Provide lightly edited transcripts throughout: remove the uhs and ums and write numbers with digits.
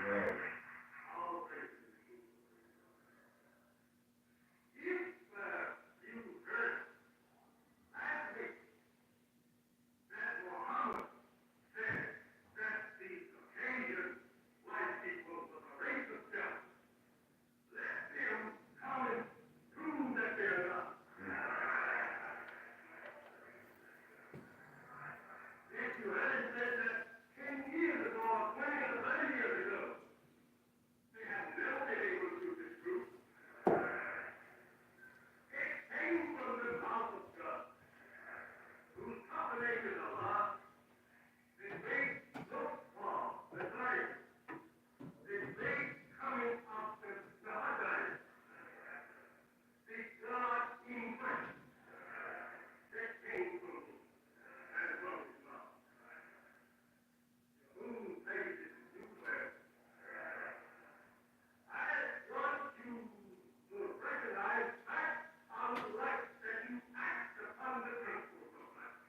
All praise to you. If you heard last week that Muhammad said that the Caucasian white people was a race of devils, let them come and prove that they're not. If you hadn't said that 10 years ago or 20 or 30 years ago, they have never been able to disprove. It came from the mouth of God, whose combination of Allah, the great look for the life, the great coming of the paradise, the God in flesh, that came from him and from his mouth. The moon phases new west. I want you to recognize that I would like that you act upon the principles of life.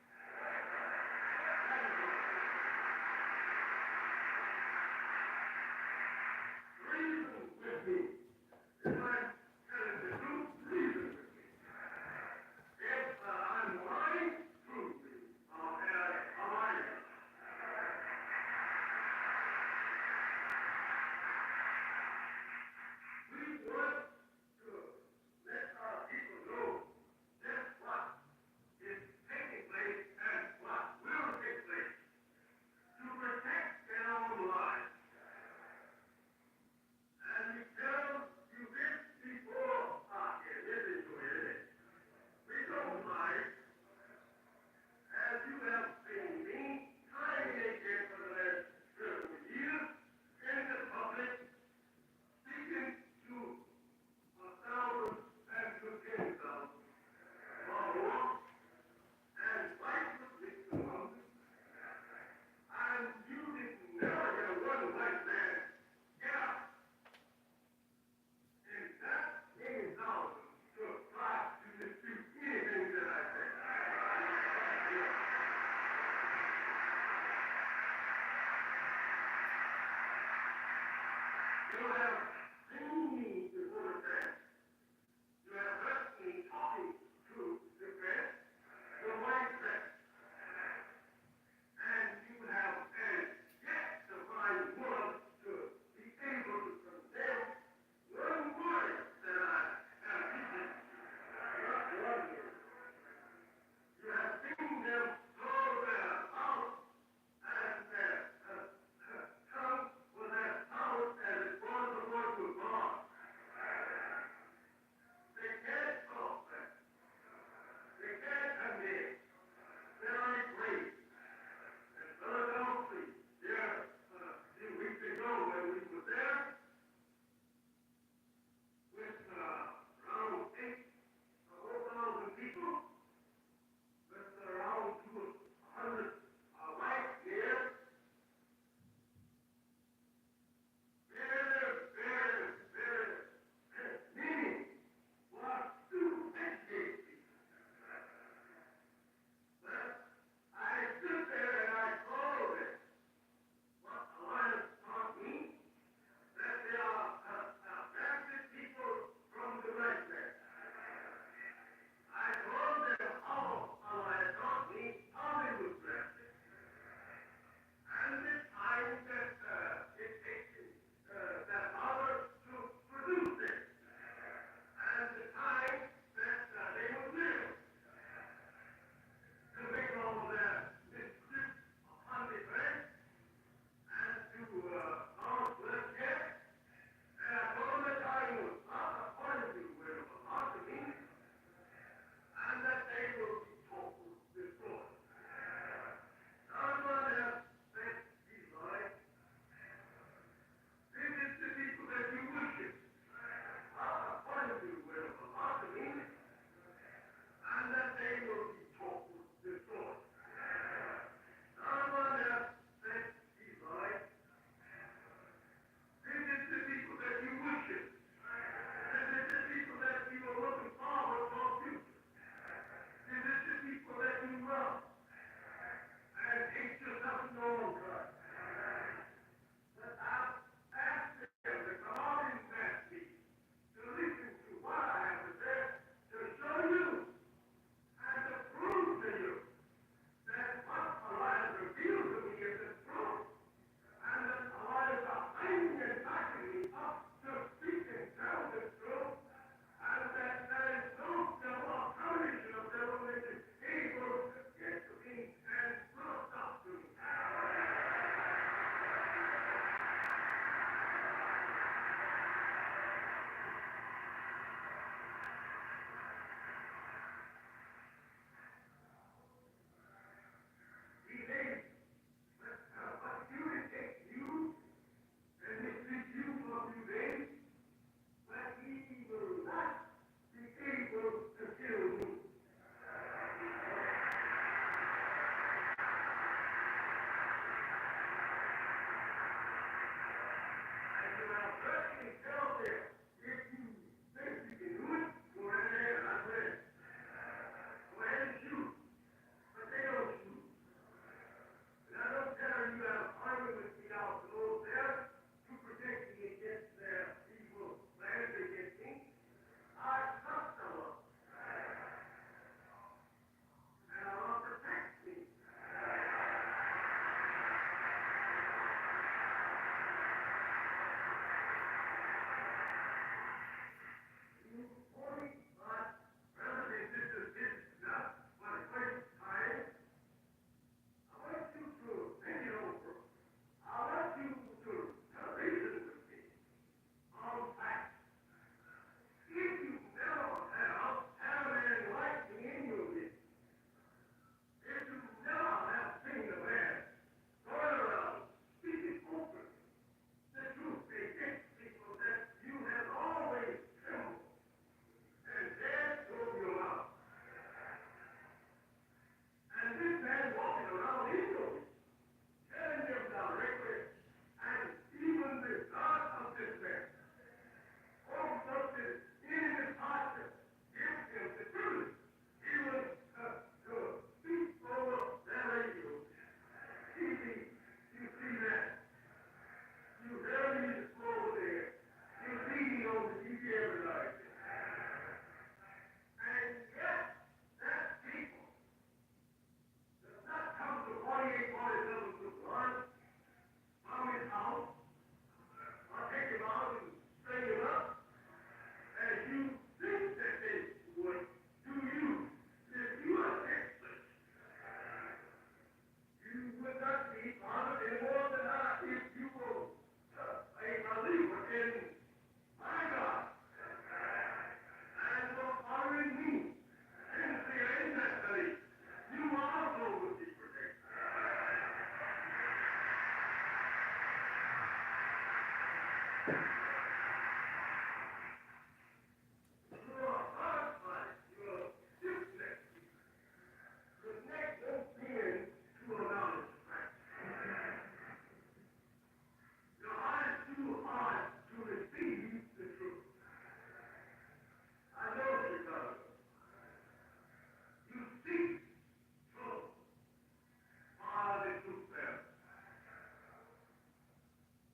Reason with me. If I'm telling the truth, reason with me. If I'm lying, prove me. Am I? We want to let our people know just what is taking place and what will take place to protect their own lives. And we tell you this before listen to it. We don't lie, as you have seen me time and again for the last several years in the public, speaking to 1,000 and to 10,000 or more, and fight with the numbers. And you did never hear one white man get up in that many thousands to try to dispute anything that I said. You have seen me before the press. You have heard me talking to the press, the white press. And you have yet to find one to be able to condemn one word that I have written. Not one word. You have seen them throw their mouth and their tongue with their power as it was the word of God.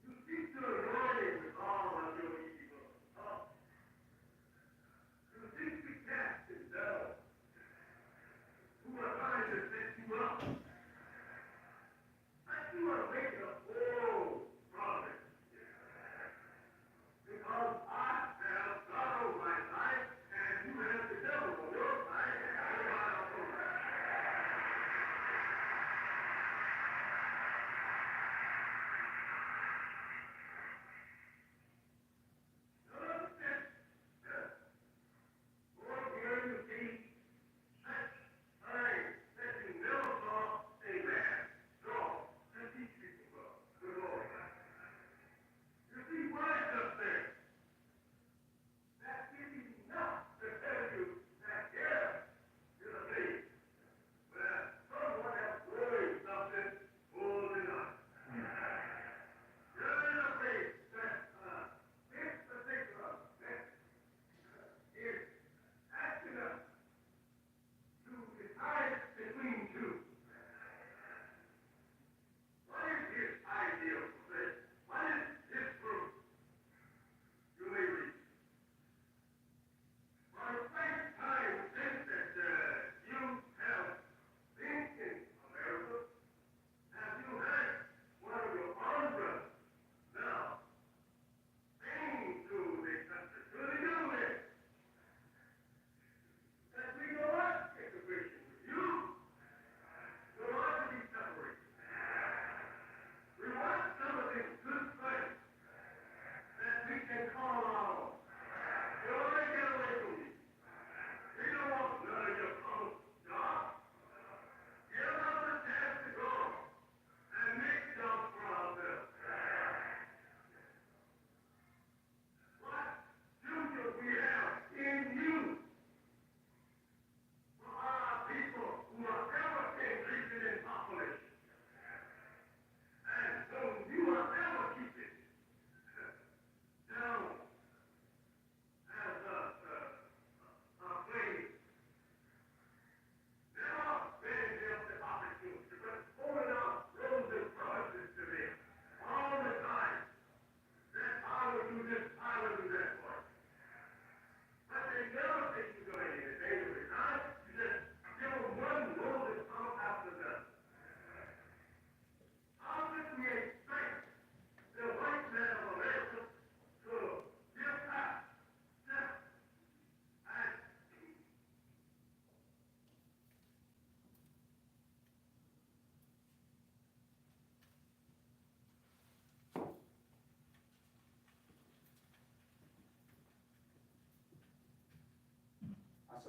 You seek to anoint him with all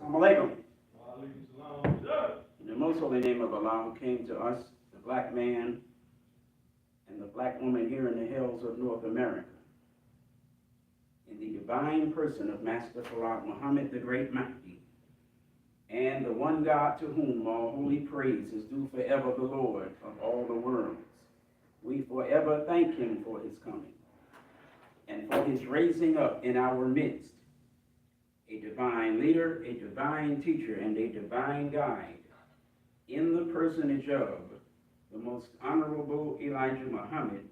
Assalamu alaikum. In the most holy name of Allah, who came to us, the black man and the black woman here in the hills of North America, in the divine person of Master Farad Muhammad, the great Mahdi, and the one God to whom all holy praise is due forever, the Lord of all the worlds. We forever thank him for his coming and for his raising up in our midst a divine leader, a divine teacher, and a divine guide in the personage of the most honorable Elijah Muhammad,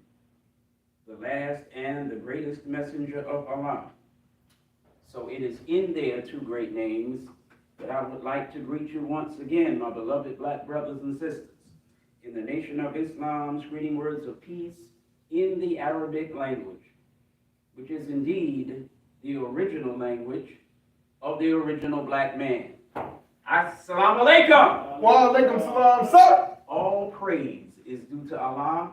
the last and the greatest messenger of Allah. So it is in their two great names that I would like to greet you once again, my beloved black brothers and sisters, in the nation of Islam's greeting words of peace in the Arabic language, which is indeed the original language of the original black man. Assalamu alaikum. Wa alaikum salam, sir. All praise is due to Allah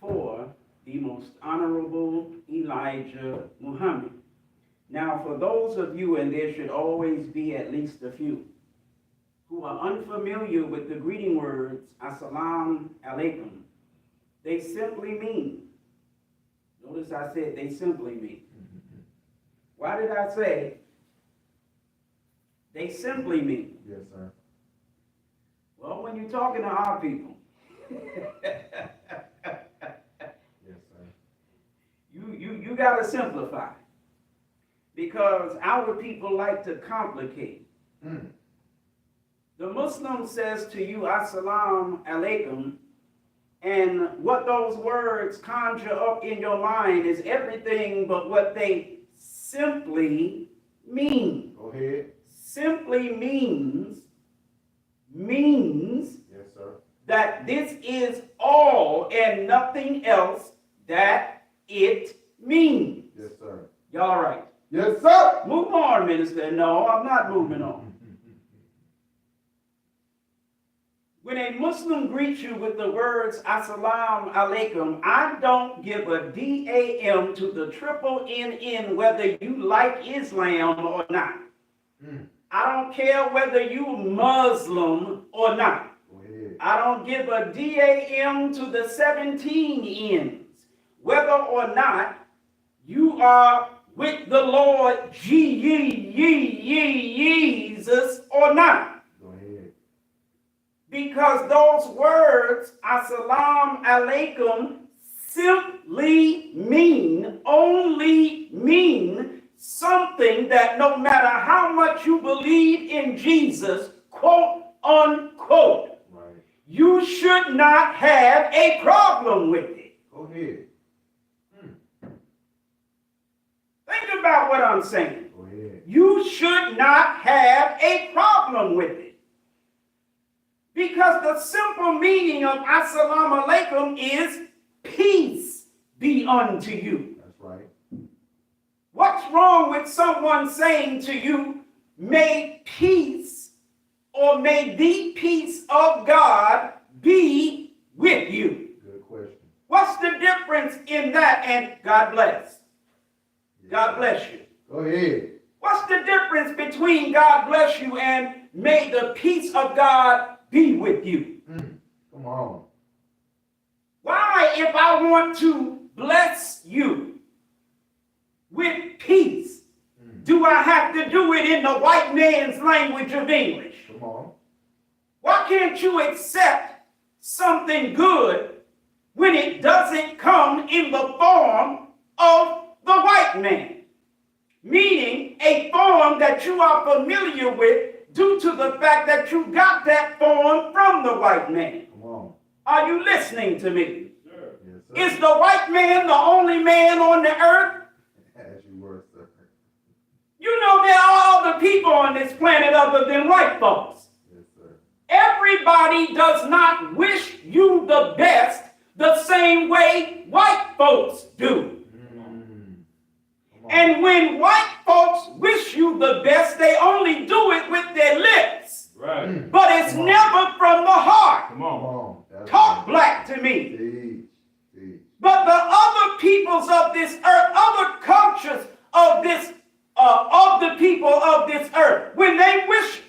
for the most honorable Elijah Muhammad. Now, for those of you, and there should always be at least a few, who are unfamiliar with the greeting words, Assalamu alaikum, they simply mean, notice I said they simply mean. Why did I say they simply mean? Yes, sir. Well, when you're talking to our people, Yes, sir. you got to simplify. Because our people like to complicate. The Muslim says to you, Assalamu alaikum, and what those words conjure up in your mind is everything but what they simply mean. Go ahead. Simply means Yes, sir. that this is all and nothing else that it means. Yes, sir. Y'all all right? Yes, sir. Move on, minister. No, I'm not moving on. When a Muslim greets you with the words Assalamu alaikum, I don't give a damn to the triple NN whether you like Islam or not. I don't care whether you Muslim or not. Go ahead. I don't give a damn to the 17 N's whether or not you are with the Lord Jesus or not. Go ahead. Because those words, Assalamu alaikum, simply only mean something that no matter how much you believe in Jesus, quote unquote, Right. you should not have a problem with it. Go ahead. Think about what I'm saying. Go ahead. You should not have a problem with it. Because the simple meaning of Assalamu alaikum is peace be unto you. That's right. What's wrong with someone saying to you, may peace or may the peace of God be with you? Good question. What's the difference in that and God bless? Yes, God sir. bless you. Go ahead. What's the difference between God bless you and may the peace of God be with you? Come on. Why, if I want to bless you with peace, do I have to do it in the white man's language of English? Come on. Why can't you accept something good when it doesn't come in the form of the white man? Meaning a form that you are familiar with due to the fact that you got that form from the white man. Come on. Are you listening to me? Sure. Yes, sir. Is the white man the only man on the earth? As you were, sir. You know there are other people on this planet other than white folks. Yes, sir. Everybody does not wish you the best the same way white folks do. And when white folks wish you the best, they only do it with their lips. Right. But it's never from the heart. Come Come on. on. That's Talk right. black to me. Teach. Teach. But the other peoples of this earth, other cultures of this, of the people of this earth, when they wish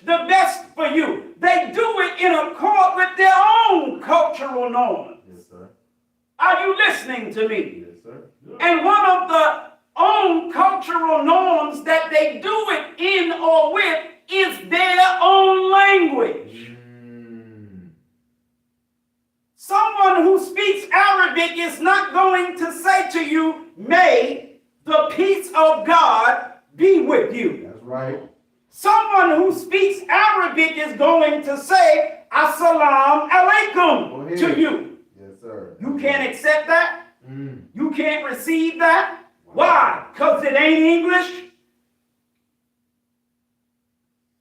talking to me. Yes, sir. And one of the own cultural norms that they do it in or with is their own language. Someone who speaks Arabic is not going to say to you, may the peace of God be with you. That's right. Someone who speaks Arabic is going to say, Assalamu alaikum to you. Yes, sir. You can't accept that? You can't receive that? Why? Because it ain't English?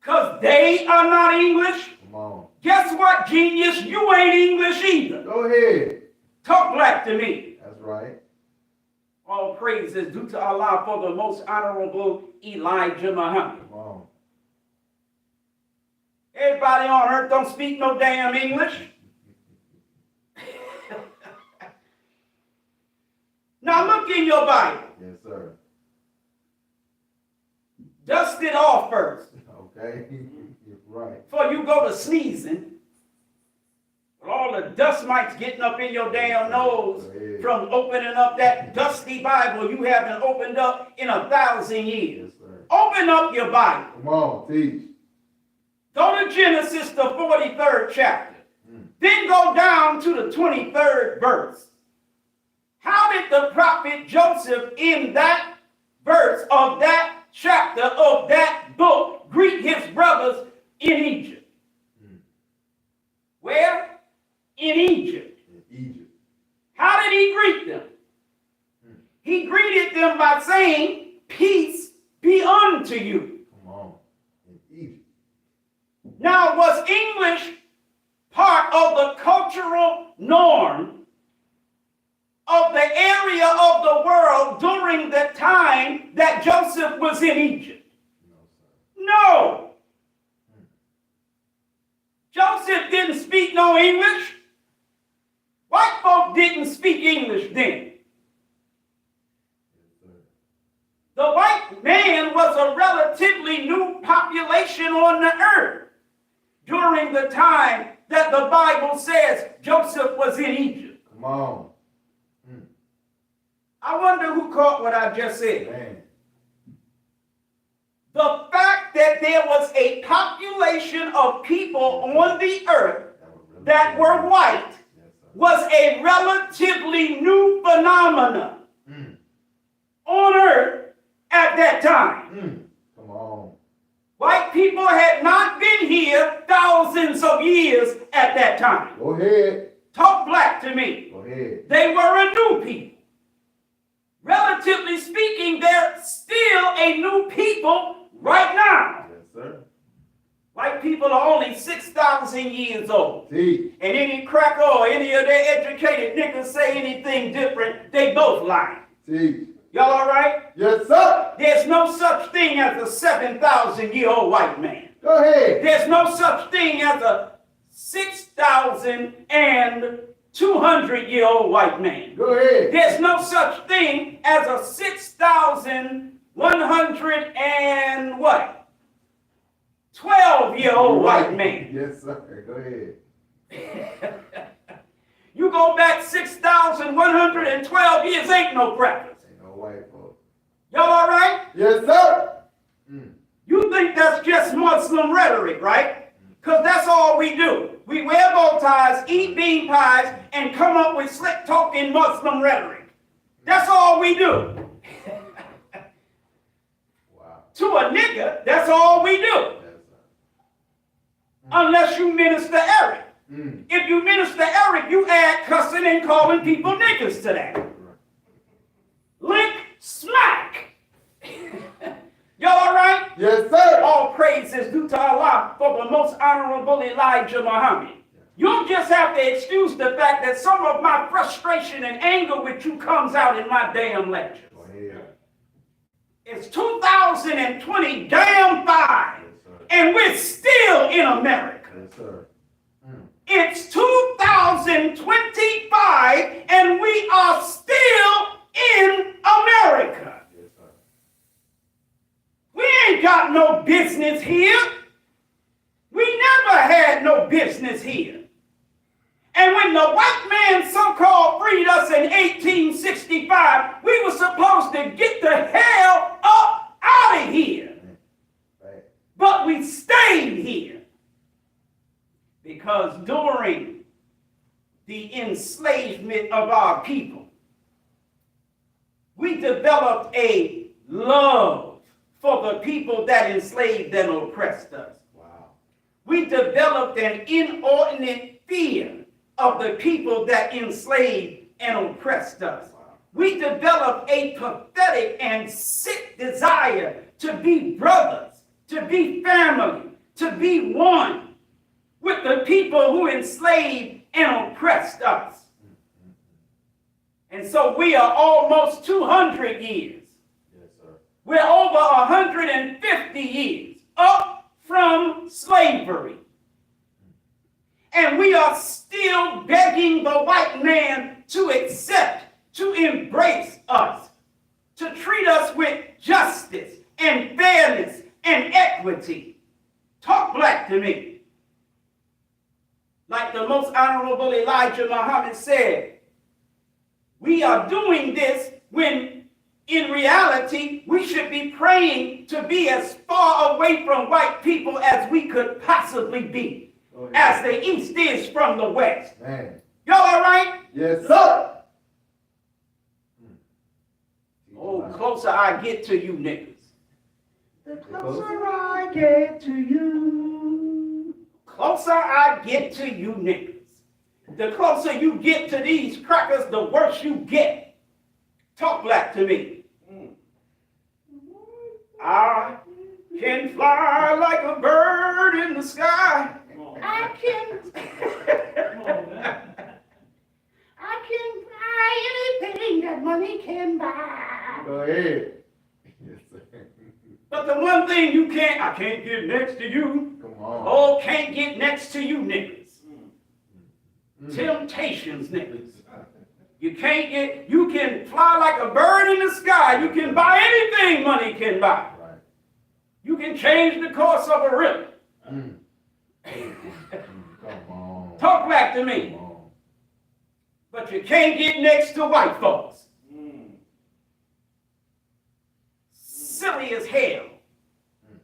Because they are not English? Come on. Guess what, genius? You ain't English either. Go ahead. Talk black to me. That's right. All praise is due to Allah for the most honorable Elijah Muhammad. Come on. Everybody on earth don't speak no damn English. Now look in your Bible. Yes, sir. Dust it off first. Okay. You're right. Before you go to sneezing, with all the dust mites getting up in your damn nose from opening up that dusty Bible you haven't opened up in 1,000 years. Yes, sir. Open up your Bible. Come on, teach. Go to Genesis, the 43rd chapter. Then go down to the 23rd verse. How did the prophet Joseph in that verse of that chapter of that book greet his brothers in Egypt? Where? In Egypt. In Egypt. How did he greet them? He greeted them by saying, peace be unto you. Come on. In Egypt. Now, was English part of the cultural norm of the area of the world during the time that Joseph was in Egypt? No. Joseph didn't speak no English. White folk didn't speak English then. The white man was a relatively new population on the earth during the time that the Bible says Joseph was in Egypt. Come on. I wonder who caught what I just said. Man. The fact that there was a population of people on the earth that were white was a relatively new phenomenon on earth at that time. Come on. White people had not been here thousands of years at that time. Go ahead. Talk black to me. Go ahead. They were a new people. Relatively speaking, they're still a new people right now. Yes, sir. White people are only 6,000 years old. Teach. And any cracker or any of their educated niggas say anything different, they both lie. Teach. Y'all all right? Yes, sir. There's no such thing as a 7,000-year-old white man. Go ahead. There's no such thing as a 6,200-year-old white man. Go ahead. There's no such thing as a 6,100 and what? 12-year-old white man. Yes, sir. Go ahead. You go back 6,112 years, ain't no crackers. Ain't no white folk. Y'all all right? Yes, sir. You think that's just Muslim rhetoric, right? Because that's all we do. We wear bow ties, eat bean pies, and come up with slick talking Muslim rhetoric. That's all we do. Wow. To a nigga, that's all we do. Yes, sir. Unless you minister Eric. If you minister Eric, you add cussing and calling people niggas to that. Link smack. Y'all all right? Yes, sir. All praise is due to Allah for the most honorable Elijah Muhammad. You'll just have to excuse the fact that some of my frustration and anger with you comes out in my damn lectures. Go ahead. It's 2020 damn 5, Yes, sir. and we're still in America. Yes, sir. It's 2025, and we are still in America. Yes, sir. We ain't got no business here. We never had no business here. And when the white man so-called freed us in 1865, we were supposed to get the hell up out of here. Right. But we stayed here because during the enslavement of our people, we developed a love for the people that enslaved and oppressed us. Wow. We developed an inordinate fear of the people that enslaved and oppressed us. We developed a pathetic and sick desire to be brothers, to be family, to be one with the people who enslaved and oppressed us. And so we are almost 200 years. Yes, sir. We're over 150 years up from slavery. And we are still begging the white man to accept, to embrace us, to treat us with justice and fairness and equity. Talk black to me. Like the most honorable Elijah Muhammad said, we are doing this when in reality we should be praying to be as far away from white people as we could possibly be, as the East is from the West. Man. Y'all all right? Yes, sir. Oh, closer I get to you niggas. The closer I get to you, closer I get to you niggas. The closer you get to these crackers, the worse you get. Talk black to me. I can fly like a bird in the sky. I can buy anything that money can buy. Go ahead. Yes, sir. But the one thing you can't, I can't get next to you. Come on. Oh, can't get next to you niggas. Temptations, niggas. You can't get, you can fly like a bird in the sky. You can buy anything money can buy. Right. You can change the course of a river. Come on. Talk back to me. Come on. But you can't get next to white folks. Silly as hell.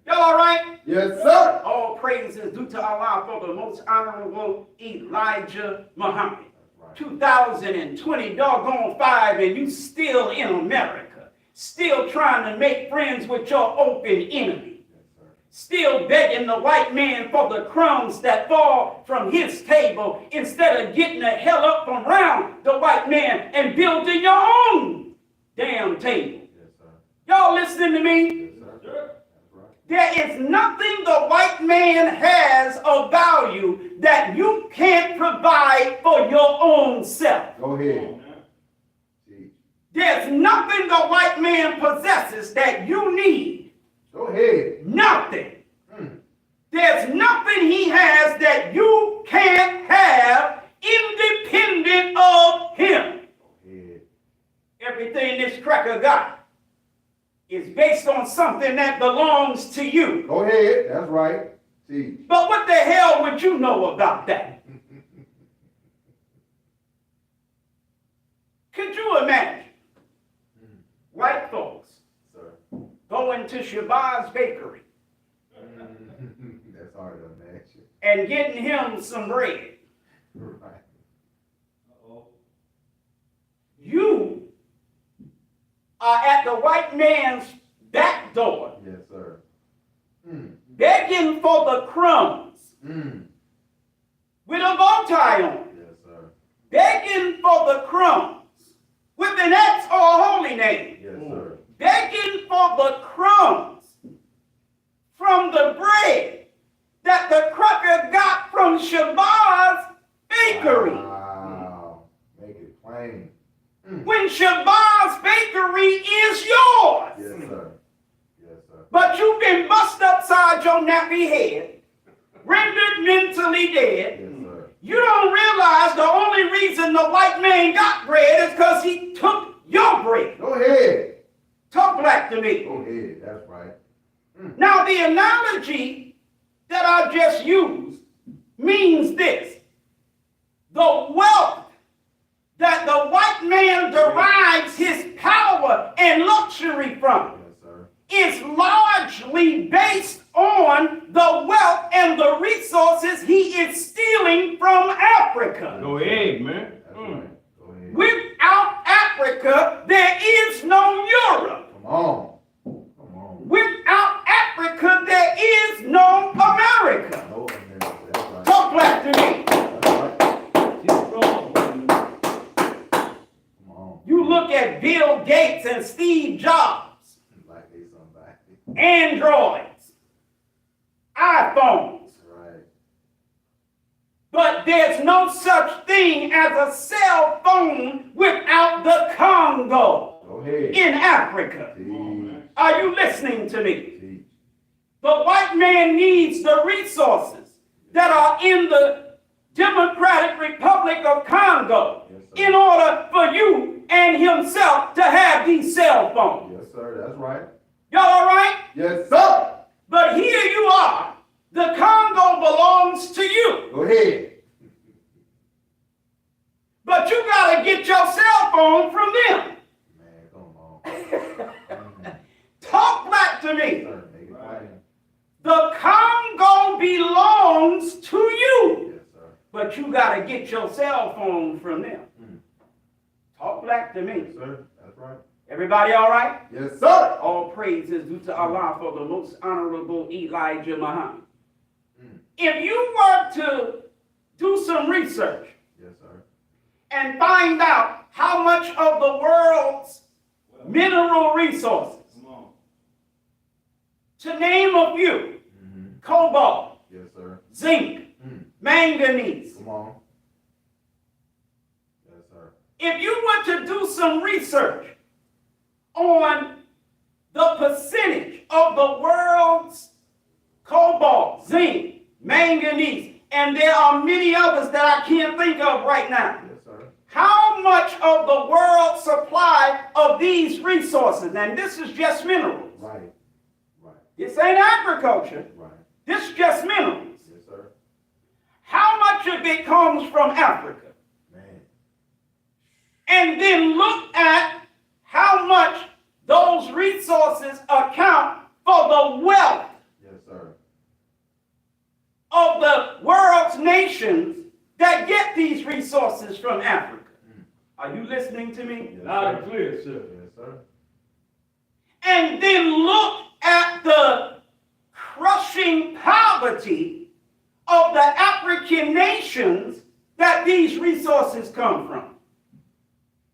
Y'all all right? Yes, sir. All praise is due to Allah for the most honorable Elijah Muhammad. Right. 2020 doggone 5 and you still in America. Still trying to make friends with your open enemy. Yes, sir. Still begging the white man for the crumbs that fall from his table instead of getting the hell up from around the white man and building your own damn table. Yes, sir. Y'all listening to me? Yes, sir. There is nothing the white man has of value that you can't provide for your own self. Go ahead. There's nothing the white man possesses that you need. Go ahead. Nothing. There's nothing he has that you can't have independent of him. Go ahead. Everything this cracker got is based on something that belongs to you. Go ahead. That's right. See. But what the hell would you know about that? Could you imagine white folks Sir. going to Shabazz Bakery That's hard to imagine. and getting him some bread? Right. You are at the white man's back door Yes, sir. begging for the crumbs with a bow tie on, Yes, sir. begging for the crumbs with an X or a holy name, Yes, sir. begging for the crumbs from the bread that the cracker got from Shabazz Bakery. Wow. Make it plain. When Shabazz Bakery is yours. Yes, sir. Yes, sir. But you've been bust upside your nappy head, rendered mentally dead. Yes, sir. You don't realize the only reason the white man got bread is because he took your bread. Go ahead. Talk black to me. Go ahead. That's right. Now, the analogy that I just used means this. The wealth that the white man derives his power and luxury from Yes, sir. is largely based on the wealth and the resources he is stealing from Africa. Go ahead, man. That's right. Go ahead. Without Africa, there is no Europe. Come on. Come on. Without Africa, there is no America. No, that's right. Talk back to me. That's right. Keep strong. Come on. You look at Bill Gates and Steve Jobs, Like they somebody. Androids, iPhones, Right. but there's no such thing as a cell phone without the Congo Go ahead. in Africa. Teach. Are you listening to me? Teach. The white man needs the resources that are in the Democratic Republic of Congo Yes, sir. in order for you and himself to have these cell phones. Yes, sir. That's right. Y'all all right? Yes, sir. But here you are. The Congo belongs to you. Go ahead. But you got to get your cell phone from them. Man, come on. Talk back to me. Sir, make it plain. The Congo belongs to you. Yes, sir. But you got to get your cell phone from them. Talk back to me. Yes, sir. That's right. Everybody all right? Yes, sir. All praise is due to Allah for the most honorable Elijah Muhammad. If you were to do some research Yes, sir. and find out how much of the world's mineral resources, Come on. to name a few, cobalt, Yes, sir. zinc, manganese. Come on. Yes, sir. If you were to do some research on the percentage of the world's cobalt, zinc, manganese, and there are many others that I can't think of right now. Yes, sir. How much of the world's supply of these resources, and this is just minerals. Right. Right. This ain't agriculture. Right. This is just minerals. Yes, sir. How much of it comes from Africa? Man. And then look at how much those resources account for the wealth Yes, sir. of the world's nations that get these resources from Africa. Are you listening to me? Yes, Loud sir. and clear, sir. Yes, sir. And then look at the crushing poverty of the African nations that these resources come from.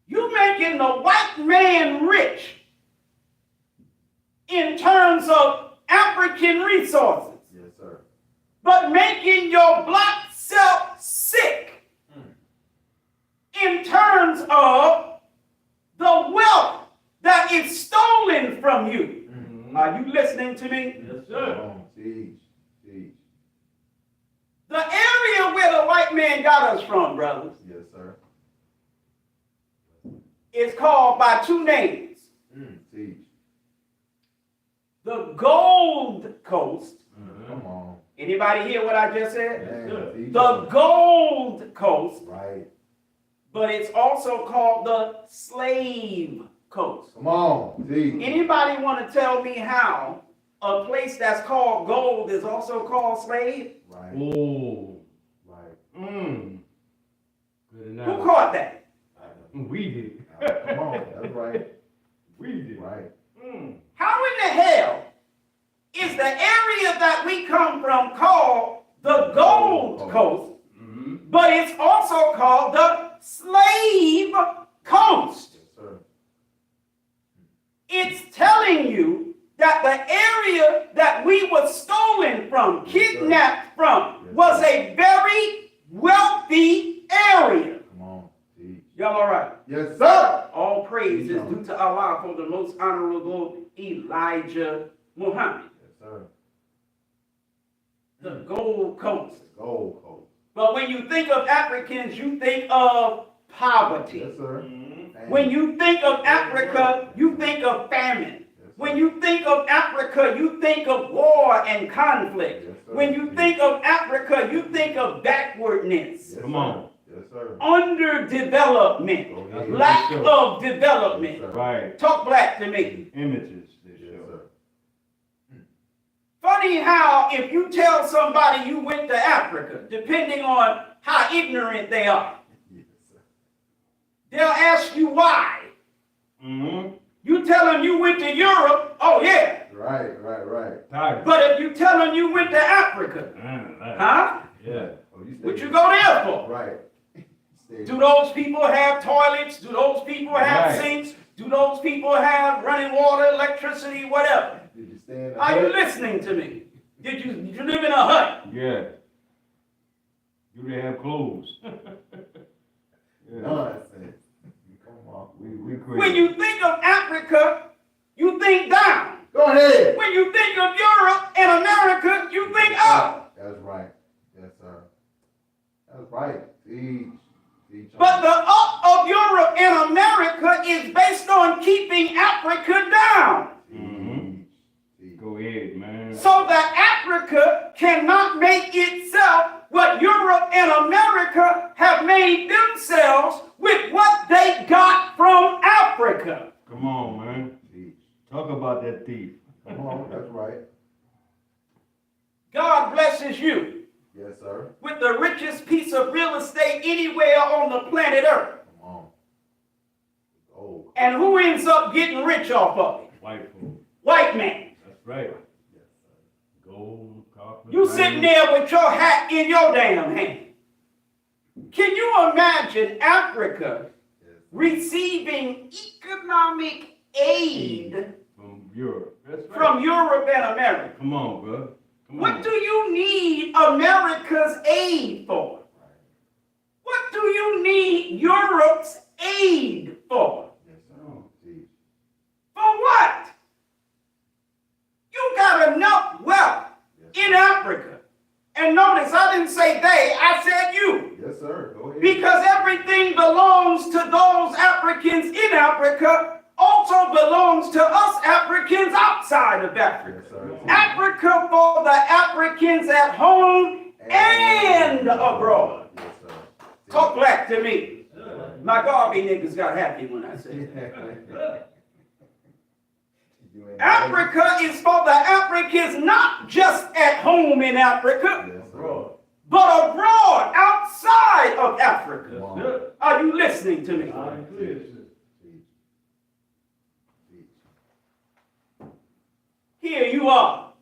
You making the white man rich in terms of African resources, Yes, sir. but making your black self sick in terms of the wealth that is stolen from you. Are you listening to me? Yes, Come sir. on. Teach. Teach. The area where the white man got us from, brothers, Yes, sir. is called by two names. Teach. The Gold Coast. Come on. Anybody hear what I just said? Man, sir. teach. The Gold Coast, Right. but it's also called the Slave Coast. Come on. Teach. Anybody want to tell me how a place that's called gold is also called slave? Right. Oh. Right. Good Who enough. caught that? We did. Come on. That's right. We did. Right. How in the hell is the area that we come from called the Gold Coast, but it's also called the Slave Coast? Yes, sir. It's telling you that the area that we were stolen from, kidnapped from, was a very wealthy area. Come on. Teach. Y'all all right? Yes, sir. All praise is due to Allah for the most honorable Elijah Muhammad. Yes, sir. The Gold Coast. Gold Coast. But when you think of Africans, you think of poverty. Yes, sir. When you think of Africa, you think of famine. When you think of Africa, you think of war and conflict. Yes, sir. When you think of Africa, you think of backwardness. Yes, Come sir. on. Yes, sir. underdevelopment, Go ahead. lack Yes, sir. of development. Yes, sir. Right. Talk black to me. Images. They Yes, show. sir. Funny how if you tell somebody you went to Africa, depending on how ignorant they are, Yes, sir. they'll ask you why. Mm-hmm. You tell them you went to Europe, oh yeah. Right. Tiger. But if you tell them you went to Africa, huh? Yeah. Oh, you What stay- you go there for? Right. Stay- Do those people have toilets? Do those people have Right. sinks? Do those people have running water, electricity, whatever? Did you stay in the Are you hut? listening to me? Did you live in a hut? Yeah. Do they have clothes? Yeah. Nonsense. Come on. We crazy. When you think of Africa, you think down. Go ahead. When you think of Europe and America, you think up. That's right. Yes, sir. That's right. Teach. But the up of Europe and America is based on keeping Africa down. Mhm. Teach. Go ahead, man. So that Africa cannot make itself what Europe and America have made themselves with what they got from Africa. Come on, man. Teach. Talk about that thief. Come on. That's right. God blesses you Yes, sir. with the richest piece of real estate anywhere on the planet Earth. Come on. Oh. And who ends up getting rich off of it? White folk. White man. That's right. Yes, sir. Gold, copper. You sitting there with your hat in your damn hand. Can you imagine Africa Yes. receiving economic aid From Europe. That's right. from Europe and America? Come on, bro. Come What on. do you need America's aid for? What do you need Europe's aid for? Yes, sir. Teach. For what? You got enough wealth Yes, in Africa. And notice I didn't say they, I said you. Yes, sir. Go ahead. Because everything belongs to those Africans in Africa, also belongs to us Africans outside of Africa. Yes, sir. Africa for the Africans at home and abroad. Yes, sir. Talk black to me. My Garvey niggas got happy when I said that. You ain't- Africa is for the Africans not just at home in Africa, Yes, sir. but abroad, outside of Africa. Come on. Are you listening to me? Teach. Teach. Here you are.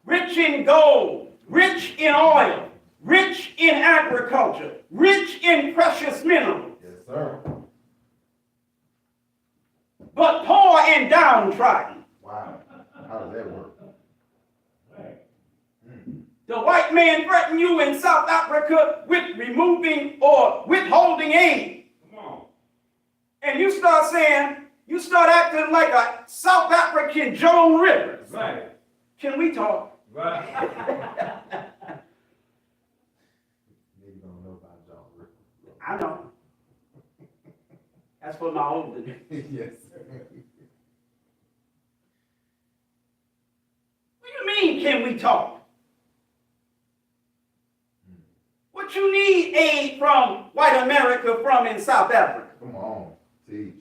Rich in gold, rich in oil, rich in agriculture, rich in precious minerals, Yes, sir. but poor and downtrodden. Wow. How does that work? The white man threatened you in South Africa with removing or withholding aid. Come on. And you start acting like a South African Joan Rivers. Right. Can we talk? Right. Niggas don't know about John Rick. I know. That's for my older days. Yes, sir. What do you mean, can we talk? What you need aid from white America from in South Africa? Come on. Teach.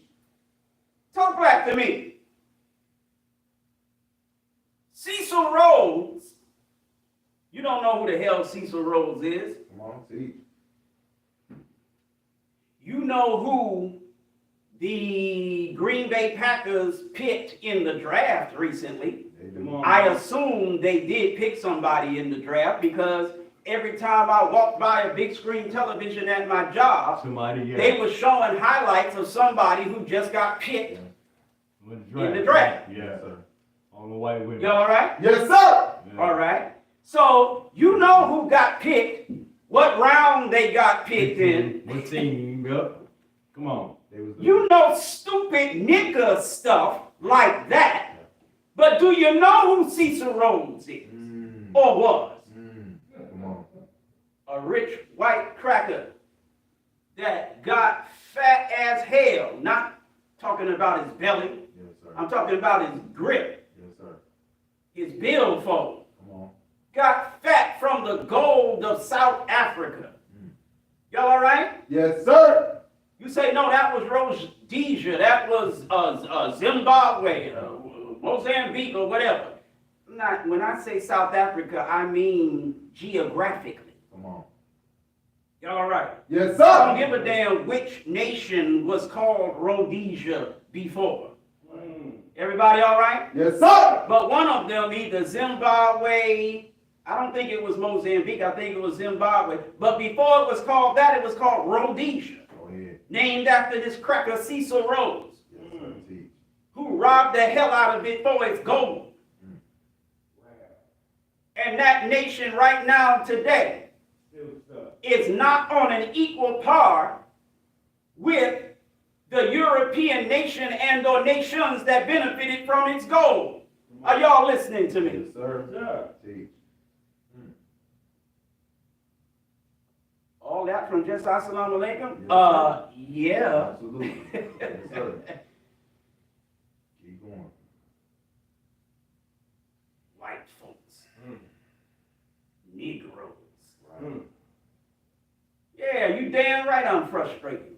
Talk back to me. Cecil Rhodes, you don't know who the hell Cecil Rhodes is. Come on. Teach. You know who the Green Bay Packers picked in the draft recently. They Come do. on. I assume they did pick somebody in the draft because every time I walked by a big screen television at my job, Somebody, yeah. they were showing highlights of somebody who just got picked. With in the draft. Yeah. Yes, sir. On the white women. You all right? Yes, sir. Yeah. All right. So you know who got picked, what round they got picked in. What team? Yep. Come on. They was the- You know stupid nigger stuff like that. But do you know who Cecil Rhodes is or was? Come on. A rich white cracker that got fat as hell. Not talking about his belly. Yes, sir. I'm talking about his grip, Yes, sir. his billfold. Come on. got fat from the gold of South Africa. Y'all all right? Yes, sir. You say, no, that was Rhodesia, that was Zimbabwe, Mozambique, or whatever. When I say South Africa, I mean geographically. Come on. Y'all all right? Yes, I don't sir. give a damn which nation was called Rhodesia before. Everybody all right? Yes, sir. But one of them, either Zimbabwe, I don't think it was Mozambique, I think it was Zimbabwe. But before it was called that, it was called Rhodesia. Go ahead. Named after this cracker Cecil Rhodes, Yes, sir. Teach. who robbed the hell out of it for its gold. And that nation right now today is not on an equal par with the European nation and or nations that benefited from its gold. Are y'all listening to me? Yes, sir. Teach. All that from just assalamu alaikum? Yes, Yeah. Absolutely. Yes, sir. Keep going. White folks. Negroes. Right. Yeah, you damn right I'm frustrated.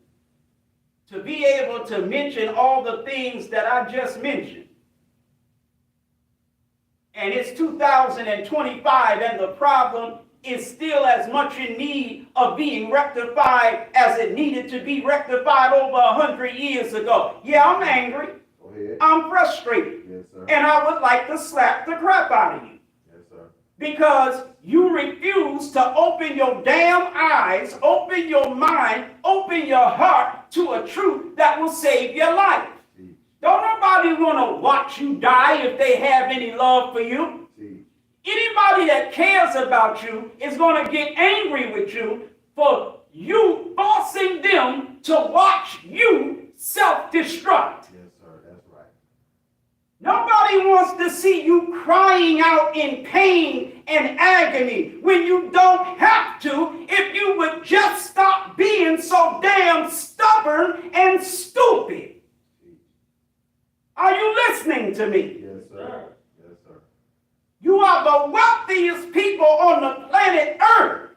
To be able to mention all the things that I just mentioned. And it's 2025 and the problem is still as much in need of being rectified as it needed to be rectified over 100 years ago. Yeah, I'm angry. Go ahead. I'm frustrated. Yes, sir. And I would like to slap the crap out of you. Yes, sir. Because you refuse to open your damn eyes, open your mind, open your heart to a truth that will save your life. Teach. Don't nobody want to watch you die if they have any love for you. Teach. Anybody that cares about you is going to get angry with you for you forcing them to watch you self-destruct. Yes, sir. That's right. Nobody wants to see you crying out in pain and agony when you don't have to if you would just stop being so damn stubborn and stupid. Are you listening to me? Yes, sir. Yes, sir. You are the wealthiest people on the planet Earth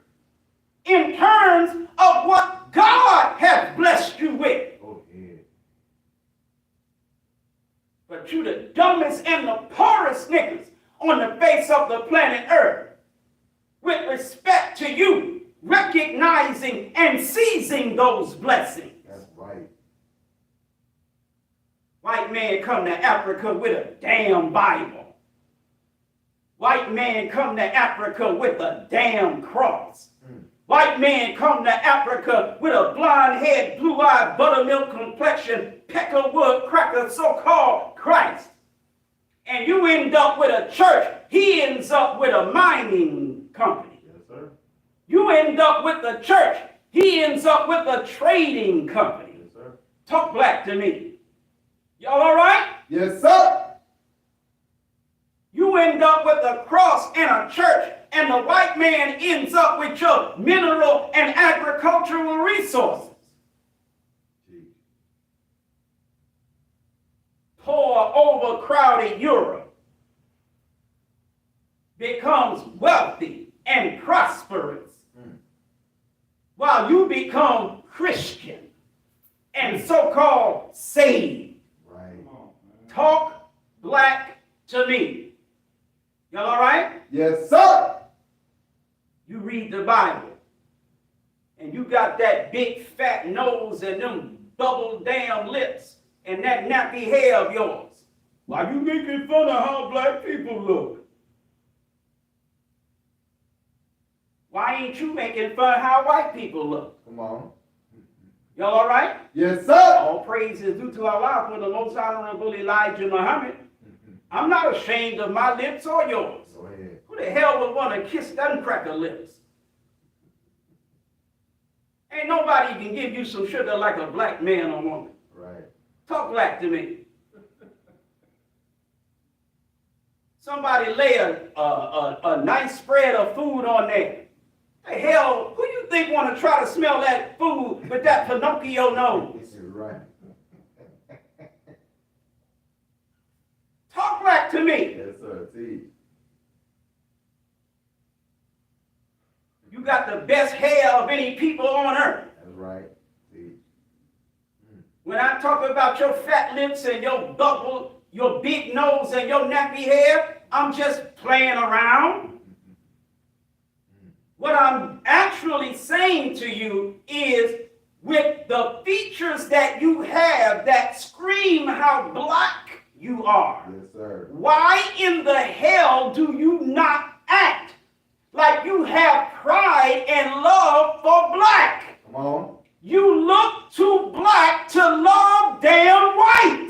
in terms of what God has blessed you with. Go ahead. But you the dumbest and the poorest niggas on the face of the planet Earth. With respect to you, recognizing and seizing those blessings. That's right. White man come to Africa with a damn Bible. White man come to Africa with a damn cross. White man come to Africa with a blonde head, blue-eyed, buttermilk complexion, peckerwood cracker, so-called Christ. And you end up with a church. He ends up with a mining company. Yes, sir. You end up with the church. He ends up with a trading company. Yes, sir. Talk black to me. Y'all all right? Yes, sir. You end up with a cross and a church, and the white man ends up with your mineral and agricultural resources. Gee. Poor, overcrowded Europe becomes wealthy and prosperous, while you become Christian and so-called saved. Right. Talk black to me. Y'all all right? Yes, sir. You read the Bible, and you got that big fat nose and them double damn lips and that nappy hair of yours. Why you making fun of how black people look? Why ain't you making fun of how white people look? Come on. Y'all all right? Yes, sir. All praise is due to Allah for the most honorable Elijah Muhammad. I'm not ashamed of my lips or yours. Go ahead. Who the hell would want to kiss them cracker lips? Ain't nobody can give you some sugar like a black man or woman. Right. Talk black to me. Somebody lay a nice spread of food on there. The hell, who you think want to try to smell that food with that Pinocchio nose? You're right. Talk black to me. Yes, sir. Teach. got the best hair of any people on earth. That's right. See. When I talk about your fat lips and your big nose and your nappy hair, I'm just playing around. What I'm actually saying to you is, with the features that you have that scream how black you are, Yes, sir. why in the hell do you not act like you have pride and love for black? Come on. You look too black to love damn white.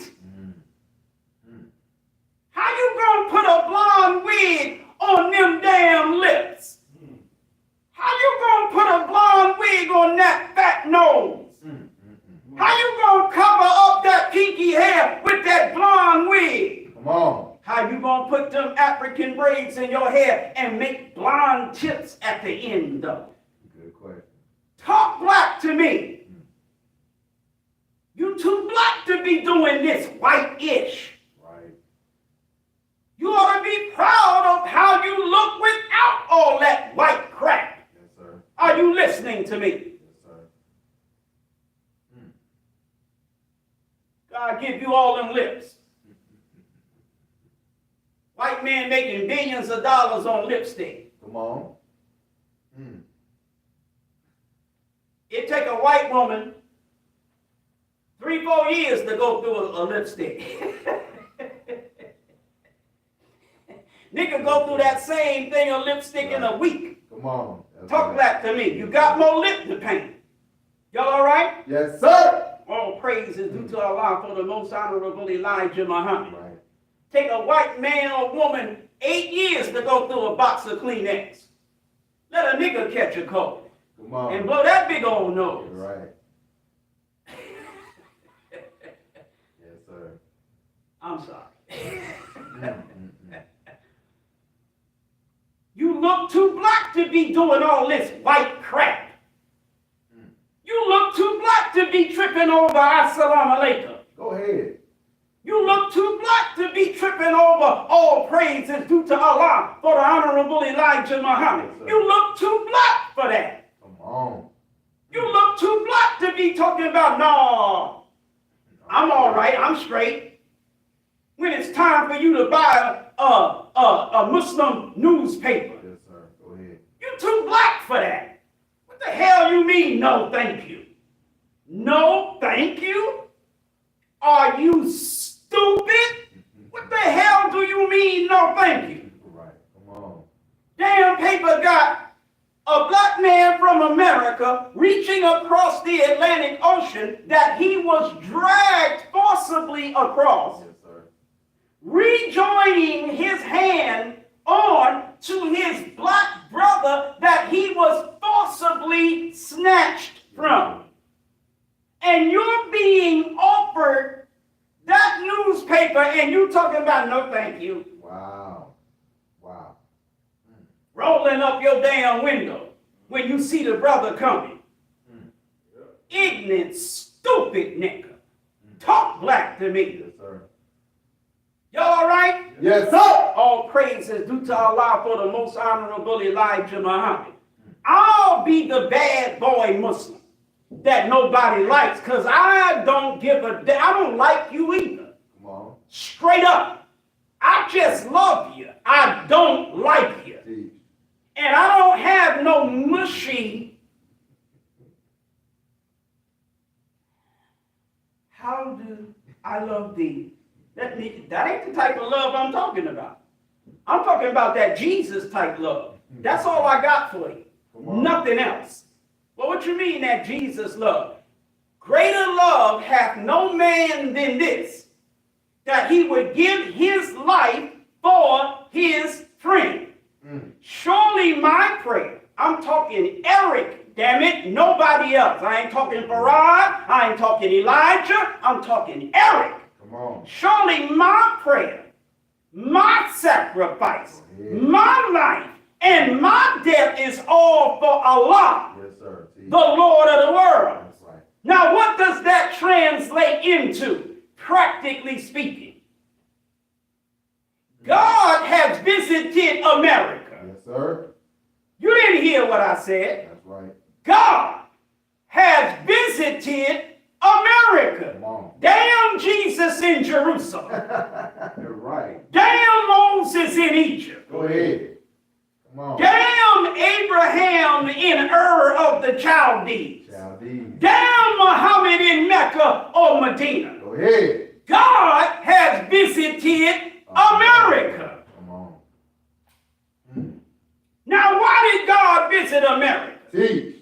How you gonna put a blonde wig on them damn lips? How you gonna put a blonde wig on that fat nose? How you gonna cover up that kinky hair with that blonde wig? Come on. How you gonna put them African braids in your hair and make blonde tips at the end of it? Good question. Talk black to me. You too black to be doing this white-ish. Right. You ought to be proud of how you look without all that white crap. Yes, sir. Are you listening to me? Yes, sir. God give you all them lips. White man making billions of dollars on lipstick. Come on. It take a white woman 3-4 years to go through a lipstick. Nigga go through that same thing of lipstick in a week. Come on. That's Talk right. black to me. You got more lip to paint. Y'all all right? Yes, sir. All praise is due to Allah for the most honorable Elijah Muhammad. Right. Take a white man or woman 8 years to go through a box of Kleenex. Let a nigga catch a cold Come on. and blow that big old nose. You're right. Yes, sir. I'm sorry. You look too black to be doing all this white crap. You look too black to be tripping over Assalamu alaikum. Go ahead. You look too black to be tripping over all praise is due to Allah for the honorable Elijah Muhammad. Yes, sir. You look too black for that. Come on. You look too black to be talking about, no, I'm all right, I'm straight. When it's time for you to buy a Muslim newspaper, Yes, sir. Go ahead. you too black for that. What the hell you mean, no thank you? No thank you? Are you stupid? What the hell do you mean, no thank you? Right. Come on. Damn paper got a black man from America reaching across the Atlantic Ocean that he was dragged forcibly across, Yes, sir. rejoining his hand on to his black brother that he was forcibly snatched from. And you're being offered that newspaper and you talking about no thank you. Wow. Wow. Rolling up your damn window when you see the brother coming. Ignorant, stupid nigga. Talk black to me. Yes, sir. Y'all all right? Yes, sir. All praise is due to Allah for the most honorable Elijah Muhammad. I'll be the bad boy Muslim that nobody likes because I don't give a damn. I don't like you either. Come on. Straight up. I just love you. I don't like you. Teach. And I don't have no mushy. How do I love thee? That ain't the type of love I'm talking about. I'm talking about that Jesus type love. That's all I got for you. Come on. Nothing else. Well, what you mean that Jesus love? Greater love hath no man than this, that he would give his life for his friend. Surely my prayer, I'm talking Eric, damn it, nobody else. I ain't talking Farad, I ain't talking Elijah, I'm talking Eric. Come on. Surely my prayer, my sacrifice, my life, and my death is all for Allah, Yes, sir. Teach. the Lord of the world. That's right. Now, what does that translate into, practically speaking? God has visited America. Yes, sir. You didn't hear what I said. That's right. God has visited America. Come on. Damn Jesus in Jerusalem. Right. Damn Moses in Egypt. Go ahead. Come on. Damn Abraham in Ur of the Chaldees. Chaldees. Damn Muhammad in Mecca or Medina. Go ahead. God has visited America. Come on. Now, why did God visit America? Teach.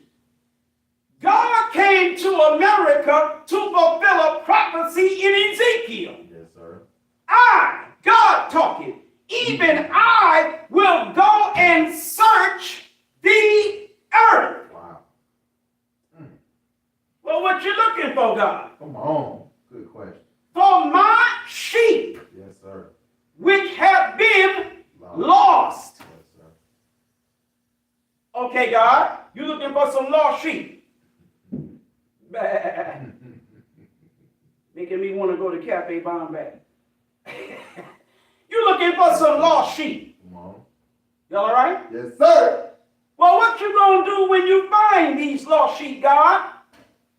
God came to America to fulfill a prophecy in Ezekiel. Yes, sir. I, God talking, even I will go and search the earth. Wow. Well, what you looking for, God? Come on. Good question. For my sheep, Yes, sir. which have been Loud. lost. Yes, sir. Okay, God, you looking for some lost sheep. Bah. Making me want to go to Cafe Bombay. You looking for some lost sheep. Come on. Y'all all right? Yes, sir. Well, what you gonna do when you find these lost sheep, God?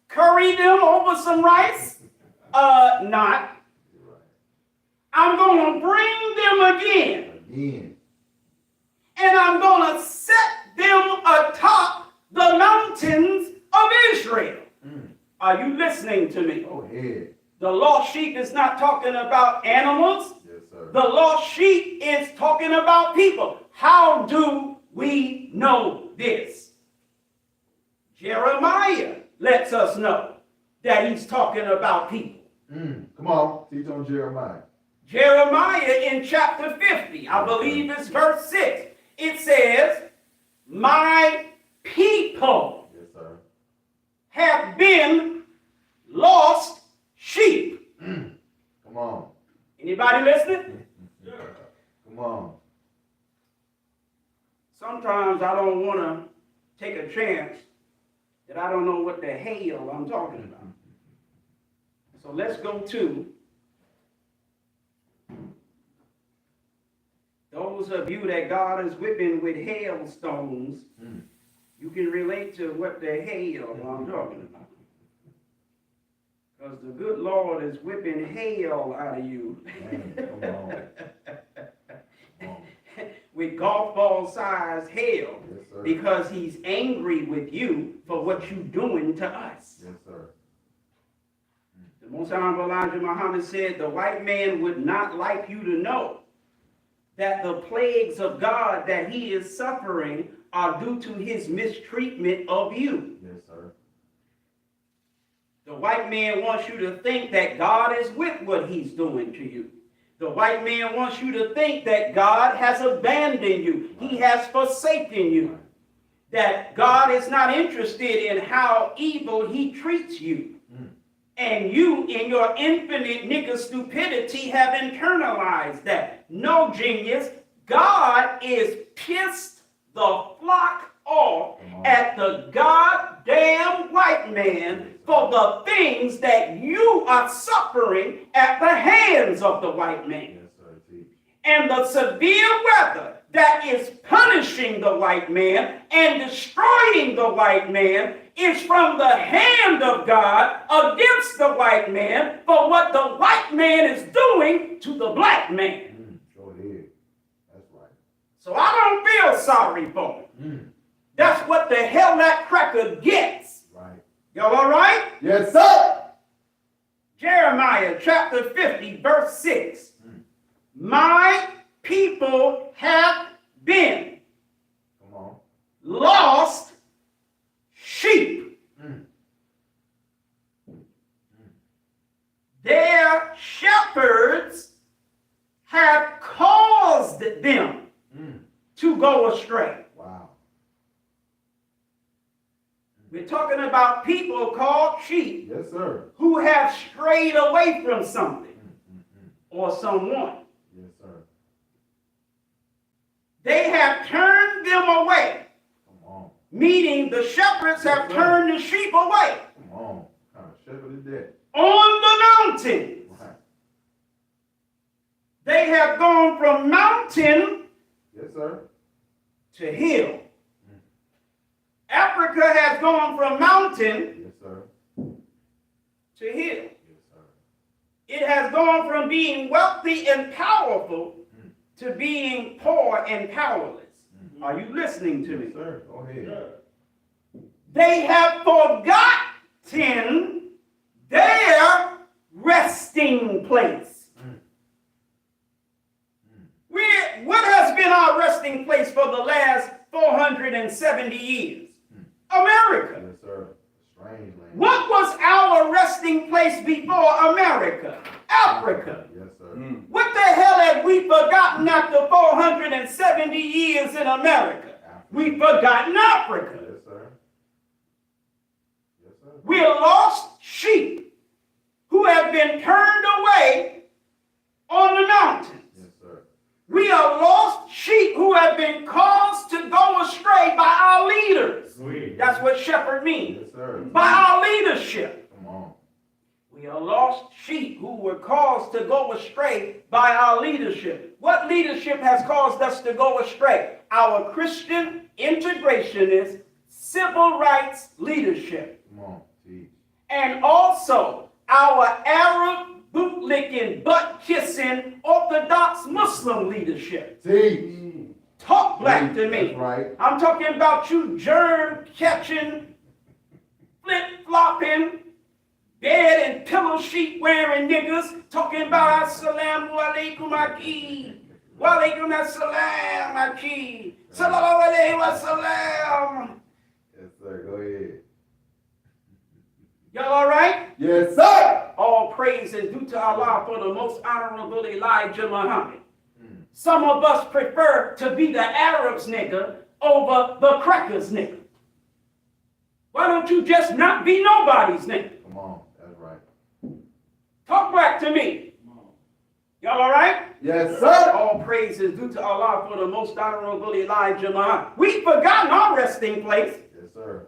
Curry them over some rice? Not. You're right. I'm gonna bring them again. Again. And I'm gonna set them atop the mountains of Israel. Are you listening to me? Go ahead. The lost sheep is not talking about animals. Yes, sir. The lost sheep is talking about people. How do we know this? Jeremiah lets us know that he's talking about people. Come on. Teach on Jeremiah. Jeremiah in chapter 50, I believe it's verse 6. It says, my people Yes, sir. have been lost sheep. Come on. Anybody listening? Come on. Sometimes I don't want to take a chance that I don't know what the hell I'm talking about. So let's go to those of you that God is whipping with hailstones. You can relate to what the hell I'm talking about. Because the good Lord is whipping hail out of you. Man, come on. Come on. With golf ball size hail. Yes, sir. Because he's angry with you for what you're doing to us. Yes, sir. The Most Honorable Elijah Muhammad said the white man would not like you to know that the plagues of God that he is suffering are due to his mistreatment of you. Yes, sir. The white man wants you to think that God is with what he's doing to you. The white man wants you to think that God has abandoned you. He has forsaken you. That God is not interested in how evil he treats you. And you, in your infinite nigger stupidity, have internalized that. No, genius, God is pissed the flock off at the goddamn white man for the things that you are suffering at the hands of the white man. Yes, sir. Teach. And the severe weather that is punishing the white man and destroying the white man is from the hand of God against the white man for what the white man is doing to the black man. Go ahead. That's right. So I don't feel sorry for him. That's what the hell that cracker gets. Right. Y'all all right? Yes, sir. Jeremiah chapter 50, verse 6. My people have been Come on. lost sheep. Their shepherds have caused them to go astray. Wow. We're talking about people called sheep Yes, sir. who have strayed away from something or someone. Yes, sir. They have turned them away, Come on. meaning the shepherds have turned the sheep away Come on. What kind of shepherd is that? on the mountain. Right. They have gone from mountain Yes, sir. to hill. Africa has gone from mountain Yes, sir. to hill. Yes, sir. It has gone from being wealthy and powerful to being poor and powerless. Are you listening to me? Yes, sir. Go ahead. They have forgotten their resting place. What has been our resting place for the last 470 years? America. Yes, sir. Strange land. What was our resting place before America? Africa. Yes, sir. What the hell have we forgotten after 470 years in America? We've forgotten Africa. Yes, sir. Yes, sir. We are lost sheep who have been turned away on the mountains. Yes, sir. We are lost sheep who have been caused to go astray by our leaders. That's what shepherd means. Yes, sir. By our leadership. Come on. We are lost sheep who were caused to go astray by our leadership. What leadership has caused us to go astray? Our Christian integrationist civil rights leadership. Come on. Teach. And also our Arab bootlicking, butt-kissing, Orthodox Muslim leadership. Teach. Talk black to me. That's right. I'm talking about you germ-catching, flip-flopping, bed and pillow sheet wearing niggas talking about assalamu alaikum aki. Wa alaikum assalam aki. Sallallahu alaihi wasallam. Yes, sir. Go ahead. Y'all all right? Yes, sir. All praise is due to Allah for the most honorable Elijah Muhammad. Some of us prefer to be the Arabs nigga over the crackers nigga. Why don't you just not be nobody's nigga? Come on. That's right. Talk back to me. Y'all all right? Yes, sir. All praise is due to Allah for the most honorable Elijah Muhammad. We've forgotten our resting place. Yes, sir.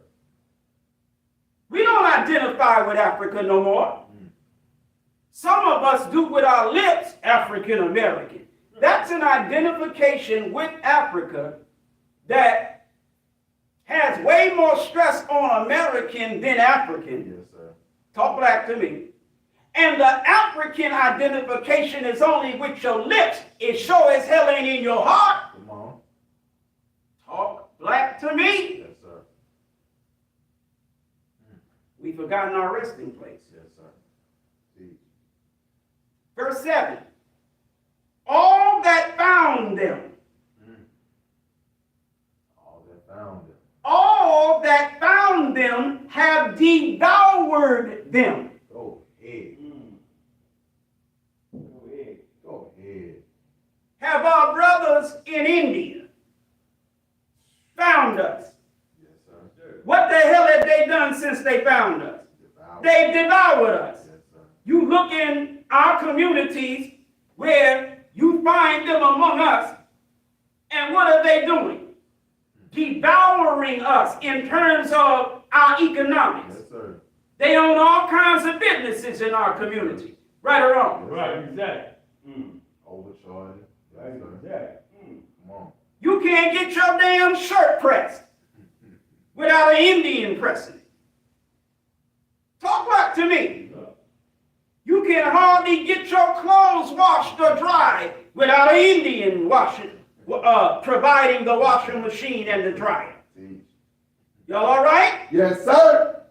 We don't identify with Africa no more. Some of us do with our lips, African American. That's an identification with Africa that has way more stress on American than African. Yes, sir. Talk black to me. And the African identification is only with your lips. It sure as hell ain't in your heart. Come on. Talk black to me. Yes, sir. We've forgotten our resting place. Yes, sir. Teach. Verse 7. All that found them. All that found them. All that found them have devoured them. Go ahead. Go ahead. Go ahead. Have our brothers in India found us? Yes, sir. What the hell have they done since they found us? Devour. They've devoured us. Yes, sir. You look in our communities where you find them among us, and what are they doing? Devouring us in terms of our economics. Yes, sir. They own all kinds of businesses in our community. Right or wrong? Right, exactly. Overcharging. Yes, Right, sir. exactly. Come on. You can't get your damn shirt pressed without an Indian pressing it. Talk back to me. You can hardly get your clothes washed or dried without an Indian washing, providing the washing machine and the dryer. Teach. Y'all all right? Yes, sir.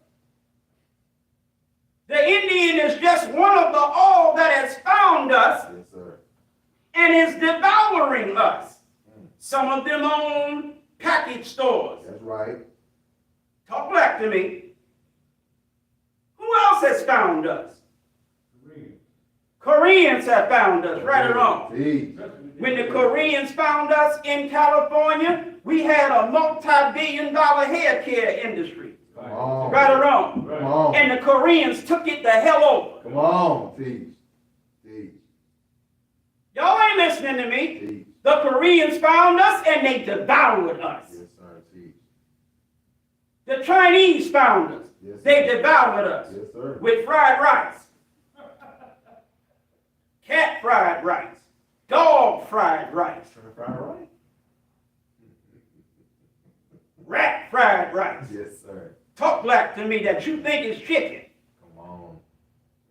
The Indian is just one of the all that has found us Yes, sir. and is devouring us. Some of them own package stores. That's right. Talk back to me. Who else has found us? Koreans have found us, right or wrong? Teach. When the Koreans found us in California, we had a multi-billion-dollar hair care industry, Come on. right or wrong? Come on. And the Koreans took it the hell over. Come on. Teach. Teach. Y'all ain't listening to me. Teach. The Koreans found us and they devoured us. Yes, sir. Teach. The Chinese found us. Yes, They sir. devoured us Yes, sir. with fried rice, cat fried rice, dog fried rice, Fried right. rat fried fried rice. Yes, sir. Talk black to me that you think is chicken. Come on.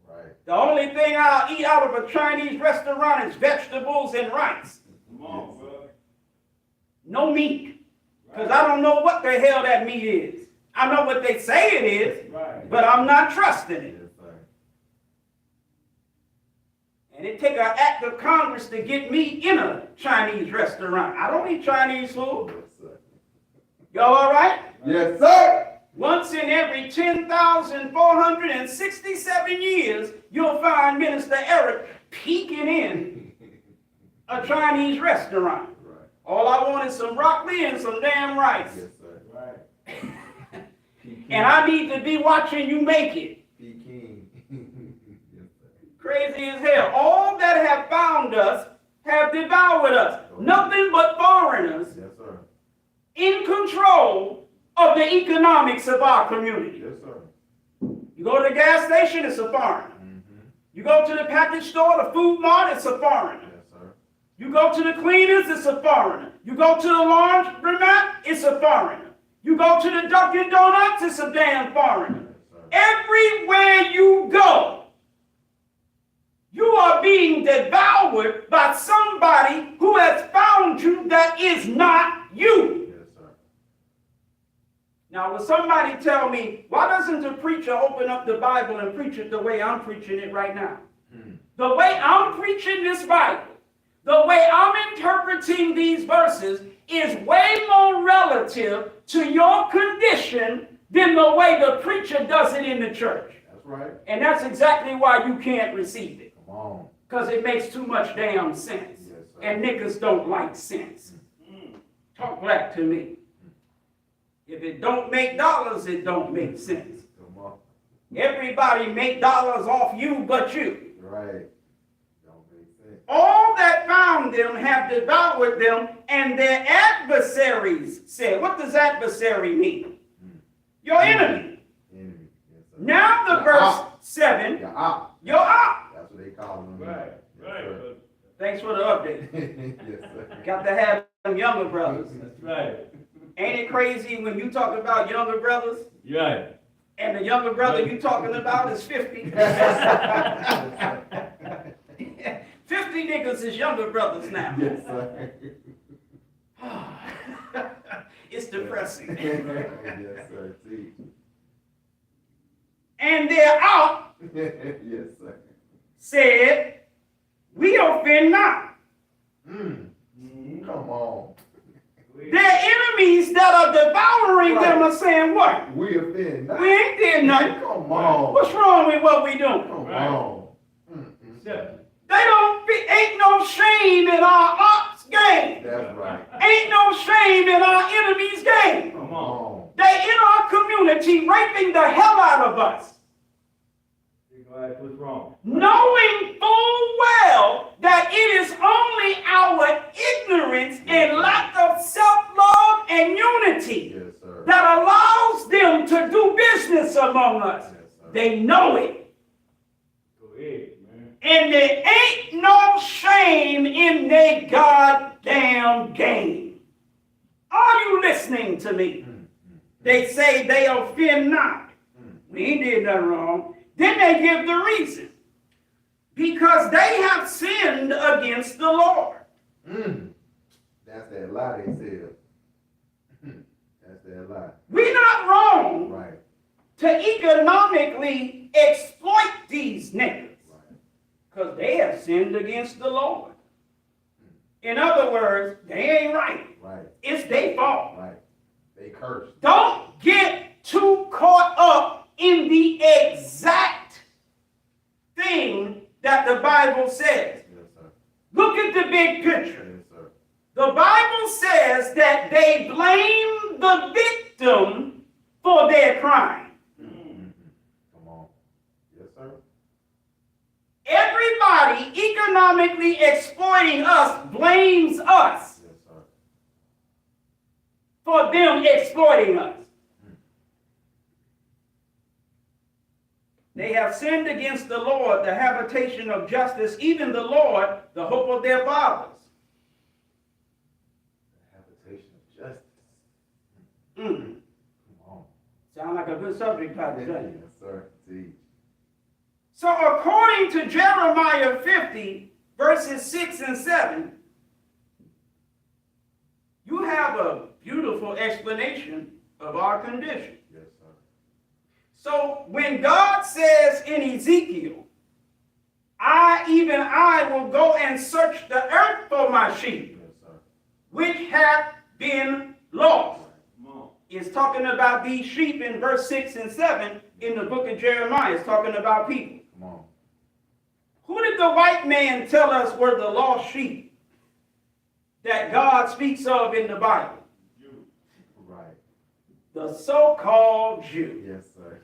Right. The only thing I'll eat out of a Chinese restaurant is vegetables and rice. Come on, brother. No meat. Because I don't know what the hell that meat is. I know what they say it is, Right. but I'm not trusting it. Yes, sir. And it take an act of Congress to get me in a Chinese restaurant. I don't eat Chinese food. Yes, sir. Y'all all right? Yes, sir. Once in every 10,467 years, you'll find Minister Eric peeking in a Chinese restaurant. Right. All I want is some broccoli and some damn rice. Yes, sir. Right. And I need to be watching you make it. Peking. Yes, sir. Crazy as hell. All that have found us have devoured us. Nothing but foreigners Yes, sir. in control of the economics of our community. Yes, sir. You go to the gas station, it's a foreigner. Mm-hmm. You go to the package store, the food mart, it's a foreigner. Yes, sir. You go to the cleaners, it's a foreigner. You go to the laundromat, it's a foreigner. You go to the Dunkin' Donuts, it's a damn foreigner. Yes, sir. Everywhere you go, you are being devoured by somebody who has found you that is not you. Yes, sir. Now, will somebody tell me, why doesn't the preacher open up the Bible and preach it the way I'm preaching it right now? The way I'm preaching this Bible, the way I'm interpreting these verses is way more relative to your condition than the way the preacher does it in the church. That's right. And that's exactly why you can't receive it. Come on. Because it makes too much damn sense. Yes, sir. And niggas don't like sense. Talk black to me. If it don't make dollars, it don't make sense. Come on. Everybody make dollars off you but you. Right. Don't make sense. All that found them have devoured them, and their adversaries said, what does adversary mean? Your enemy. Enemy. Yes, sir. Now the Your verse op. 7, Your op. your op. That's what they call them. Right. Yes, Right. sir. Thanks for the update. Yes, sir. Got to have them younger brothers. That's right. Ain't it crazy when you talk about younger brothers, You're right. and the younger brother you talking about is 50? 50 niggas is younger brothers now. Yes, sir. It's depressing. Yes, sir. See. And their op Yes, sir. said, we offend not. Come on. Their enemies that are devouring them are saying what? We offend. We ain't did nothing. Come on. What's wrong with what we doing? Come Right. on. They don't be, ain't no shame in our ops game. That's right. Ain't no shame in our enemies game. Come on. They in our community raping the hell out of us, What's wrong? knowing full well that it is only our ignorance and lack of self-love and unity Yes, sir. that allows them to do business among us. Yes, sir. They know it. Go ahead, man. And there ain't no shame in their goddamn game. Are you listening to me? They say they offend not. We ain't did nothing wrong. Then they give the reason. Because they have sinned against the Lord. That's that lie they said. That's that lie. We're not wrong Right. to economically exploit these niggas. Right. Because they have sinned against the Lord. In other words, they ain't right. Right. It's their fault. Right. They cursed. Don't get too caught up in the exact thing that the Bible says. Yes, sir. Look at the big picture. Yes, sir. The Bible says that they blame the victim for their crime. Come on. Yes, sir. Everybody economically exploiting us blames us Yes, sir. for them exploiting us. They have sinned against the Lord, the habitation of justice, even the Lord, the hope of their fathers. The habitation of justice. Sound like a good subject topic, doesn't it? Yes, sir. Teach. So according to Jeremiah 50, verses 6 and 7, you have a beautiful explanation of our condition. Yes, sir. So when God says in Ezekiel, even I will go and search the earth for my sheep, Yes, sir. which have been lost. Come on. It's talking about these sheep in verse 6 and 7 in the book of Jeremiah. It's talking about people. Come on. Who did the white man tell us were the lost sheep that God speaks of in the Bible? You. Right. The so-called Jew. Yes, sir.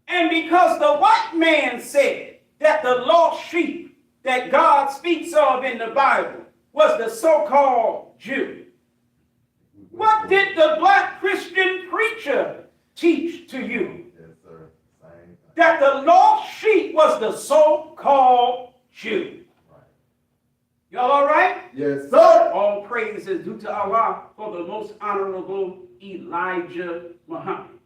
And because the white man said that the lost sheep that God speaks of in the Bible was the so-called Jew, what did the black Christian preacher teach to you? Yes, sir. Same. That the lost sheep was the so-called Jew. Right. Y'all all right? Yes, sir. All praise is due to Allah for the most honorable Elijah Muhammad.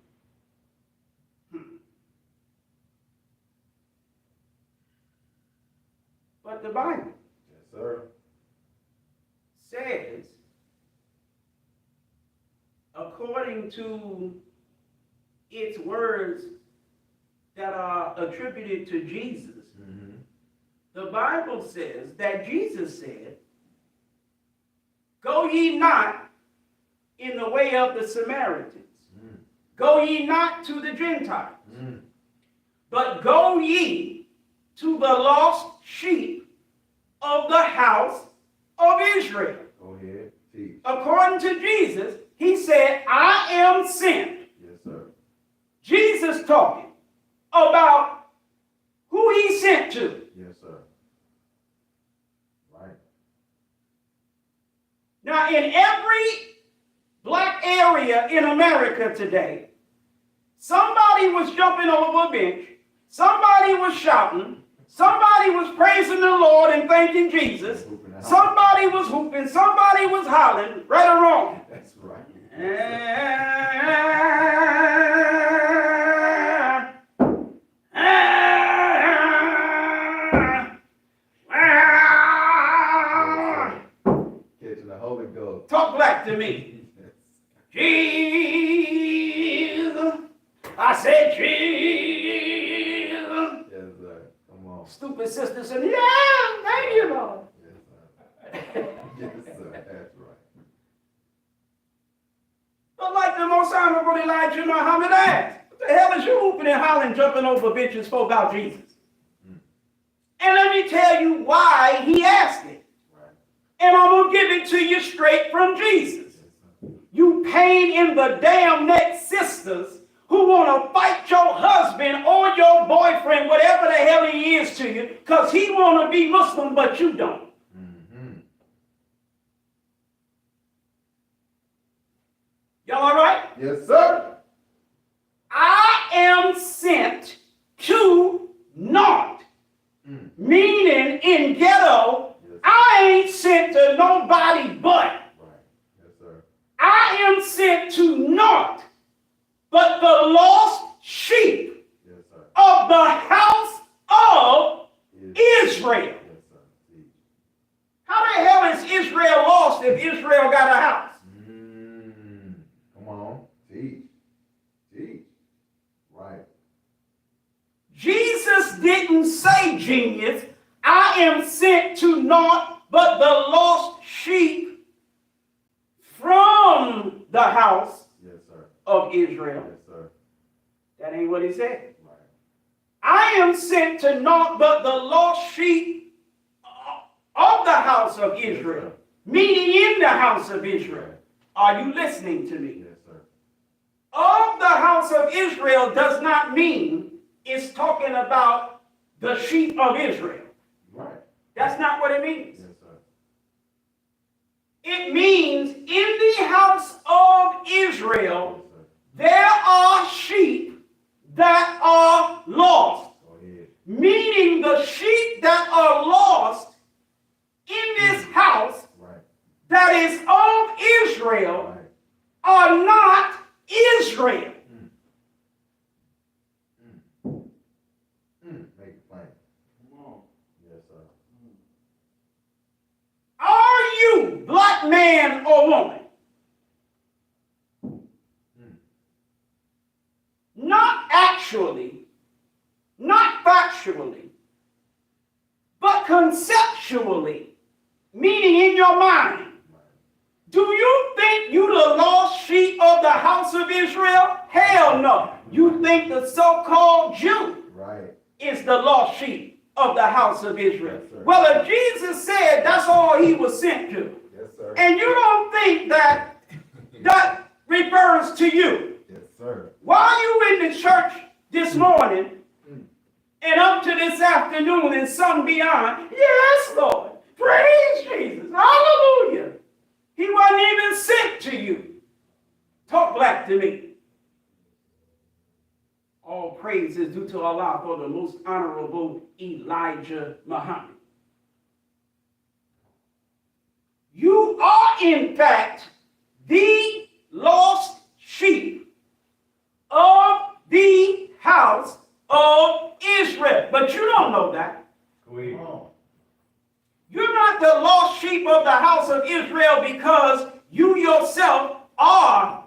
But the Bible Yes, sir. says, according to its words that are attributed to Jesus, Mm-hmm. the Bible says that Jesus said, "Go ye not in the way of the Samaritans, Mm. go ye not to the Gentiles, Mm. but go ye to the lost sheep of the house of Israel." Go ahead. Teach. According to Jesus, he said, "I am sent." Yes, sir. Jesus talking about who he sent to. Yes, sir. Right. Now, in every black area in America today, somebody was jumping over a bench, somebody was shouting, somebody was praising the Lord and thanking Jesus, somebody was hooping, somebody was hollering, right or wrong. That's right. Catching the Holy Ghost. Talk black to me. Yes. Jesus. I said Jesus. Yes, sir. Come on. Stupid sister said, "Yeah, thank you, Lord." Yes, sir. Yes, sir. That's right. But like the most honorable Elijah Muhammad asked, what the hell is you hooping and hollering, jumping over benches for about Jesus? Mm. And let me tell you why he asked it. Right. And I'm going to give it to you straight from Jesus. Yes, sir. You pain in the damn neck sisters who want to fight your husband or your boyfriend, whatever the hell he is to you, because he want to be Muslim, but you don't. Mm-hmm. Y'all all right? Yes, sir. I am sent to naught. Mm. Meaning in ghetto, Yes. I ain't sent to nobody but. Right. Yes, sir. I am sent to naught but the lost sheep Yes, sir. of the house of Israel. Yes, sir. Teach. How the hell is Israel lost if Israel got a house? Come on. Teach. Teach. Right. Jesus didn't say, genius, I am sent to naught but the lost sheep from the house Yes, sir. of Israel. Yes, sir. That ain't what he said. Right. I am sent to naught but the lost sheep of the house of Israel, meaning in the house of Israel. Are you listening to me? Yes, sir. Of the house of Israel does not mean it's talking about the sheep of Israel. Right. That's not what it means. Yes, sir. It means in the house of Israel, Yes, sir. there are sheep that are lost. Go ahead. Meaning the sheep that are lost in this house Right. that is of Israel Right. are not Israel. black man or woman, not actually, not factually, but conceptually, meaning in your mind, do you think you the lost sheep of the house of Israel? Hell no. You think the so-called Jew is the lost sheep of the house of Israel. Yes, well, if Jesus said that's all he was sent to, Yes, sir. and you don't think that that refers to you, Yes, sir. while you in the church this morning and up to this afternoon and some beyond, yes, Lord, praise Jesus, hallelujah. He wasn't even sent to you. Talk black to me. All praise is due to Allah for the most honorable Elijah Muhammad. You are, in fact, the lost sheep of the house of Israel. But you don't know that. Sweet. You're not the lost sheep of the house of Israel because you yourself are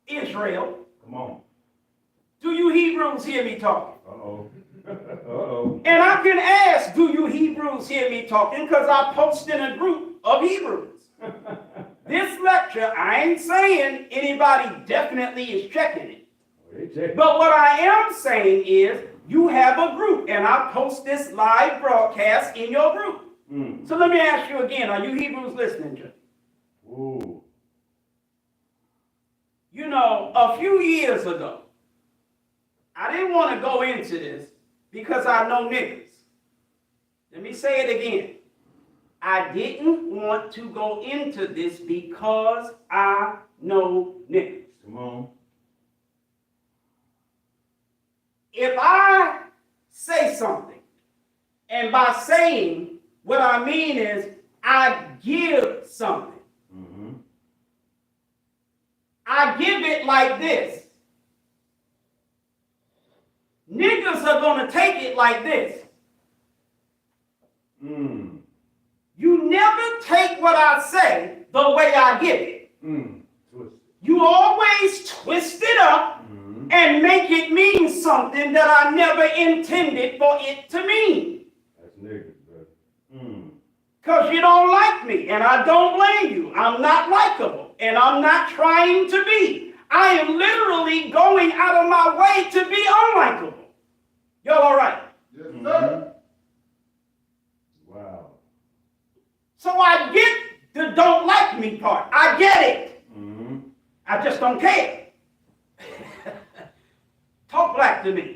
Israel. Come on. Do you Hebrews hear me talking? Uh-oh. Uh-oh. And I can ask, do you Hebrews hear me talking? Because I post in a group of Hebrews. This lecture, I ain't saying anybody definitely is checking it. But what I am saying is, you have a group, and I post this live broadcast in your group. So let me ask you again, are you Hebrews listening to? Ooh. You know, a few years ago, I didn't want to go into this because I know niggas. Let me say it again. I didn't want to go into this because I know niggas. Come on. If I say something, and by saying, what I mean is I give something. I give it like this. Niggas are going to take it like this. You never take what I say the way I give it. You always twist it up and make it mean something that I never intended for it to mean. That's niggas, bro. Because you don't like me, and I don't blame you. I'm not likable, and I'm not trying to be. I am literally going out of my way to be unlikable. Y'all all right? Yes, sir. Wow. So I get the don't like me part. I get it. I just don't care. Talk black to me.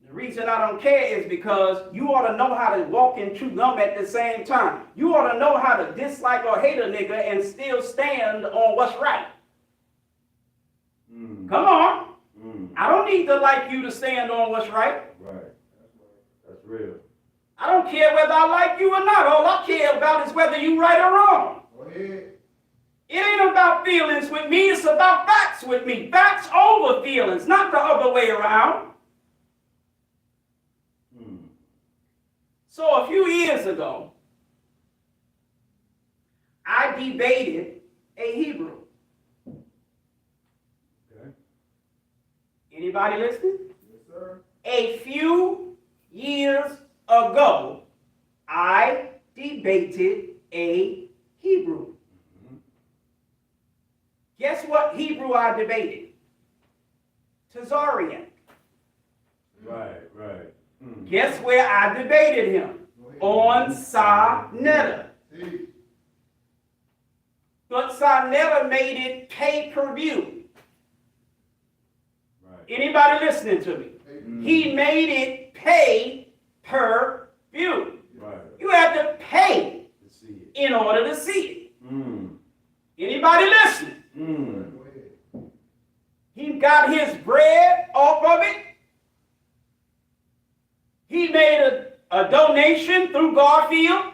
The reason I don't care is because you ought to know how to walk and chew gum at the same time. You ought to know how to dislike or hate a nigga and still stand on what's right. Come on. I don't need to like you to stand on what's right. Right. That's real. I don't care whether I like you or not. All I care about is whether you right or wrong. Go ahead. It ain't about feelings with me. It's about facts with me. Facts over feelings, not the other way around. So a few years ago, I debated a Hebrew. Okay. Anybody listening? Yes, sir. A few years ago, I debated a Hebrew. Guess what Hebrew I debated? Tazarian. Right. Guess where I debated him? On Sa-Netta. See? But Sa-Netta made it pay-per-view. Right. Anybody listening to me? He made it pay-per-view. Right. You have to pay To see it. in order to see it. Anybody listening? Go ahead. He got his bread off of it. He made a donation through Garfield,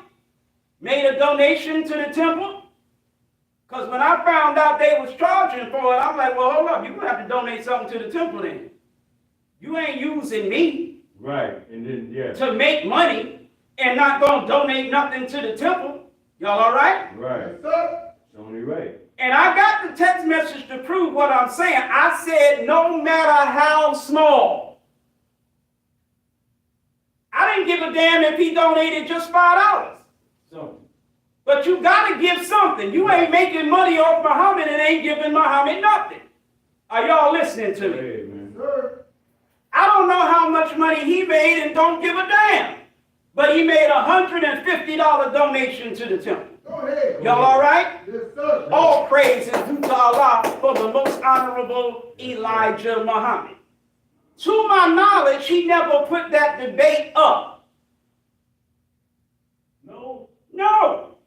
made a donation to the temple. Because when I found out they was charging for it, I'm like, well, hold up, you're going to have to donate something to the temple then. You ain't using me Right. And then, yeah. to make money. and not going to donate nothing to the temple. Y'all all right? Right. Yes, sir. It's only right. And I got the text message to prove what I'm saying. I said, no matter how small. I didn't give a damn if he donated just $5. So, But you got to give something. You ain't making money off Muhammad and ain't giving Muhammad nothing. Are y'all listening to me? hey, man. Sir. I don't know how much money he made and don't give a damn. But he made a $150 donation to the temple. Go ahead. Y'all all right? Yes, sir. All praise is due to Allah for the most honorable Elijah Muhammad. To my knowledge, he never put that debate up. No. No.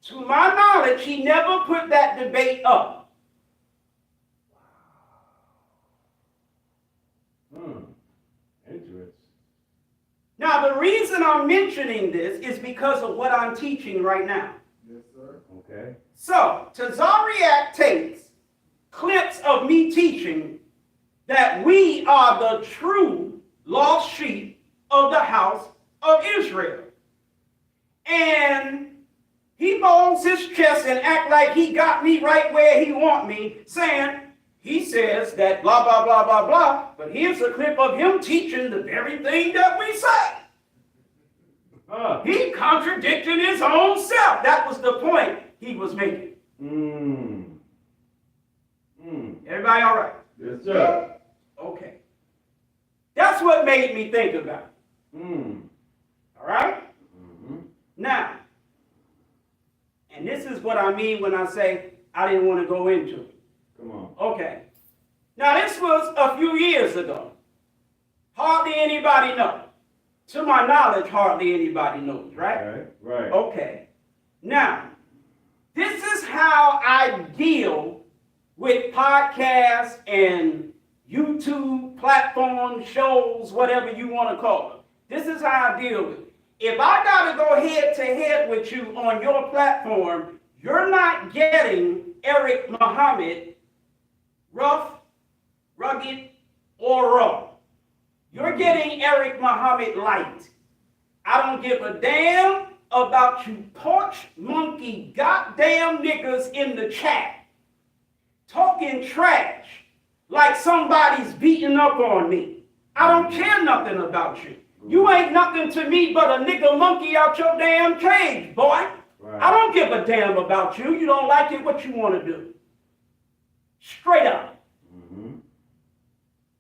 To my knowledge, he never put that debate up. Interesting. Now, the reason I'm mentioning this is because of what I'm teaching right now. Yes, sir. Okay. So, Tazariak takes clips of me teaching that we are the true lost sheep of the house of Israel. And he bones his chest and act like he got me right where he want me, saying, he says that blah, blah, blah, blah, blah, but here's a clip of him teaching the very thing that we say. He contradicted his own self. That was the point he was making. Everybody all right? Yes, sir. Okay. That's what made me think about it. All right? Now, and this is what I mean when I say I didn't want to go into it. Come on. Okay. Now, this was a few years ago. Hardly anybody knows. To my knowledge, hardly anybody knows, right? Right. Right. Okay. Now, this is how I deal with podcasts and YouTube platforms, shows, whatever you want to call them. This is how I deal with it. If I got to go head to head with you on your platform, you're not getting Eric Muhammad rough, rugged, or raw. You're getting Eric Muhammad light. I don't give a damn about you porch monkey goddamn niggas in the chat talking trash like somebody's beating up on me. I don't care nothing about you. You ain't nothing to me but a nigga monkey out your damn cage, boy. Right. I don't give a damn about you. You don't like it, what you want to do? Straight up.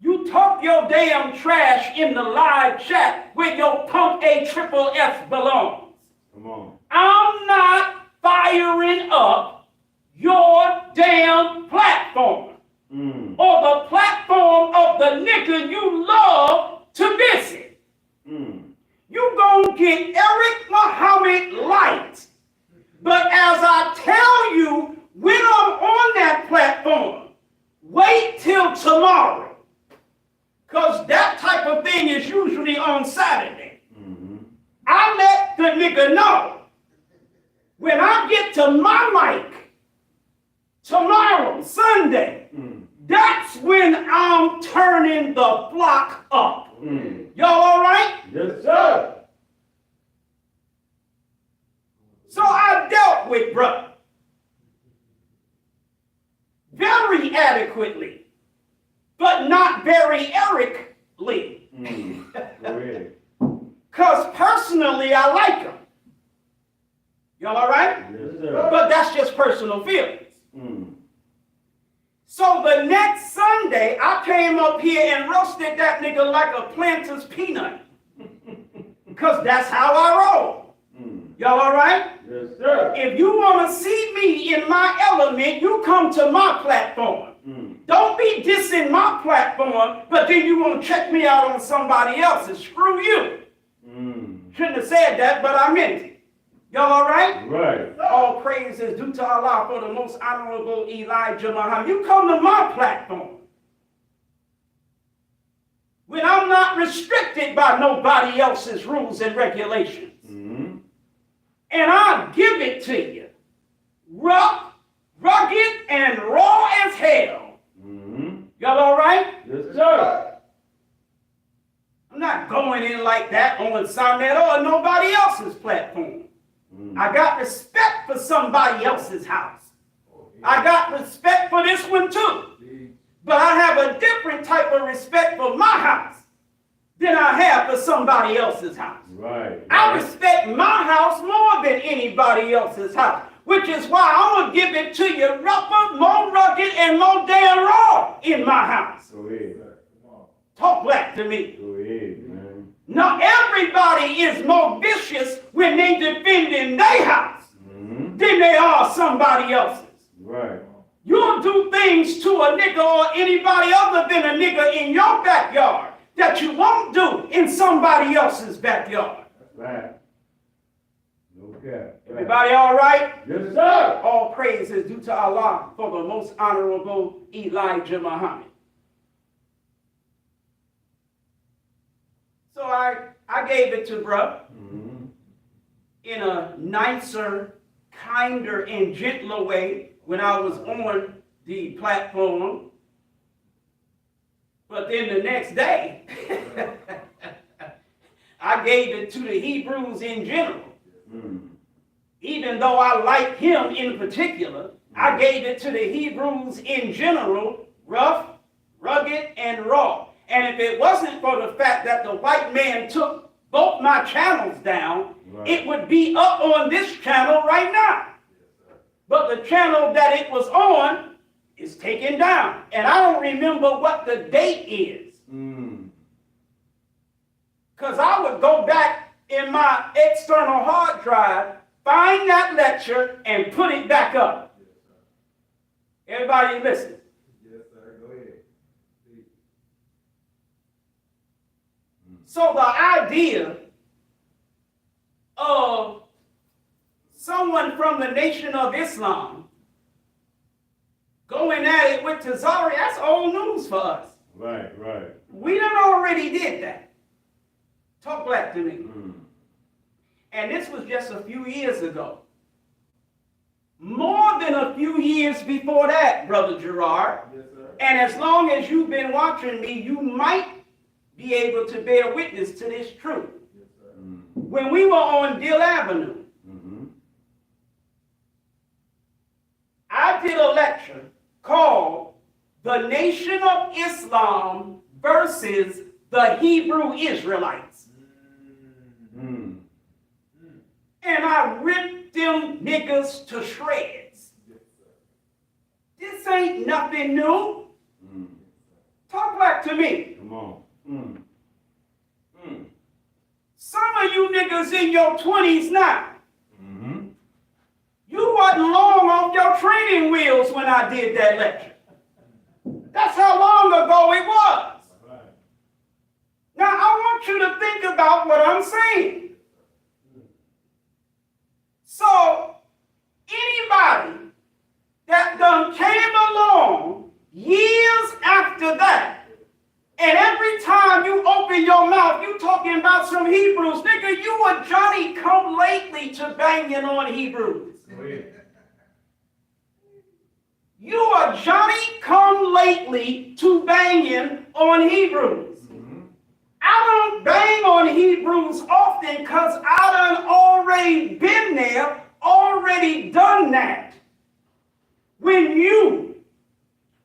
You talk your damn trash in the live chat where your punk AFFF belongs. Come on. I'm not firing up your damn platform or the platform of the nigga you love to visit. You gonna get Eric Muhammad light. But as I tell you, when I'm on that platform, wait till tomorrow. Because that type of thing is usually on Saturday. I let the nigga know when I get to my mic tomorrow, Sunday, that's when I'm turning the flock up. Y'all all right? Yes, sir. So I dealt with brother very adequately, but not very Ericly. Go ahead. Because personally, I like him. Y'all all right? Yes, sir. But that's just personal feelings. So the next Sunday, I came up here and roasted that nigga like a planter's peanut. Because that's how I roll. Y'all all right? Yes, sir. If you want to see me in my element, you come to my platform. Don't be dissing my platform, but then you want to check me out on somebody else's. Screw you. Shouldn't have said that, but I meant it. Y'all all right? Right. All praise is due to Allah for the most honorable Elijah Muhammad. You come to my platform when I'm not restricted by nobody else's rules and regulations. And I'll give it to you. Rough, rugged, and raw as hell. Y'all all right? Yes, sir. I'm not going in like that on Sarnetta or nobody else's platform. I got respect for somebody else's house. I got respect for this one too. But I have a different type of respect for my house than I have for somebody else's house. Right. I respect my house more than anybody else's house, which is why I'm going to give it to you rougher, more rugged, and more damn raw in my house. Go ahead. Talk back to me. Go ahead, man. Now, everybody is more vicious when they defend in their house than they are somebody else's. Right. You'll do things to a nigga or anybody other than a nigga in your backyard that you won't do in somebody else's backyard. Right. No cap. Everybody all right? Yes, sir. All praise is due to Allah for the most honorable Elijah Muhammad. So I gave it to bruh in a nicer, kinder, and gentler way when I was on the platform. But then the next day, I gave it to the Hebrews in general. Even though I like him in particular, I gave it to the Hebrews in general, rough, rugged, and raw. And if it wasn't for the fact that the white man took both my channels down, it would be up on this channel right now. But the channel that it was on is taken down. And I don't remember what the date is. Because I would go back in my external hard drive, find that lecture, and put it back up. Everybody listen. Yes, sir. Go ahead. So the idea of someone from the Nation of Islam going at it with Tazari, that's old news for us. Right. We done already did that. Talk back to me. And this was just a few years ago. More than a few years before that, Brother Gerard. Yes, sir. And as long as you've been watching me, you might be able to bear witness to this truth. Yes, sir. When we were on Dill Avenue, I did a lecture called The Nation of Islam versus the Hebrew Israelites. And I ripped them niggas to shreds. This ain't nothing new. Talk back to me. Come on. Some of you niggas in your 20s now, you wasn't long off your training wheels when I did that lecture. That's how long ago it was. Now I want you to think about what I'm saying. So anybody that done came along years after that, and every time you open your mouth, you talking about some Hebrews. Nigga, you a Johnny come lately to banging on Hebrews. You are Johnny come lately to banging on Hebrews. I don't bang on Hebrews often because I done already been there, already done that. When you,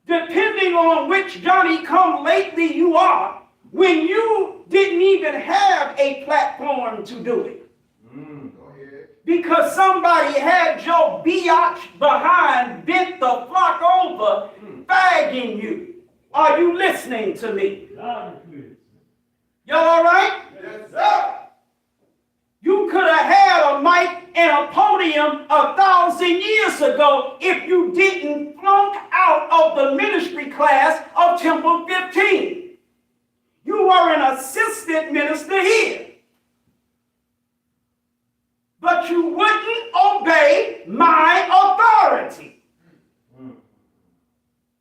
depending on which Johnny come lately you are, when you didn't even have a platform to do it. Go ahead. Because somebody had your biatch behind, bent the flock over, bagging you. Are you listening to me? Y'all all right? Yes, sir. You could have had a mic and a podium 1,000 years ago if you didn't flunk out of the ministry class of Temple 15. You were an assistant minister here. But you wouldn't obey my authority.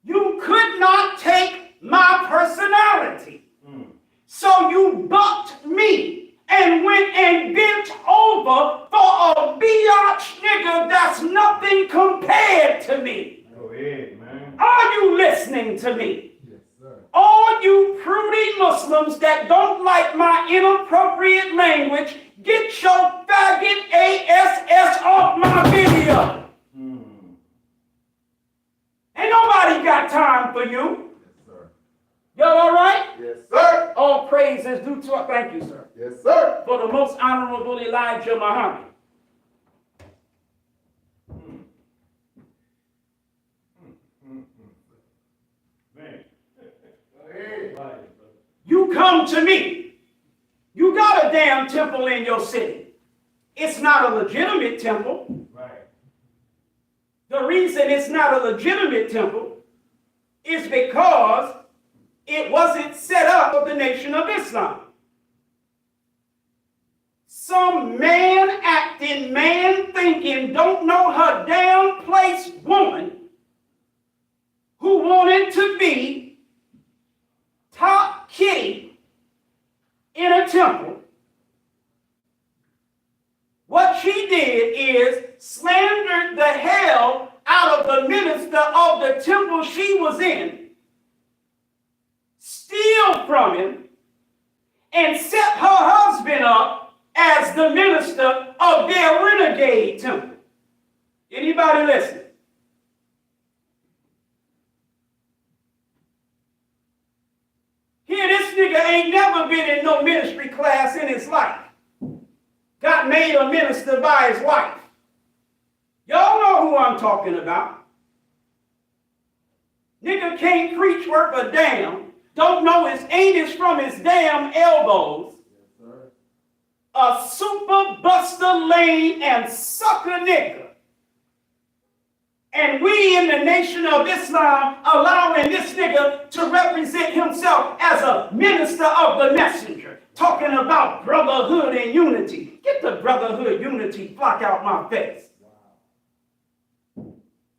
You could not take my personality. So you bucked me and went and bent over for a biatch nigga that's nothing compared to me. Go ahead, man. Are you listening to me? Yes, sir. All All you prudy Muslims that don't like my inappropriate language, get your faggot ass off my video. Ain't nobody got time for you. Yes, sir. Y'all all right? Yes, sir. All praise is due to, thank you, sir, Yes, sir. for the most honorable Elijah Muhammad. Man. Go ahead. You come to me. You got a damn temple in your city. It's not a legitimate temple. Right. The reason it's not a legitimate temple is because it wasn't set up for the Nation of Islam. Some man acting, man thinking, don't know her damn place woman who wanted to be top kitty in a temple. What she did is slandered the hell out of the minister of the temple she was in, steal from him, and set her husband up as the minister of their renegade temple. Anybody listen? Here, this nigga ain't never been in no ministry class in his life. Got made a minister by his wife. Y'all know who I'm talking about. Nigga can't preach worth a damn. Don't know his anus from his damn elbows. Yes, sir. A super buster lame and sucker nigga. And we in the Nation of Islam allowing this nigga to represent himself as a minister of the messenger, talking about brotherhood and unity. Get the brotherhood unity flock out my face. Wow.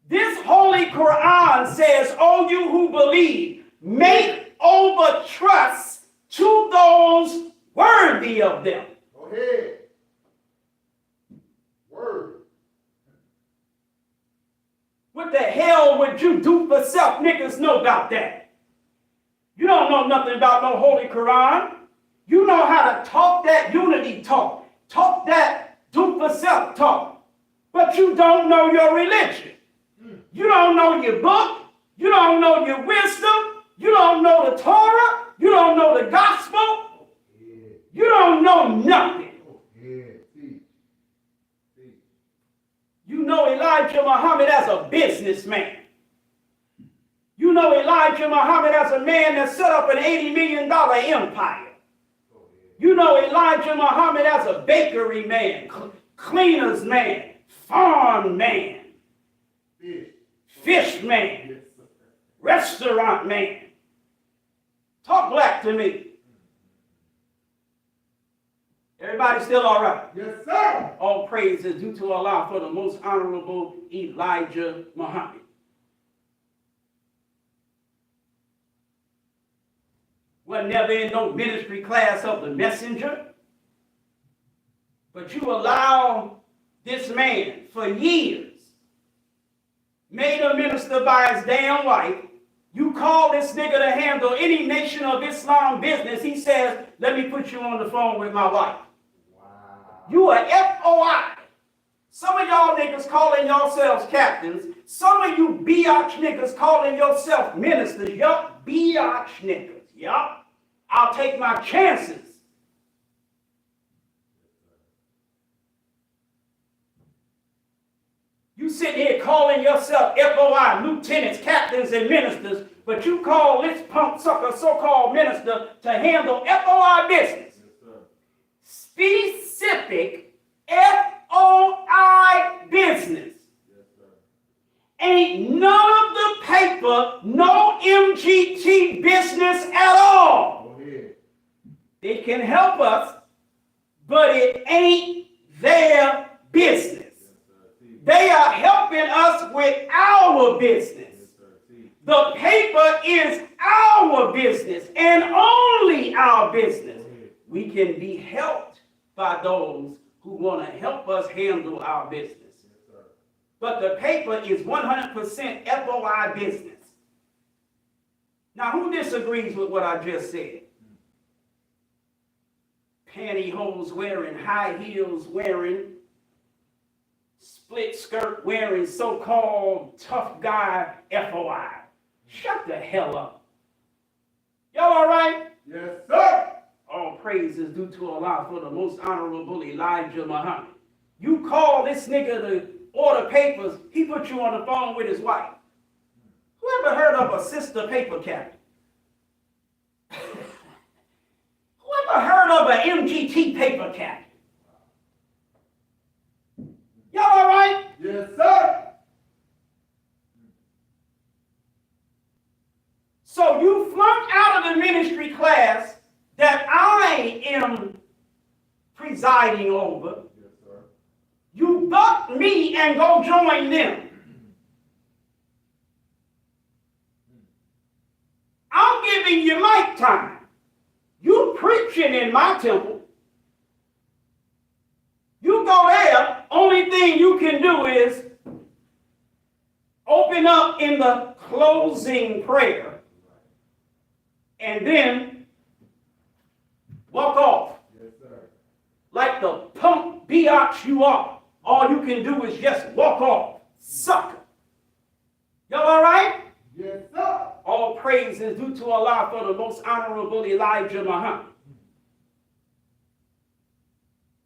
This holy Quran says, "O you who believe, make over trust to those worthy of them." Go ahead. Word. What the hell would you do for self? Niggas know about that. You don't know nothing about no holy Quran. You know how to talk that unity talk. Talk that do for self talk. But you don't know your religion. You don't know your book. You don't know your wisdom. You don't know the Torah. You don't know the gospel. Yeah. You don't know nothing. Yeah. See. See. You know Elijah Muhammad as a businessman. You know Elijah Muhammad as a man that set up an $80 million empire. You know Elijah Muhammad as a bakery man, cleaner's man, farm man, fish man, Yes, sir. restaurant man. Talk black to me. Everybody still all right? Yes, sir. All praise is due to Allah for the most honorable Elijah Muhammad. Was never in no ministry class of the messenger. But you allow this man for years, made a minister by his damn wife. You call this nigga to handle any Nation of Islam business. He says, let me put you on the phone with my wife. Wow. You a FOI. Some of y'all niggas calling yourselves captains. Some of you biatch niggas calling yourself ministers. Yup, biatch niggas. Yup. I'll take my chances. You sitting here calling yourself FOI, lieutenants, captains, and ministers, but you call this punk sucker so-called minister to handle FOI business. Specific FOI business. Ain't none of the paper, no MGT business at all. Go ahead. It can help us, but it ain't their business. They are helping us with our business. The paper is our business and only our business. We can be helped by those who want to help us handle our business. But the paper is 100% FOI business. Now, who disagrees with what I just said? Pantyhose wearing, high heels wearing, split skirt wearing, so-called tough guy FOI. Shut the hell up. Y'all all right? Yes, sir. All praise is due to Allah for the most honorable Elijah Muhammad. You call this nigga to order papers, he put you on the phone with his wife. Who ever heard of a sister paper captain? Who ever heard of an MGT paper captain? Y'all all right? Yes, sir. So you flunked out of the ministry class that I am presiding over. Yes, sir. You buck me and go join them. I'm giving you mic time. You preaching in my temple. You go there, only thing you can do is open up in the closing prayer and then walk off. Yes, sir. Like the punk biatch you are. All you can do is just walk off. Sucker. Y'all all right? Yes, sir. All praise is due to Allah for the most honorable Elijah Muhammad.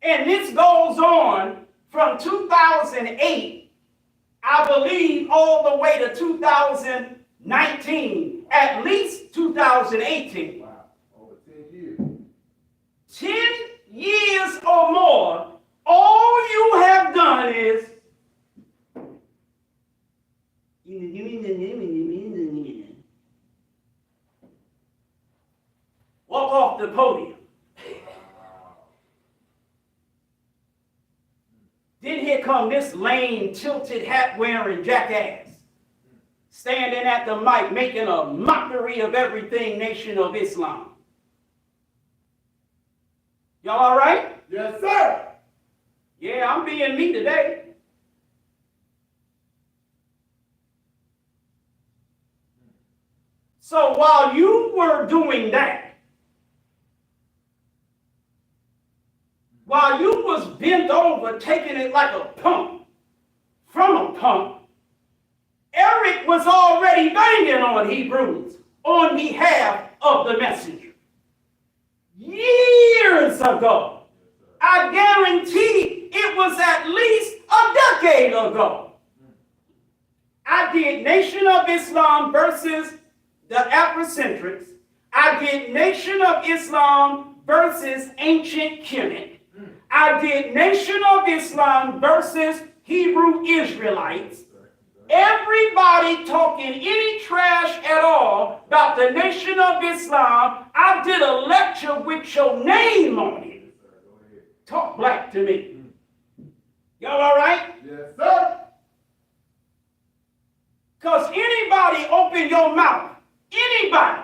And this goes on from 2008, I believe, all the way to 2019, at least 2018. Wow. Over 10 years. 10 years or more, all you have done is walk off the podium. Then here come this lame, tilted hat wearing jackass, standing at the mic making a mockery of everything Nation of Islam. Y'all all right? Yes, sir. Yeah, I'm being me today. So while you were doing that, while you was bent over taking it like a pump from a pump, Eric was already banging on Hebrews on behalf of the messenger. Years ago. I guarantee it was at least a decade ago. I did Nation of Islam versus the Afrocentrics. I did Nation of Islam versus Ancient Kemet. I did Nation of Islam versus Hebrew Israelites. Everybody talking any trash at all about the Nation of Islam, I did a lecture with your name on it. Talk black to me. Y'all all right? Yes, sir. Because anybody open your mouth, anybody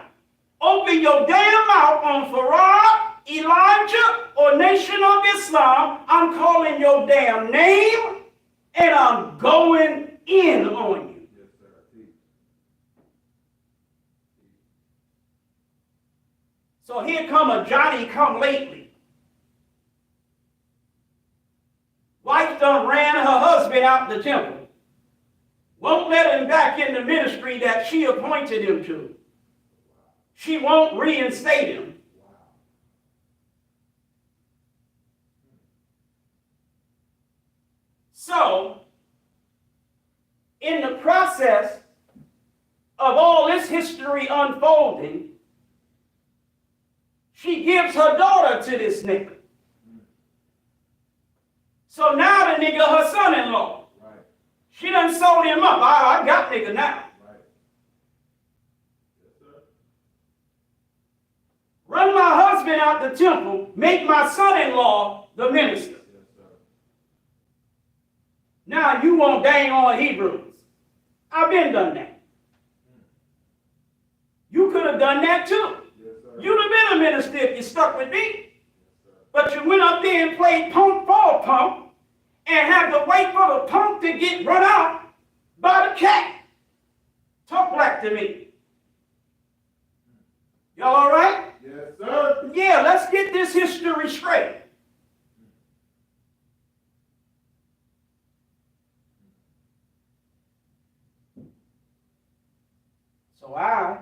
open your damn mouth on Farad, Elijah, or Nation of Islam, I'm calling your damn name and I'm going in on you. Yes, sir. So here come a Johnny come lately. Wife done ran her husband out the temple. Won't let him back in the ministry that she appointed him to. She won't reinstate him. So, in the process of all this history unfolding, she gives her daughter to this nigga. So now the nigga her son-in-law. Right. She done sold him up. I got nigga now. Right. Yes, sir. Run my husband out the temple, make my son-in-law the minister. Yes, sir. Now you won't dang on Hebrews. I've been done that. You could have done that too. Yes, sir. You'd have been a minister if you stuck with me. Yes, sir. But you went up there and played punk for a punk and had to wait for the punk to get run out by the cat. Talk black to me. Y'all all right? Yes, sir. Yeah, let's get this history straight. So I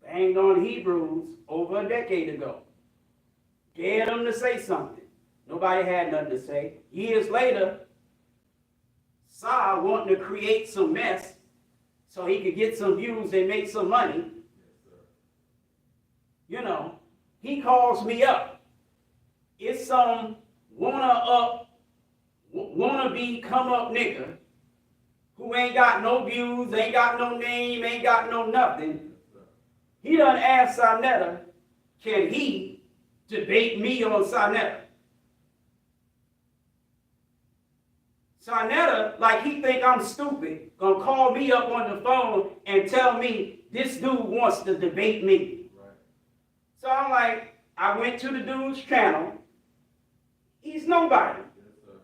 banged on Hebrews over a decade ago. Dared them to say something. Nobody had nothing to say. Years later, Saul wanting to create some mess so he could get some views and make some money. You know, he calls me up. It's some wanna be come up nigga who ain't got no views, ain't got no name, ain't got no nothing. He done asked Sinetta, can he debate me on Sinetta? Sinetta, like he think I'm stupid, gonna call me up on the phone and tell me this dude wants to debate me. Right. So I'm like, I went to the dude's channel. He's nobody. Yes,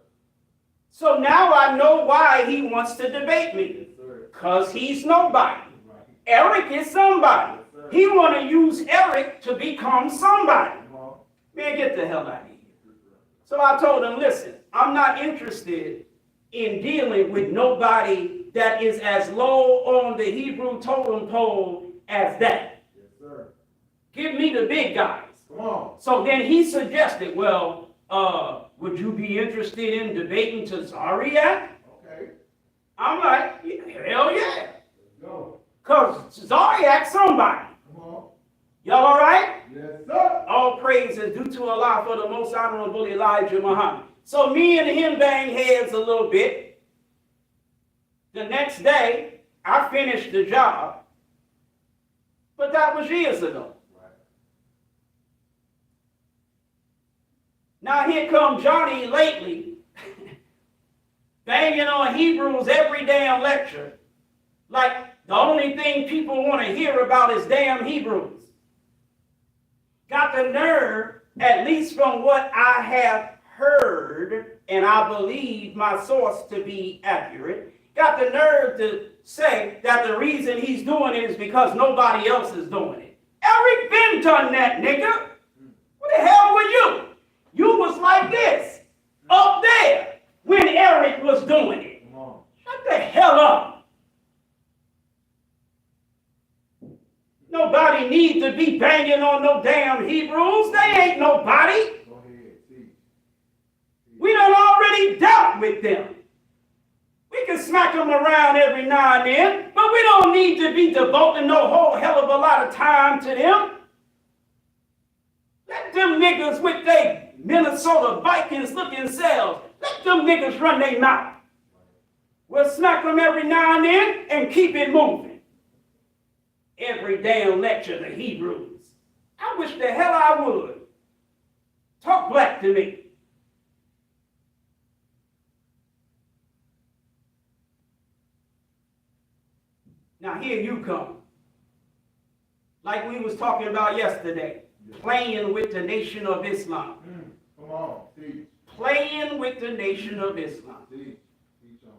so now I know why he wants to debate me. Because he's nobody. Right. Eric is somebody. Yes, he want to use Eric to become somebody. Man, get the hell out of here. So I told him, listen, I'm not interested in dealing with nobody that is as low on the Hebrew totem pole as that. Yes, sir. Give me the big guys. Come on. So then he suggested, well, would you be interested in debating Tazariak? Okay. I'm like, hell yeah. Let's go. Because Tazariak's somebody. Come on. Y'all all right? Yes, sir. All praise is due to Allah for the most honorable Elijah Muhammad. So me and him bang heads a little bit. The next day, I finished the job. But that was years ago. Right. Now here comes Johnny lately, banging on Hebrews every damn lecture. Like the only thing people want to hear about is damn Hebrews. Got the nerve, at least from what I have heard, and I believe my source to be accurate, got the nerve to say that the reason he's doing it is because nobody else is doing it. Eric been done that, nigga. What the hell were you? You was like this, up there, when Eric was doing it. Shut the hell up. Nobody needs to be banging on no damn Hebrews. They ain't nobody. Go ahead, we done already dealt with them. We can smack them around every now and then, but we don't need to be devoting no whole hell of a lot of time to them. Let them niggas with their Minnesota Vikings looking selves, let them niggas run their mouth. We'll smack them every now and then and keep it moving. Every damn lecture to Hebrews. I wish the hell I would. Talk black to me. Now here you come. Like we was talking about yesterday. Playing with the Nation of Islam. Come on, teach. Playing with the Nation of Islam. Teach on.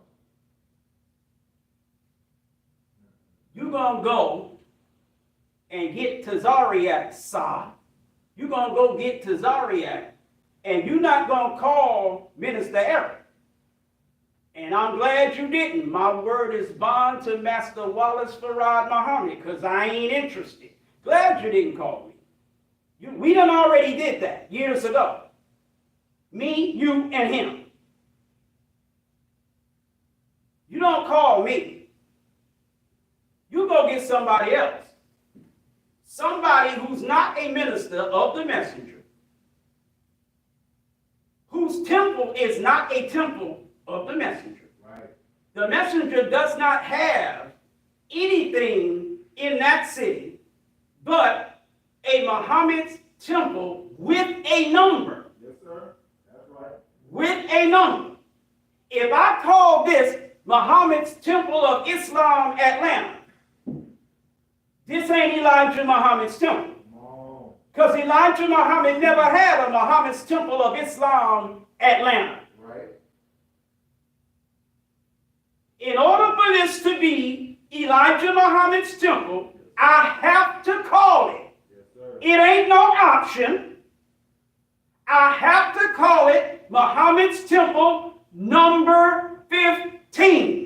You're going to go and get Tazariak, Sah. You're going to go get Tazariak, and you're not going to call Minister Eric. And I'm glad you didn't. My word is bond to Master Wallace Farad Muhammad, because I ain't interested. Glad you didn't call me. We done already did that years ago. Me, you, and him. You don't call me. You go get somebody else. Somebody who's not a minister of the messenger. Whose temple is not a temple of the messenger. Right. The messenger does not have anything in that city but a Muhammad's temple with a number. Yes, sir. That's right. With a number. If I call this Muhammad's Temple of Islam Atlanta, this ain't Elijah Muhammad's temple. Because Elijah Muhammad never had a Muhammad's Temple of Islam Atlanta. Right. In order for this to be Elijah Muhammad's temple, I have to call it It ain't no option. I have to call it Muhammad's Temple number 15.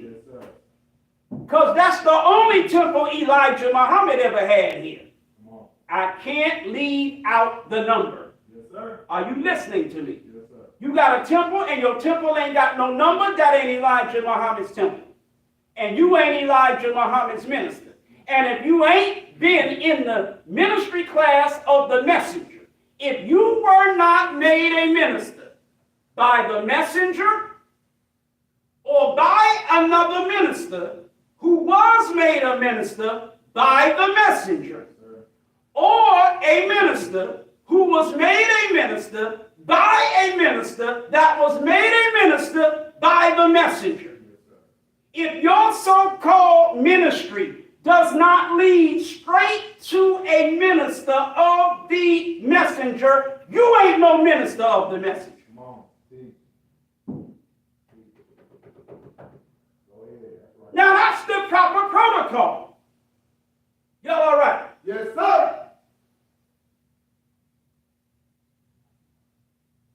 Yes, sir. Because that's the only temple Elijah Muhammad ever had here. Come on. I can't leave out the number. Yes, sir. Are you listening to me? Yes, sir. You got a temple and your temple ain't got no number, that ain't Elijah Muhammad's temple. And you ain't Elijah Muhammad's minister. And if you ain't been in the ministry class of the messenger, if you were not made a minister by the messenger or by another minister who was made a minister by the messenger, or a minister who was made a minister by a minister that was made a minister by the messenger. If your so-called ministry does not lead straight to a minister of the messenger, you ain't no minister of the messenger. Come on. See. Go ahead. That's right. Now that's the proper protocol. Y'all all right? Yes, sir.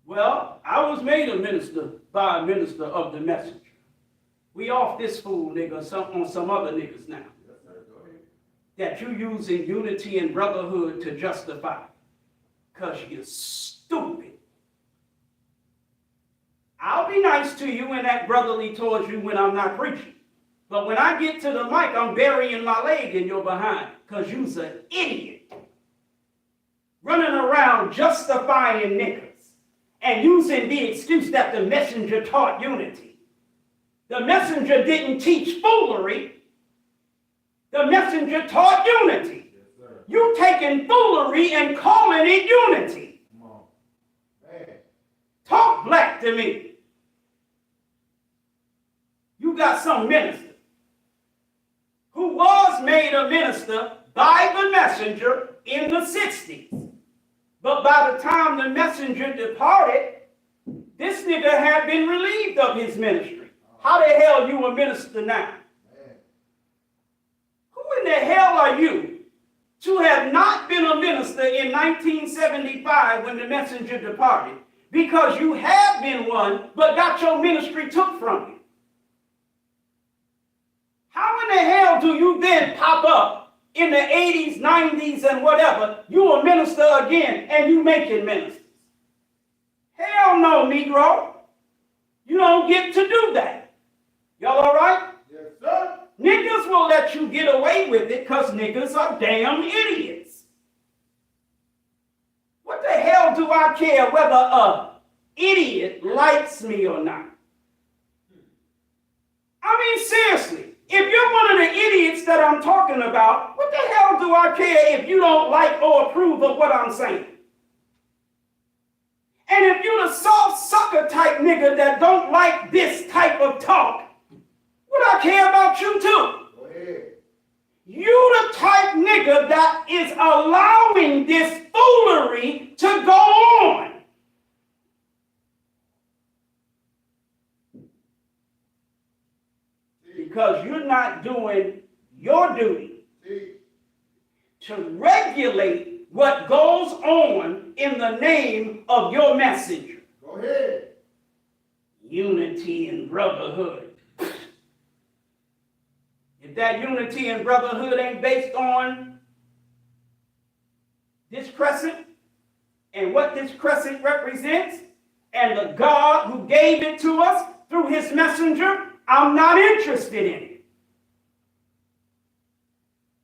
Well, I was made a minister by a minister of the messenger. We off this fool nigga on some other niggas now. Yes, sir. Go ahead. That you using unity and brotherhood to justify. Because you're stupid. I'll be nice to you and act brotherly towards you when I'm not preaching. But when I get to the mic, I'm burying my leg in your behind. Because you's an idiot. Running around justifying niggas. And using the excuse that the messenger taught unity. The messenger didn't teach foolery. The messenger taught unity. Yes, sir. You taking foolery and calling it unity. Come on. Man. Talk black to me. You got some minister who was made a minister by the messenger in the 60s. But by the time the messenger departed, this nigga had been relieved of his ministry. How the hell you a minister now? Man. Who in the hell are you to have not been a minister in 1975 when the messenger departed? Because you have been one, but got your ministry took from you. How in the hell do you then pop up in the 80s, 90s, and whatever, you a minister again, and you making ministers? Hell no, Negro. You don't get to do that. Y'all all right? Yes, sir. Niggas will let you get away with it because niggas are damn idiots. What the hell do I care whether a idiot likes me or not? I mean, seriously. If you're one of the idiots that I'm talking about, what the hell do I care if you don't like or approve of what I'm saying? And if you're the soft sucker type nigga that don't like this type of talk, what I care about you too? Go ahead. You the type nigga that is allowing this foolery to go on. Because you're not doing your duty See. to regulate what goes on in the name of your messenger. Go ahead. Unity and brotherhood. If that unity and brotherhood ain't based on this crescent and what this crescent represents and the God who gave it to us through his messenger, I'm not interested in it.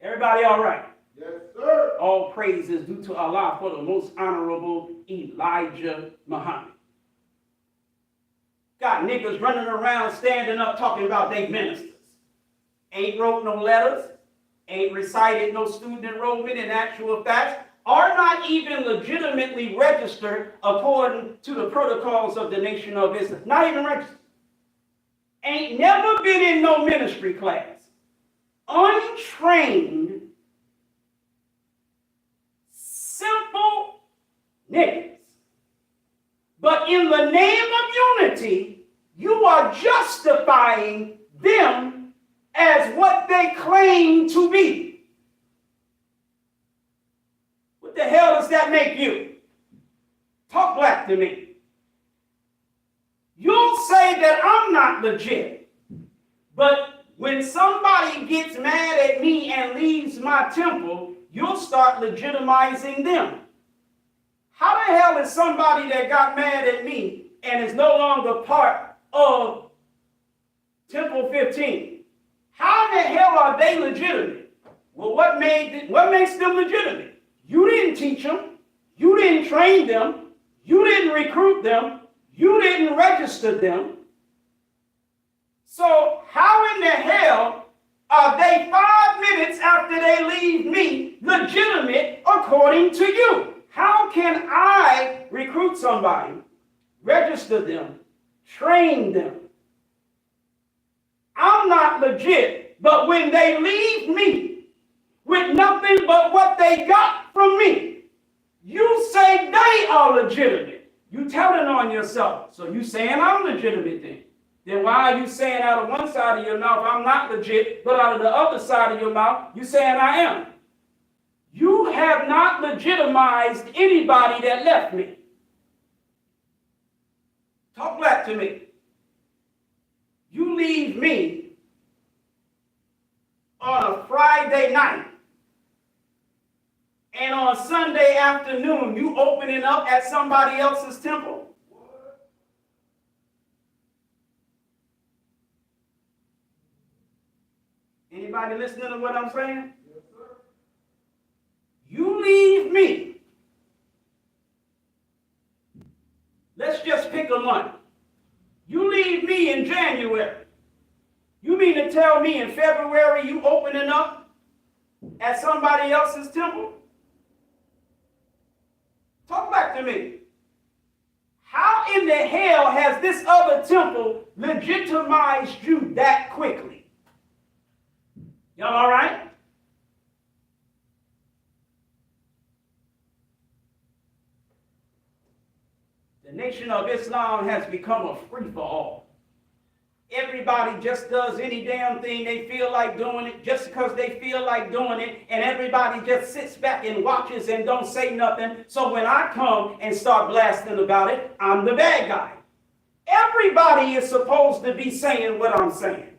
Everybody all right? Yes, sir. All praise is due to Allah for the most honorable Elijah Muhammad. Got niggas running around standing up talking about they ministers. Ain't wrote no letters, ain't recited no student enrollment in actual facts, are not even legitimately registered according to the protocols of the Nation of Islam. Not even registered. Ain't never been in no ministry class. Untrained, simple niggas. But in the name of unity, you are justifying them as what they claim to be. What the the hell does that make you? Talk black to me. You'll say that I'm not legit, but when somebody gets mad at me and leaves my temple, you'll start legitimizing them. How the hell is somebody that got mad at me and is no longer part of Temple 15? How in the hell are they legitimate? Well, what makes them legitimate? You didn't teach them. You didn't train them. You didn't recruit them. You didn't register them. So how in the hell are they 5 minutes after they leave me legitimate according to you? How can I recruit somebody, register them, train them? I'm not legit, but when they leave me with nothing but what they got from me, you say they are legitimate. You telling on yourself. So you saying I'm legitimate then. Then why are you saying out of one side of your mouth I'm not legit, but out of the other side of your mouth you saying I am? You have not legitimized anybody that left me. Talk black to me. You leave me on a Friday night, and on Sunday afternoon you opening up at somebody else's temple? Anybody listening to what I'm saying? Yes, sir. You leave me. Let's just pick a month. You leave me in January. You mean to tell me in February you opening up at somebody else's temple? Talk back to me. How in the hell has this other temple legitimized you that quickly? Y'all all right? The Nation of Islam has become a free-for-all. Everybody just does any damn thing they feel like doing it just because they feel like doing it, and everybody just sits back and watches and don't say nothing. So when I come and start blasting about it, I'm the bad guy. Everybody is supposed to be saying what I'm saying.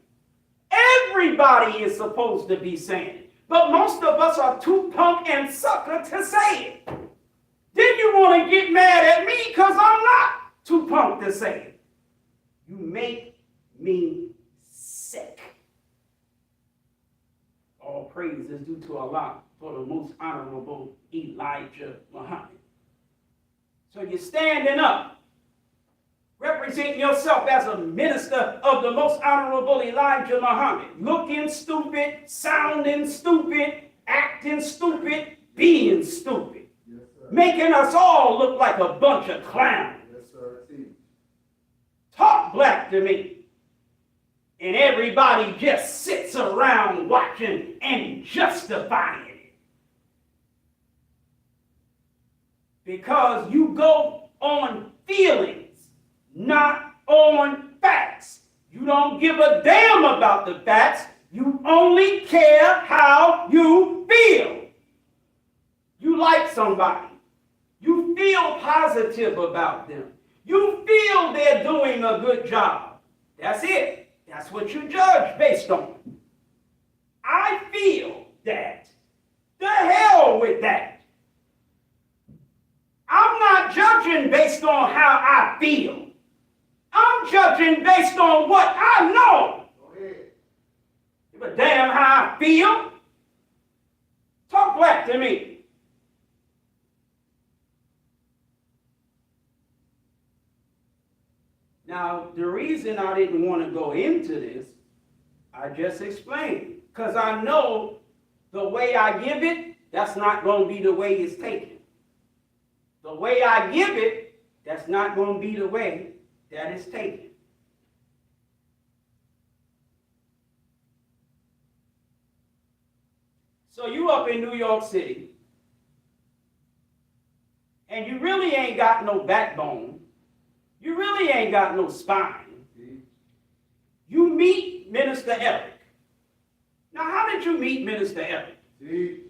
Everybody is supposed to be saying it. But most of us are too punk and sucker to say it. Then you want to get mad at me because I'm not too punk to say it. You make me sick. All praise is due to Allah for the most honorable Elijah Muhammad. So you're standing up, representing yourself as a minister of the most honorable Elijah Muhammad, looking stupid, sounding stupid, acting stupid, being stupid, Yes, sir. making us all look like a bunch of clowns. Yes, sir. Teach. Talk black to me. And everybody just sits around watching and justifying it. Because you go on feelings, not on facts. You don't give a damn about the facts. You only care how you feel. You like somebody. You feel positive about them. You feel they're doing a good job. That's it. That's what you judge based on. I feel that. The hell with that. I'm not judging based on how I feel. I'm judging based on what I know. Go ahead. Give a damn how I feel. Talk black to me. Now, the reason I didn't want to go into this, I just explained. Because I know the way I give it, that's not going to be the way it's taken. The way I give it, that's not going to be the way that it's taken. So you up in New York City, and you really ain't got no backbone. You really ain't got no spine. You meet Minister Eric. Now, how did you meet Minister Eric? Teach.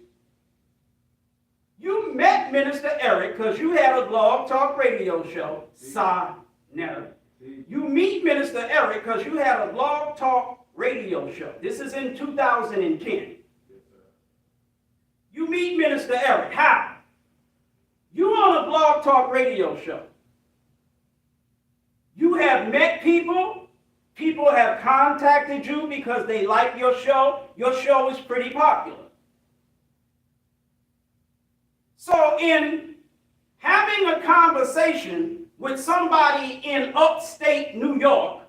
You met Minister Eric because you had a blog talk radio show. Sa-nera. You meet Minister Eric because you had a blog talk radio show. This is in 2010. You meet Minister Eric. How? You on a blog talk radio show. You have met people. People have contacted you because they like your show. Your show is pretty popular. So in having a conversation with somebody in upstate New York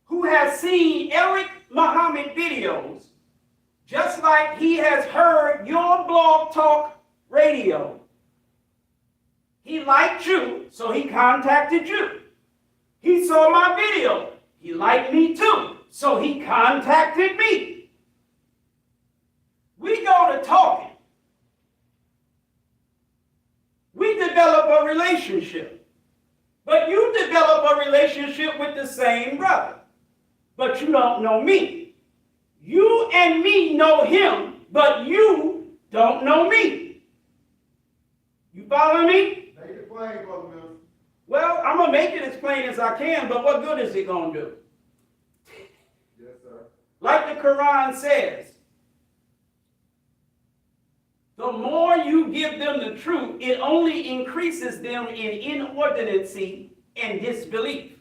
who has seen Eric Muhammad videos, just like he has heard your blog talk radio, he liked you, so he contacted you. He saw my video. He liked me too, so he contacted me. We go to talking. We develop a relationship. But you develop a relationship with the same brother. But you don't know me. You and me know him, but you don't know me. You follow me? Make it plain, Brother Mills. Well, I'm going to make it as plain as I can, but what good is it going to do? Yes, sir. Like the Quran says, the more you give them the truth, it only increases them in inordinacy and disbelief.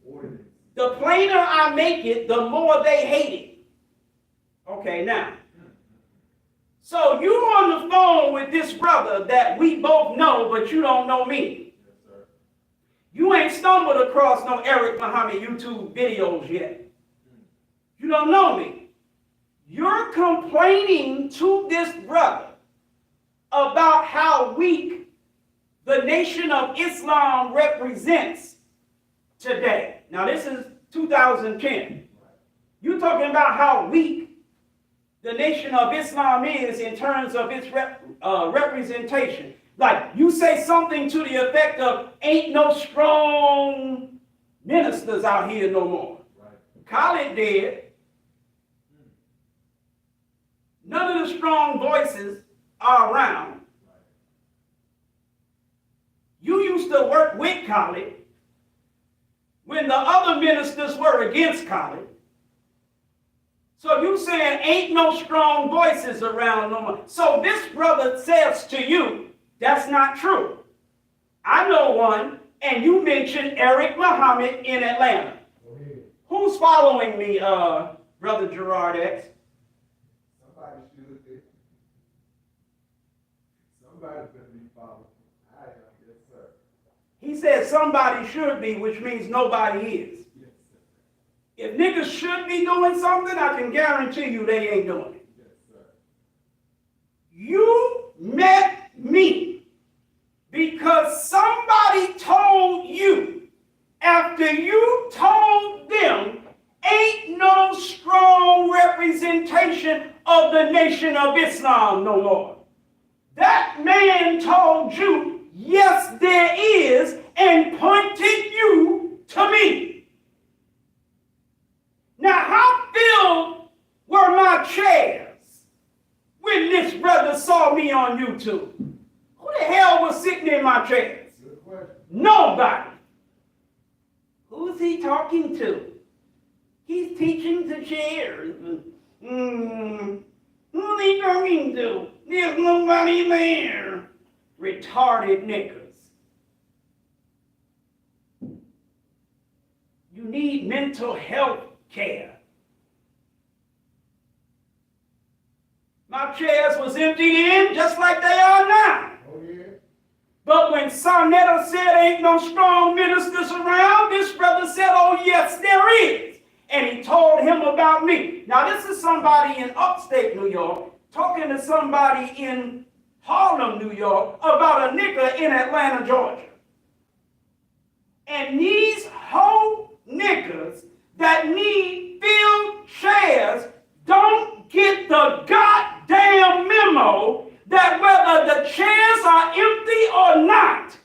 Inordinate. The plainer I make it, the more they hate it. Okay, now. So you on the phone with this brother that we both know, but you don't know me. Yes, sir. You ain't stumbled across no Eric Muhammad YouTube videos yet. You don't know me. You're complaining to this brother about how weak the Nation of Islam represents today. Now, this is 2010. You're talking about how weak the Nation of Islam is in terms of its representation. Like, you say something to the effect of, ain't no strong ministers out here no more. Right. Khalid dead. None of the strong voices are around. You used to work with Khalid when the other ministers were against Khalid. So you saying ain't no strong voices around no more. So this brother says to you, that's not true. I know one, and you mentioned Eric Muhammad in Atlanta. Go ahead. Who's following me, Brother Gerard X? Somebody should be. Somebody's going to be followed. I am. Yes, sir. He said somebody should be, which means nobody is. Yes, sir. If niggas should be doing something, I can guarantee you they ain't doing it. Yes, sir. You met me because somebody told you after you told them ain't no strong representation of the Nation of Islam no more. That man told you, yes, there is, and pointed you to me. Now, how filled were my chairs when this brother saw me on YouTube? Who the hell was sitting in my chairs? Good question. Nobody. Who's he talking to? He's teaching to chairs. Who's he talking to? There's nobody there. Retarded niggas. You need mental health care. My chairs was emptied in just like they are now. Oh, yeah. But when Sarnetta said ain't no strong ministers around, this brother said, oh yes, there is. And he told him about me. Now this is somebody in upstate New York talking to somebody in Harlem, New York about a nigga in Atlanta, Georgia. And these whole niggas that need filled chairs don't get the goddamn memo that whether the chairs are empty or not,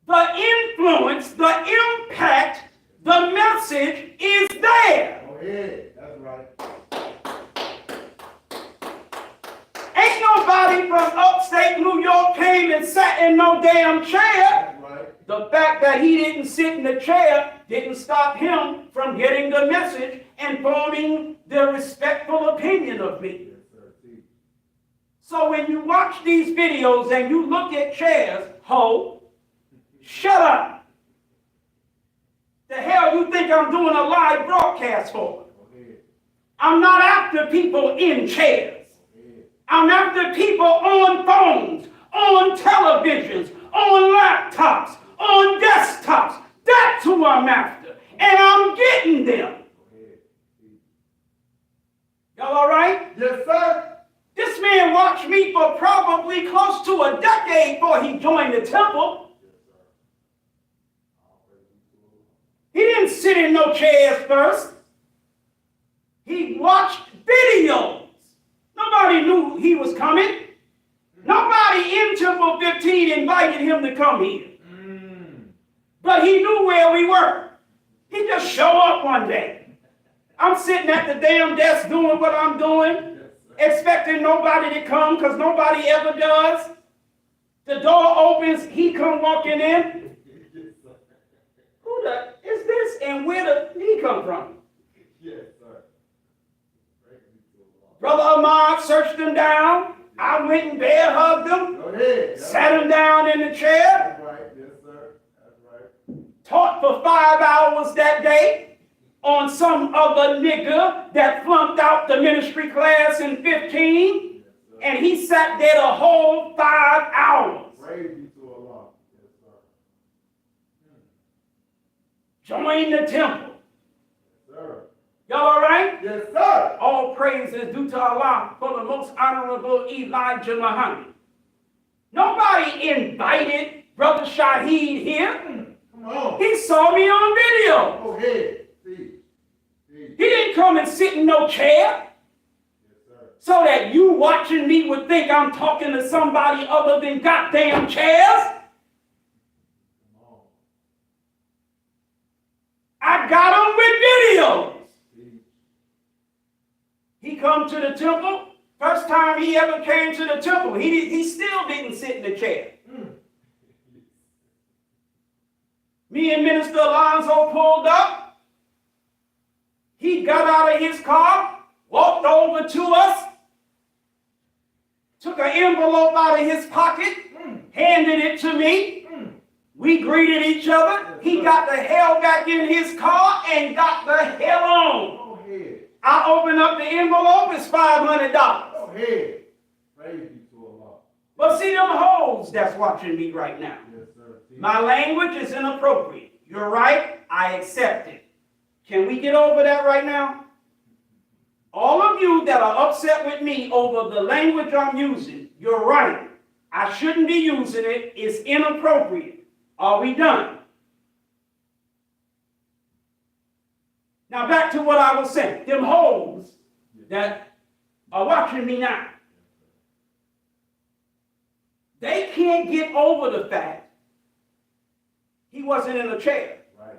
the influence, the impact, the message is there. Oh, yeah. That's right. Ain't no damn chair, That's right. the fact that he didn't sit in the chair didn't stop him from getting the message and forming the respectful opinion of me. Yes, sir. Teach. So when you watch these videos and you look at chairs, ho, shut up. The hell you think I'm doing a live broadcast for? Go ahead. I'm not after people in chairs. Go ahead. I'm after people on phones, on televisions, on laptops, on desktops. That's who I'm after. And I'm getting them. Go ahead. Teach. Y'all all right? Yes, sir. This man watched me for probably close to a decade before he joined the temple. Yes, sir. All praise be to the Lord. He didn't sit in no chairs first. He watched videos. Nobody knew he was coming. Nobody in Temple 15 invited him to come here. But he knew where we were. He just showed up one day. I'm sitting at the damn desk doing what I'm doing, expecting nobody to come because nobody ever does. The door opens, he come walking in. Who the is this and where did he come from? Yes, sir. Praise be to the Lord. Brother Ahmad searched him down. I went and bear hugged him, Go ahead. sat him down in the chair, That's right. Yes, sir. That's right. taught for 5 hours that day on some other nigga that flunked out the ministry class in 15, Yes, sir. and he sat there the whole 5 hours. Praise be to the Lord. Yes, sir. Joined the temple. Yes, sir. Y'all all right? Yes, sir. All praise is due to Allah for the most honorable Elijah Muhammad. Nobody invited Brother Shaheed here. Come on. He saw me on video. Go ahead. See. He didn't come and sit in no chair Yes, sir. so that you watching me would think I'm talking to somebody other than goddamn chairs. Come on. I got him with videos. See. He come to the temple. First time he ever came to the temple, he still didn't sit in the chair. Me and Minister Alonzo pulled up. He got out of his car, walked over to us, took an envelope out of his pocket, handed it to me. We greeted each other. He got the hell back in his car and got the hell on. Go ahead. I opened up the envelope, it's $500. Go ahead. Praise be to Allah. But see them hoes that's watching me right now. Yes, sir. See. My language is inappropriate. You're right, I accept it. Can we get over that right now? All of you that are upset with me over the language I'm using, you're right. I shouldn't be using it. It's inappropriate. Are we done? Now back to what I was saying. Them hoes that are watching me now, they can't get over the fact he wasn't in a chair. Right.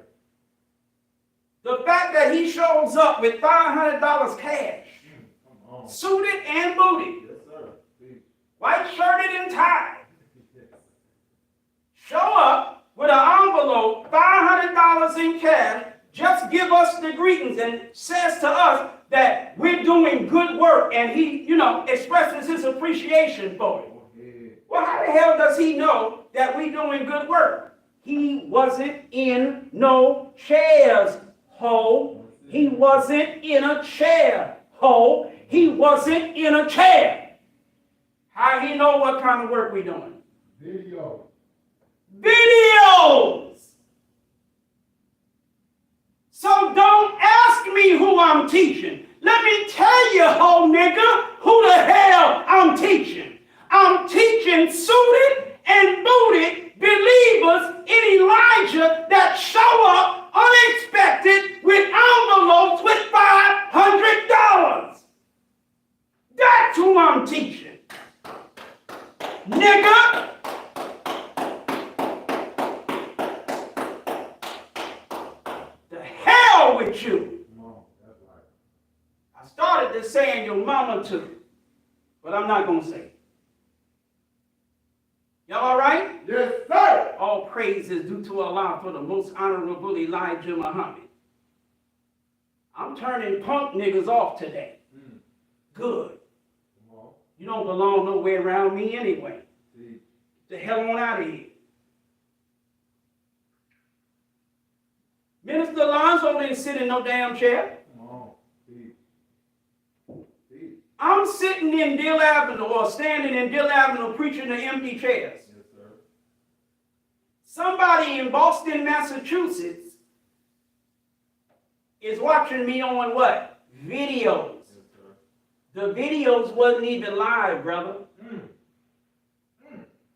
The fact that he shows up with $500 cash, Come on. suited and booted, Yes, sir. See. white shirted and tied, Yes. show up with an envelope, $500 in cash, just give us the greetings and says to us that we're doing good work, and he, expresses his appreciation for it. Go ahead. Well, how the hell does he know that we're doing good work? He wasn't in no chairs, ho. He wasn't in a chair, ho. He wasn't in a chair. How he know what kind of work we doing? Video. Videos! So don't ask me who I'm teaching. Let me tell you, ho nigga, who the hell I'm teaching. I'm teaching suited and booted believers in Elijah that show up unexpected with envelopes with $500. That's who I'm teaching. Nigga. The hell with you. Come on. That's right. I started this saying your mama too, but I'm not going to say it. Y'all Y'all all right? Yes, sir. All praise is due to Allah for the most honorable Elijah Muhammad. I'm turning punk niggas off today. Good. Come on. You don't belong nowhere around me anyway. See. Get the hell on out of here. Minister Alonzo didn't sit in no damn chair. Come on. See. See. I'm sitting in Dill Avenue or standing in Dill Avenue preaching to empty chairs. Yes, sir. Somebody in Boston, Massachusetts is watching me on what? Videos. Yes, sir. The videos wasn't even live, brother.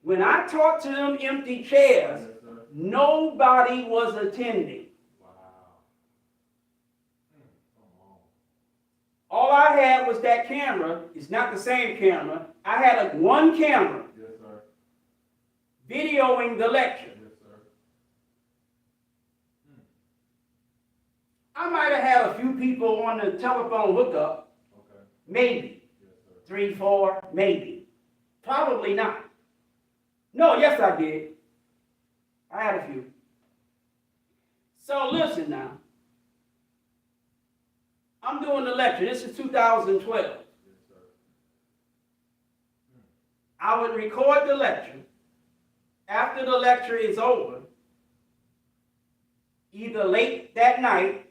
When I talked to them empty chairs, Yes, sir. nobody was attending. Wow. Come on. All I had was that camera. It's not the same camera. I had one camera Yes, sir. videoing the lecture. Yes, sir. I might have had a few people on the telephone hookup, Okay. maybe. Yes, sir. 3, 4, maybe. Probably not. No, yes, I did. I had a few. So listen now. I'm doing the lecture. This is 2012. Yes, sir. I would record the lecture. After the lecture is over, either later that night,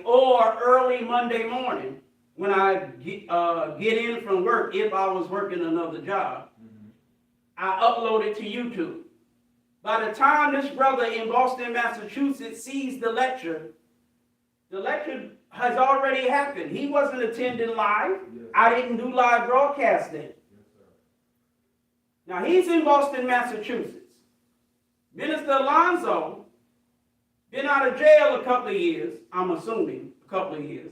or early Monday morning when I get in from work, if I was working another job, I upload it to YouTube. By the time this brother in Boston, Massachusetts sees the lecture has already happened. He wasn't attending live. Yes. I didn't do live broadcasting. Yes, sir. Now he's in Boston, Massachusetts. Minister Alonzo been out of jail a couple of years, I'm assuming a couple of years.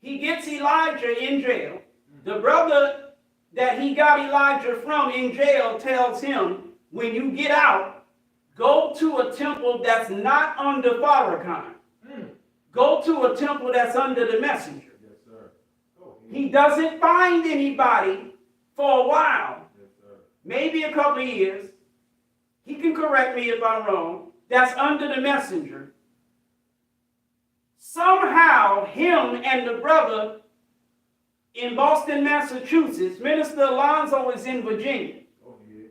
He gets Elijah in jail. The brother that he got Elijah from in jail tells him, when you get out, go to a temple that's not under Farrakhan. Go to a temple that's under the messenger. Yes, sir. Oh, He doesn't find anybody for a while, yes, sir. maybe a couple of years. He can correct me if I'm wrong. That's under the messenger. Somehow, him and the brother in Boston, Massachusetts, Minister Alonzo is in Virginia. Oh, yeah.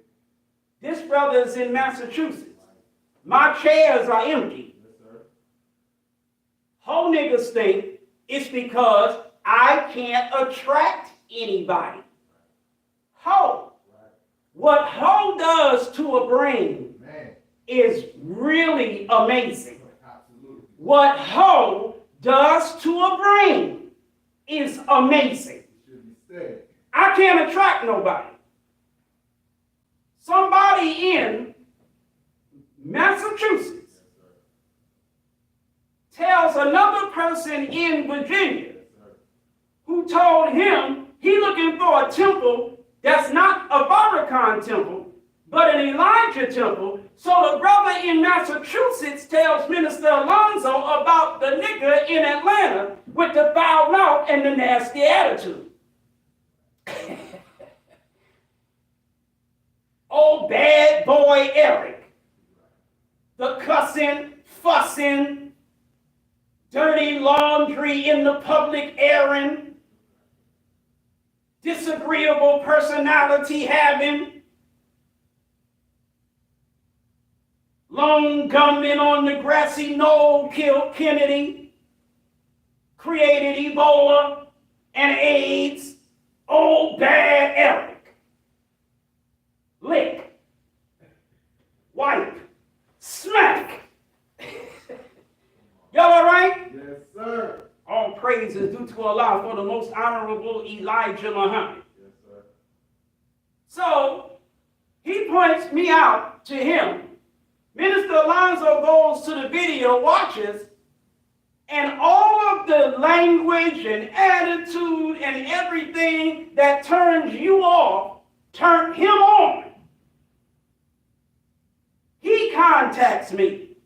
This brother is in Massachusetts. My chairs are empty. Yes, sir. Whole niggas think it's because I can't attract anybody. Ho. Right. What ho does to a brain Man. is really amazing. Absolutely. What ho does to a brain is amazing. It should be said. I can't attract nobody. Somebody in Massachusetts Yes, sir. tells another person in Virginia Yes, sir. who told him he looking for a temple that's not a Farrakhan temple, but an Elijah temple. So the brother in Massachusetts tells Minister Alonzo about the nigga in Atlanta with the foul mouth and the nasty attitude. Oh, bad boy Eric. The cussing, fussing, dirty laundry in the public airing, disagreeable personality having, lone gunman on the grassy knoll killed Kennedy, created Ebola and AIDS. Old bad Eric. Lick. Wipe. Smack. Y'all all right? Yes, sir. All praise is due to Allah for the most honorable Elijah Muhammad. Yes, sir. So he points me out to him. Minister Alonzo goes to the video, watches, and all of the language and attitude and everything that turns you off, turn him on. He contacts me,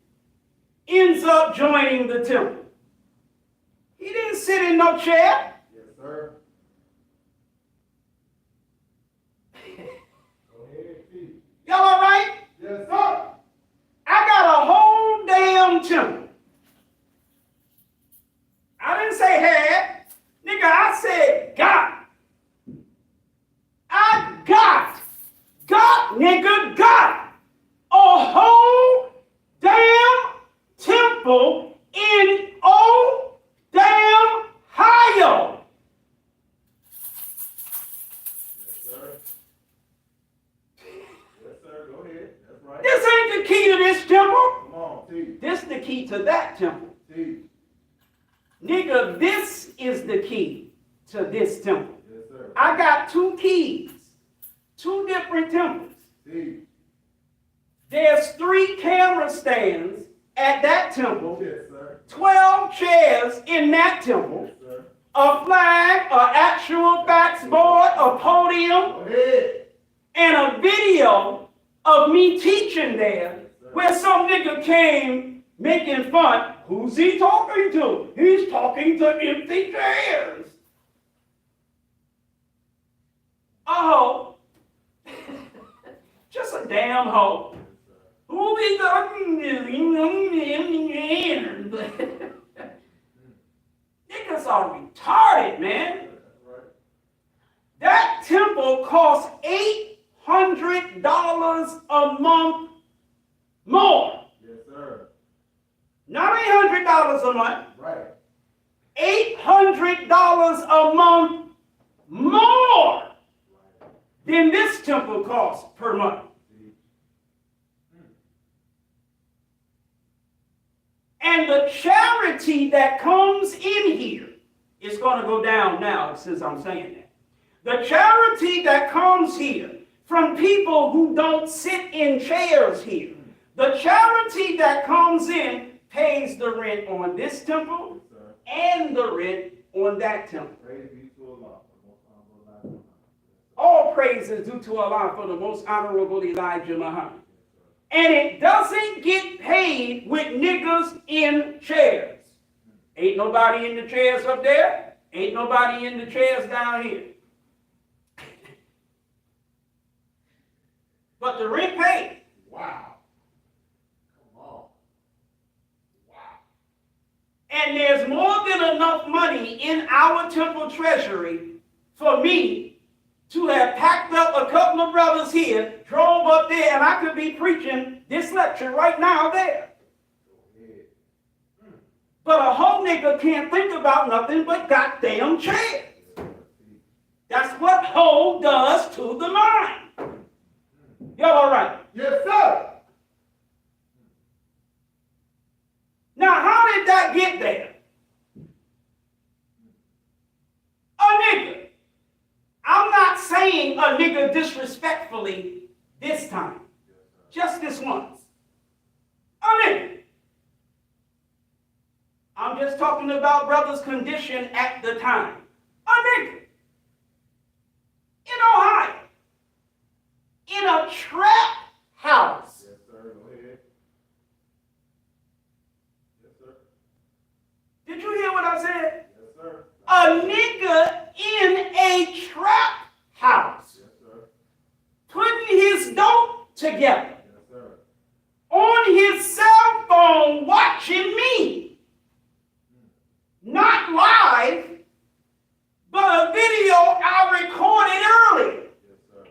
ends up joining the temple. He didn't sit in no chair. Yes, sir. Y'all all right? Yes, sir. I got a whole damn temple. I didn't say had. Nigga, I said got. I got. Got, nigga, got a whole damn temple in old damn Ohio. Yes, sir. Yes, sir. Go ahead. That's right. This ain't the key to this temple. Come on, teach. This the key to that temple. Teach. Nigga, this is the key to this temple. Yes, sir. I got two keys, two different temples. Teach. There's 3 camera stands at that temple, Yes, sir. 12 chairs in that temple, Yes, sir. a flag, an actual fax board, a podium, Go ahead. and a video of me teaching there where some nigga came making fun. Who's he talking to? He's talking to empty chairs. A hoe. Just a damn hoe. Who be talking to? Niggas are retarded, man. That's right. That temple costs $800 a month more. Yes, sir. Not $800 a month. Right. $800 a month more than this temple costs per month. And the charity that comes in here, it's going to go down now since I'm saying that. The charity that comes here from people who don't sit in chairs here, the charity that comes in pays the rent on this temple Yes, sir. and the rent on that temple. Praise be to Allah. All praise is due to Allah for the most honorable Elijah Muhammad. And it doesn't get paid with niggas in chairs. Ain't nobody in the chairs up there. Ain't nobody in the chairs down here. But the rent paid. Wow. Come on. Wow. And there's more than enough money in our temple treasury for me to have packed up a couple of brothers here, drove up there, and I could be preaching this lecture right now there. Go ahead. But a whole nigga can't think about nothing but goddamn chairs. That's what hoe does to the mind. Y'all all right? Yes, sir. Now, how did that get there? A nigga. I'm not saying a nigga disrespectfully this time. Just this once. A nigga. I'm just talking about brother's condition at the time. A nigga. In Ohio. In a trap house. Yes, sir. Go ahead. Yes, sir. Did you hear what I said? Yes, sir. A nigga in a trap house. Yes, sir. Putting his dope together. Yes, sir. On his cell phone watching me. Not live, but a video I recorded earlier. Yes, sir.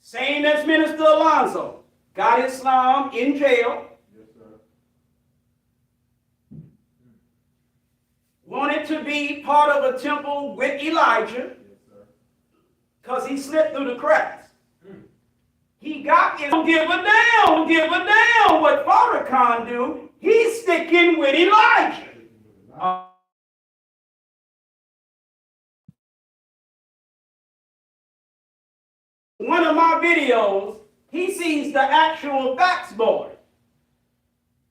Same as Minister Alonzo. Got Islam in jail. Yes, sir. Wanted to be part of a temple with Elijah Yes, sir. because he slipped through the cracks. He got it. Don't give a damn what Farrakhan do. He's sticking with Elijah. One of my videos, he sees the actual fax board.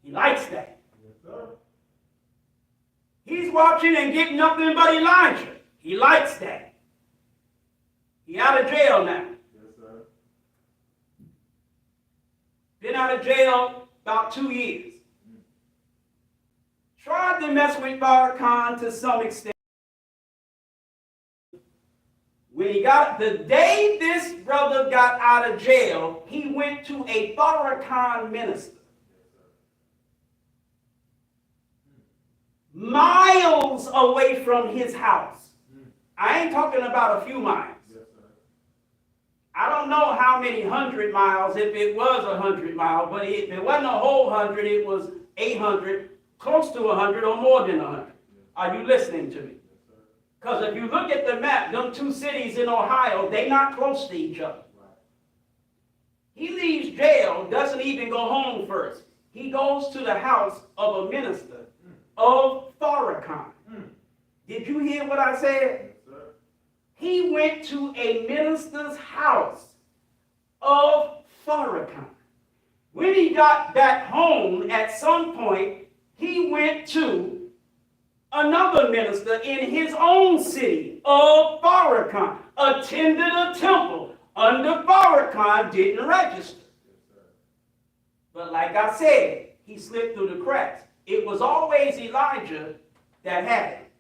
He likes that. Yes, sir. He's watching and getting nothing but Elijah. He likes that. He out of jail now. Yes, sir. Been out of jail about 2 years. Tried to mess with Farrakhan to some extent. The day this brother got out of jail, he went to a Farrakhan minister. Miles away from his house. I ain't talking about a few miles. I don't know how many 100 miles, if it was 100 miles, but if it wasn't a whole 100, it was 800, close to 100 or more than 100. Are you listening to me? Because if you look at the map, them two cities in Ohio, they're not close to each other. He leaves jail, doesn't even go home first. He goes to the house of a minister of Farrakhan. Did you hear what I said? He went to a minister's house of Farrakhan. When he got back home, at some point, he went to another minister in his own city of Farrakhan, attended a temple under Farrakhan, didn't register. But like I said, he slipped through the cracks. It was always Elijah that had it,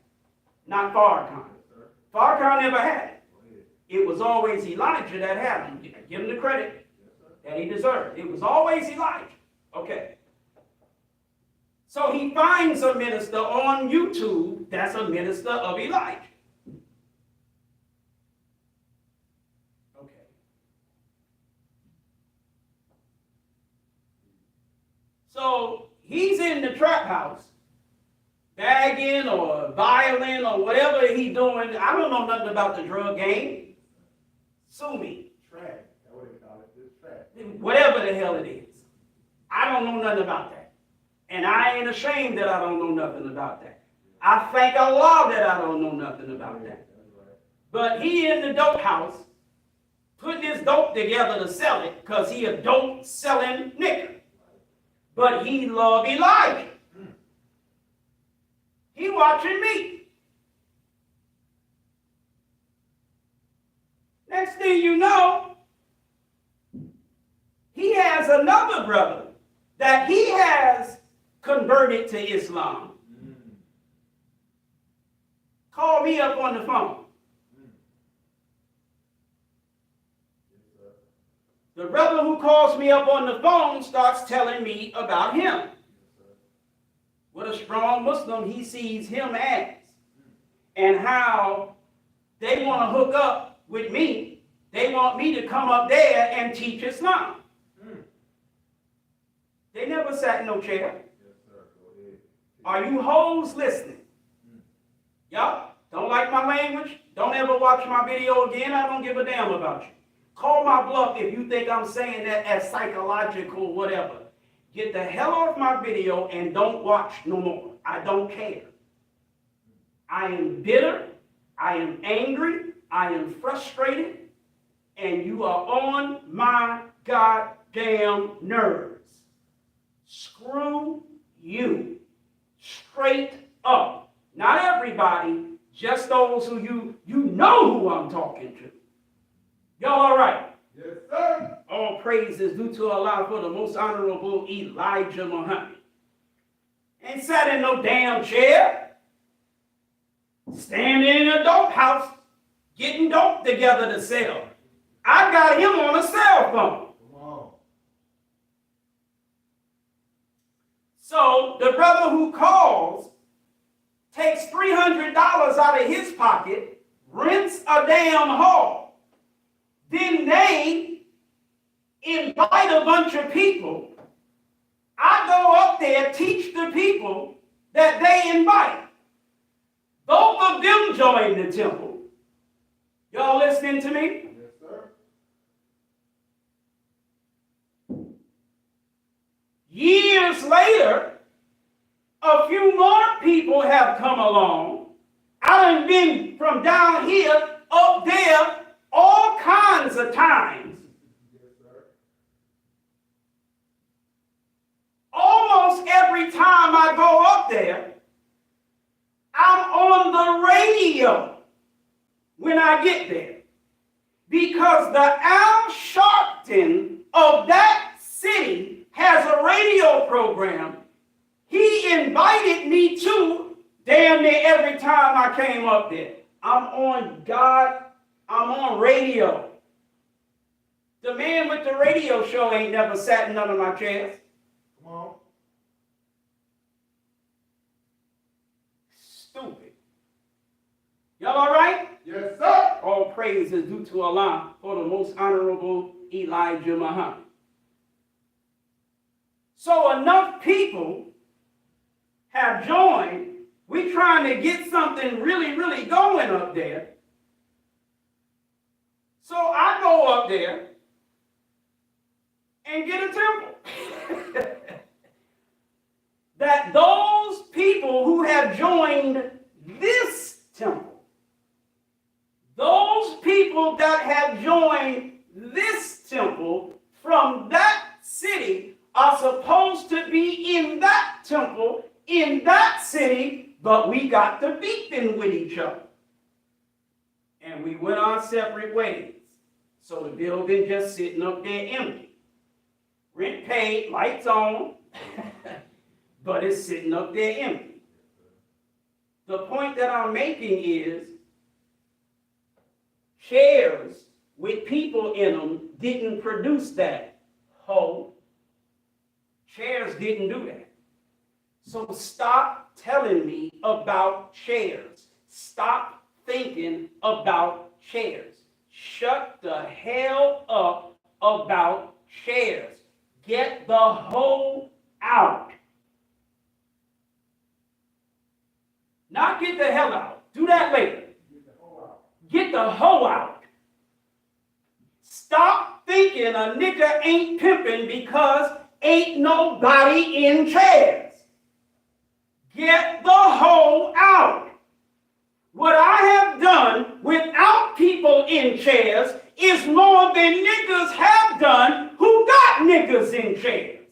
not Farrakhan. Farrakhan never had it. It was always Elijah that had him. Give him the credit that he deserved. It was always Elijah. Okay. So he finds a minister on YouTube that's a minister of Elijah. Okay. So he's in the trap house, bagging or violin or whatever he's doing. I don't know nothing about the drug game. Sue me. Trash. That's what they call it. It's trash. Whatever the hell it is. I don't know nothing about that. And I ain't ashamed that I don't know nothing about that. I thank Allah that I don't know nothing about that. But he in the dope house, putting his dope together to sell it, because he a dope selling nigga. But he love Elijah. He watching me. Next thing you know, he has another brother that he has converted to Islam. Call me up on the phone. The brother who calls me up on the phone starts telling me about him. What a strong Muslim he sees him as. And how they want to hook up with me. They want me to come up there and teach Islam. They never sat in no chair. Are you hoes listening? Y'all don't like my language? Don't ever watch my video again. I don't give a damn about you. Call my bluff if you think I'm saying that as psychological whatever. Get the hell off my video and don't watch no more. I don't care. I am bitter. I am angry. I am frustrated. And you are on my goddamn nerves. Screw you. Straight up. Not everybody, just those who you know who I'm talking to. Y'all all right? Yes, sir. All praise is due to Allah for the most honorable Elijah Muhammad. Ain't sat in no damn chair. Standing in a dope house, getting dope together to sell. I got him on a cell phone. Come on. So the brother who calls takes $300 out of his pocket, rents a damn hall. Then they invite a bunch of people. I go up there, teach the people that they invite. Both of them join the temple. Y'all listening to me? Yes, sir. Years later, a few more people have come along. I done been from down here, up there, all kinds of times. Yes, sir. Almost every time I go up there, I'm on the radio when I get there. Because the Al Sharpton of that city has a radio program he invited me to damn near every time I came up there. I'm I'm on radio. The man with the radio show ain't never sat in none of my chairs. Come on. Stupid. Y'all all right? Yes, sir. All praise is due to Allah for the most honorable Elijah Muhammad. So enough people have joined. We trying to get something really, really going up there. So I go up there and get a temple. That those people who have joined this temple, those people that have joined this temple from that city are supposed to be in that temple, in that city, but we got to beefing with each other. And we went our separate ways. So the building just sitting up there empty. Rent paid, lights on, but it's sitting up there empty. The point that I'm making is chairs with people in them didn't produce that whole. Chairs didn't do that. So stop telling me about chairs. Stop thinking about chairs. Shut the hell up about chairs. Get the hoe out. Not get the hell out. Do that later. Get the hoe out. Stop thinking a nigga ain't pimping because ain't nobody in chairs. Get the hoe out. What I have done without people in chairs is more than niggas have done who got niggas in chairs.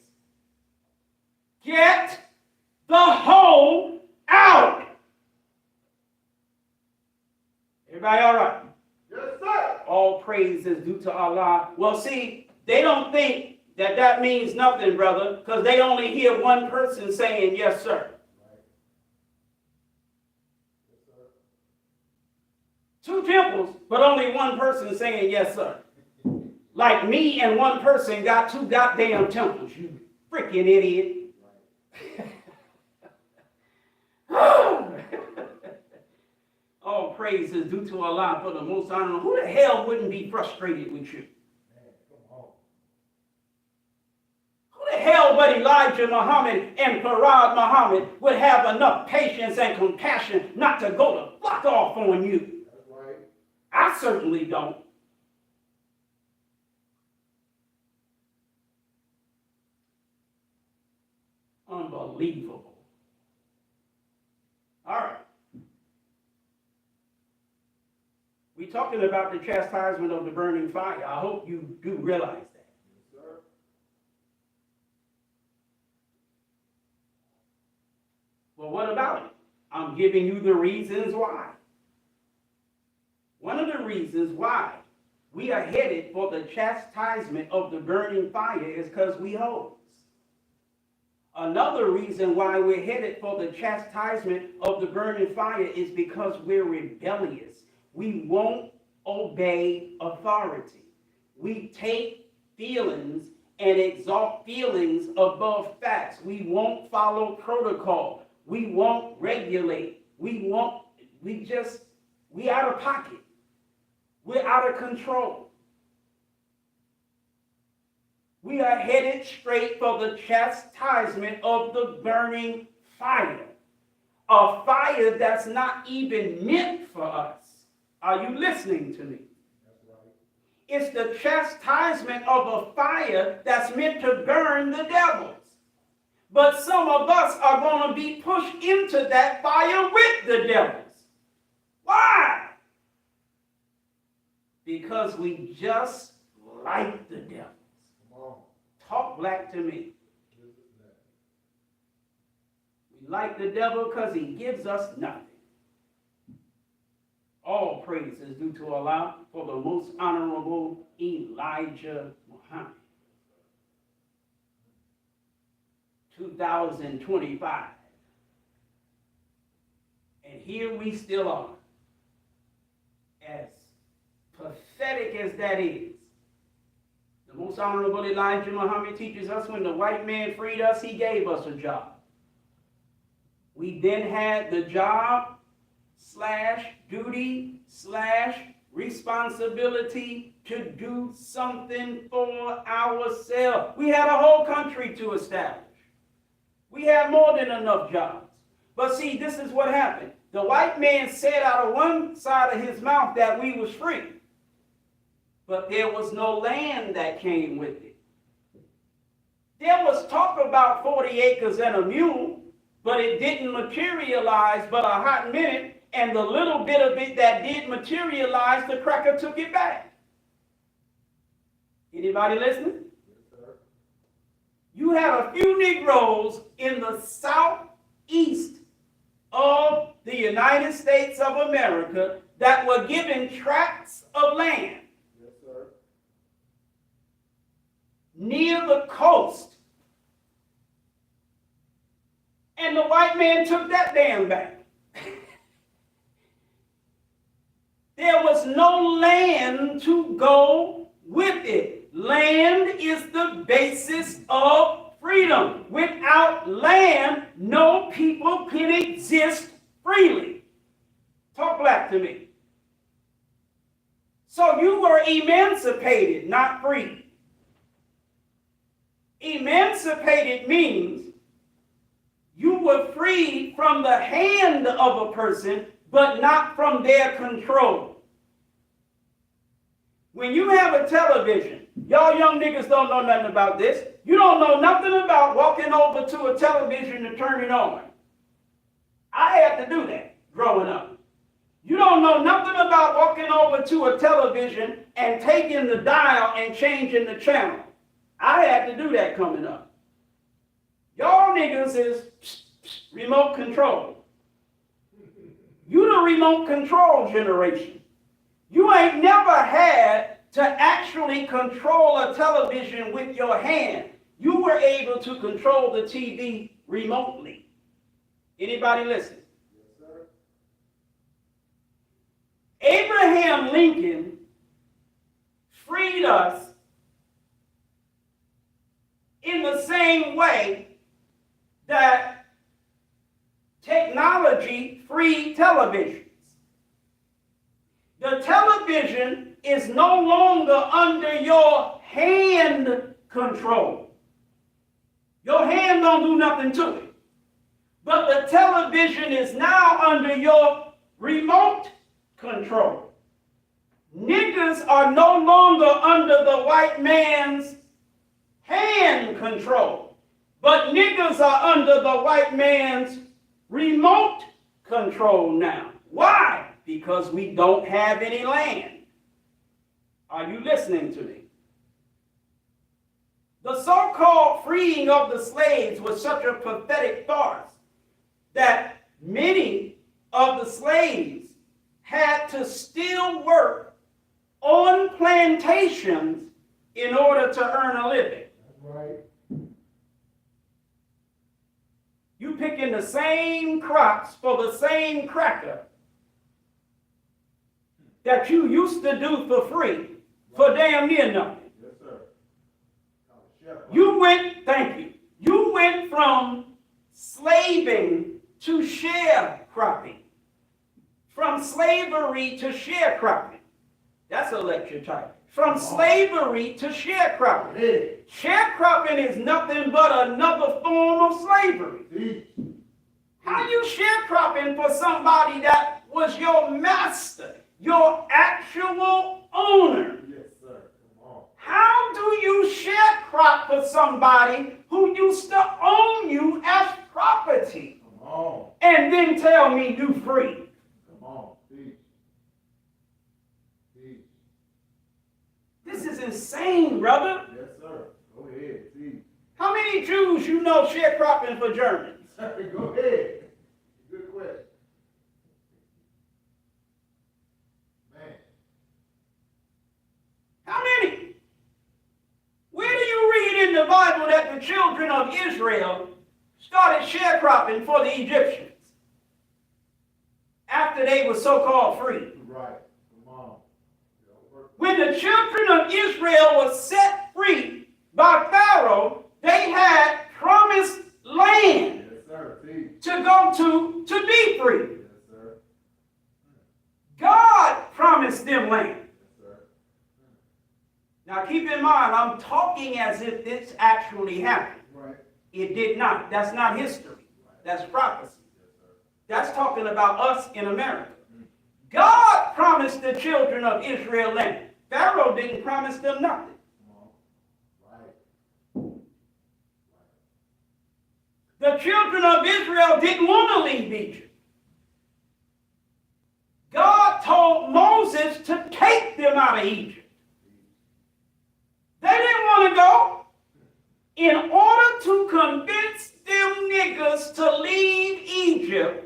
Get the hoe out. Everybody all right? Yes, sir. All praise is due to Allah. Well, see, they don't think that means nothing, brother, because they only hear one person saying, yes, sir. Two temples, but only one person saying, yes, sir. Like me and one person got two goddamn temples, you freaking idiot. All praise is due to Allah for the most honorable. Who the hell wouldn't be frustrated with you? Who the hell but Elijah Muhammad and Farad Muhammad would have enough patience and compassion not to go the fuck off on you? I certainly don't. Unbelievable. All right. We're talking about the chastisement of the burning fire. I hope you do realize that. Yes, sir. Well, what about it? I'm giving you the reasons why. One of the reasons why we are headed for the chastisement of the burning fire is because we hoes. Another reason why we're headed for the chastisement of the burning fire is because we're rebellious. We won't obey authority. We take feelings and exalt feelings above facts. We won't follow protocol. We won't regulate. We out of pocket. We're out of control. We are headed straight for the chastisement of the burning fire. A fire that's not even meant for us. Are you listening to me? That's right. It's the chastisement of a fire that's meant to burn the devils. But some of us are going to be pushed into that fire with the devils. Why? Because we just like the devils. Come on. Talk black to me. This is that. We like the devil because he gives us nothing. All praise is due to Allah for the most honorable Elijah Muhammad. 2025. And here we still are, as pathetic as that is, the most honorable Elijah Muhammad teaches us when the white man freed us, he gave us a job. We then had the job / duty / responsibility to do something for ourselves. We had a whole country to establish. We had more than enough jobs. But see, this is what happened. The white man said out of one side of his mouth that we was free. But there was no land that came with it. There was talk about 40 acres and a mule, but it didn't materialize but a hot minute, and the little bit of it that did materialize, the cracker took it back. Anybody listening? Yes, sir. You have a few Negroes in the southeast of the United States of America that were given tracts of land Yes, sir. near the coast. And the white man took that damn back. There was no land to go with it. Land is the basis of freedom. Without land, no people can exist freely. Talk black to me. So you were emancipated, not free. Emancipated means you were freed from the hand of a person, but not from their control. When you have a television, y'all young niggas don't know nothing about this. You don't know nothing about walking over to a television to turn it on. I had to do that growing up. You don't know nothing about walking over to a television and taking the dial and changing the channel. I had to do that coming up. Y'all niggas is remote control. You the remote control generation. You ain't never had to actually control a television with your hand. You were able to control the TV remotely. Anybody listen? Yes, sir. Abraham Lincoln freed us in the same way that technology freed televisions. The television is no longer under your hand control. Your hand don't do nothing to it. But the television is now under your remote control. Niggas are no longer under the white man's hand control, but niggas are under the white man's remote control now. Why? Because we don't have any land. Are you listening to me? The so-called freeing of the slaves was such a pathetic farce that many of the slaves had to still work on plantations in order to earn a living. That's right. You picking the same crops for the same cracker that you used to do for free for damn near nothing. Yes, sir. Chef. You went from slaving to sharecropping. From slavery to sharecropping. That's a lecture title. From slavery to sharecropping. Hey. Sharecropping is nothing but another form of slavery. Teach. How you sharecropping for somebody that was your master, your actual owner? Yes, sir. Come on. How do you sharecrop for somebody who used to own you as property? Come on. And then tell me you free? Come on. Teach. Teach. This is insane, brother. Yes, sir. Go ahead. Teach. How many Jews you know sharecropping for Germans? Go ahead. Good question. Man. How many? Where do you read in the Bible that the children of Israel started sharecropping for the Egyptians after they were so-called free? Right. Come on. When the children of Israel were set free by Pharaoh, they had promised land Yes, sir. Teach. to go to be free. Yes, sir. God promised them land. Yes, sir. Now keep in mind, I'm talking as if this actually happened. Right. It did not. That's not history. That's prophecy. Yes, sir. That's talking about us in America. God promised the children of Israel land. Pharaoh didn't promise them nothing. Come on. Right. The children of Israel didn't want to leave Egypt. God told Moses to take them out of Egypt. They didn't want to go. In order to convince them niggas to leave Egypt,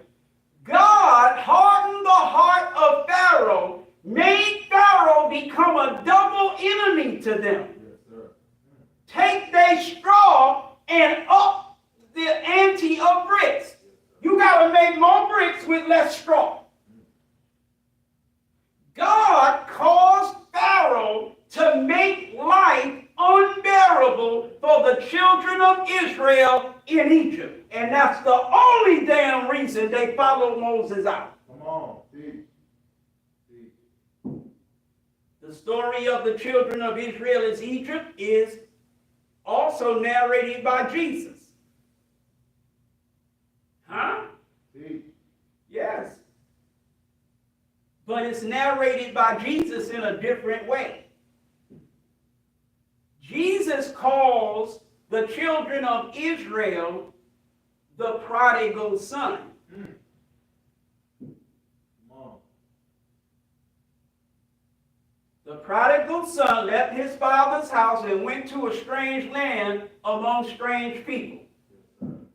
God hardened the heart of Pharaoh, made Pharaoh become a double enemy to them. Yes, sir. Take their straw and up the ante of bricks. You got to make more bricks with less straw. God caused Pharaoh to make life unbearable for the children of Israel in Egypt. And that's the only damn reason they followed Moses out. Come on. Teach. Teach. The story of the children of Israel in Egypt is also narrated by Jesus. Huh? Teach. Yes. But it's narrated by Jesus in a different way. Jesus calls the children of Israel the prodigal son. Come on. The prodigal son left his father's house and went to a strange land among strange people.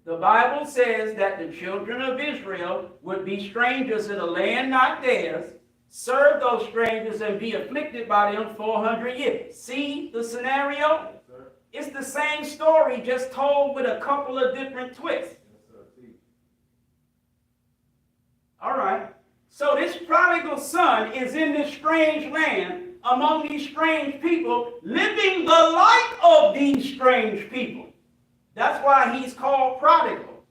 The Bible says that the children of Israel would be strangers in a land not theirs, serve those strangers and be afflicted by them 400 years. See the scenario? Yes, sir. It's the same story, just told with a couple of different twists. Yes, sir. Teach. All right. So this prodigal son is in this strange land among these strange people, living the life of these strange people. That's why he's called prodigal.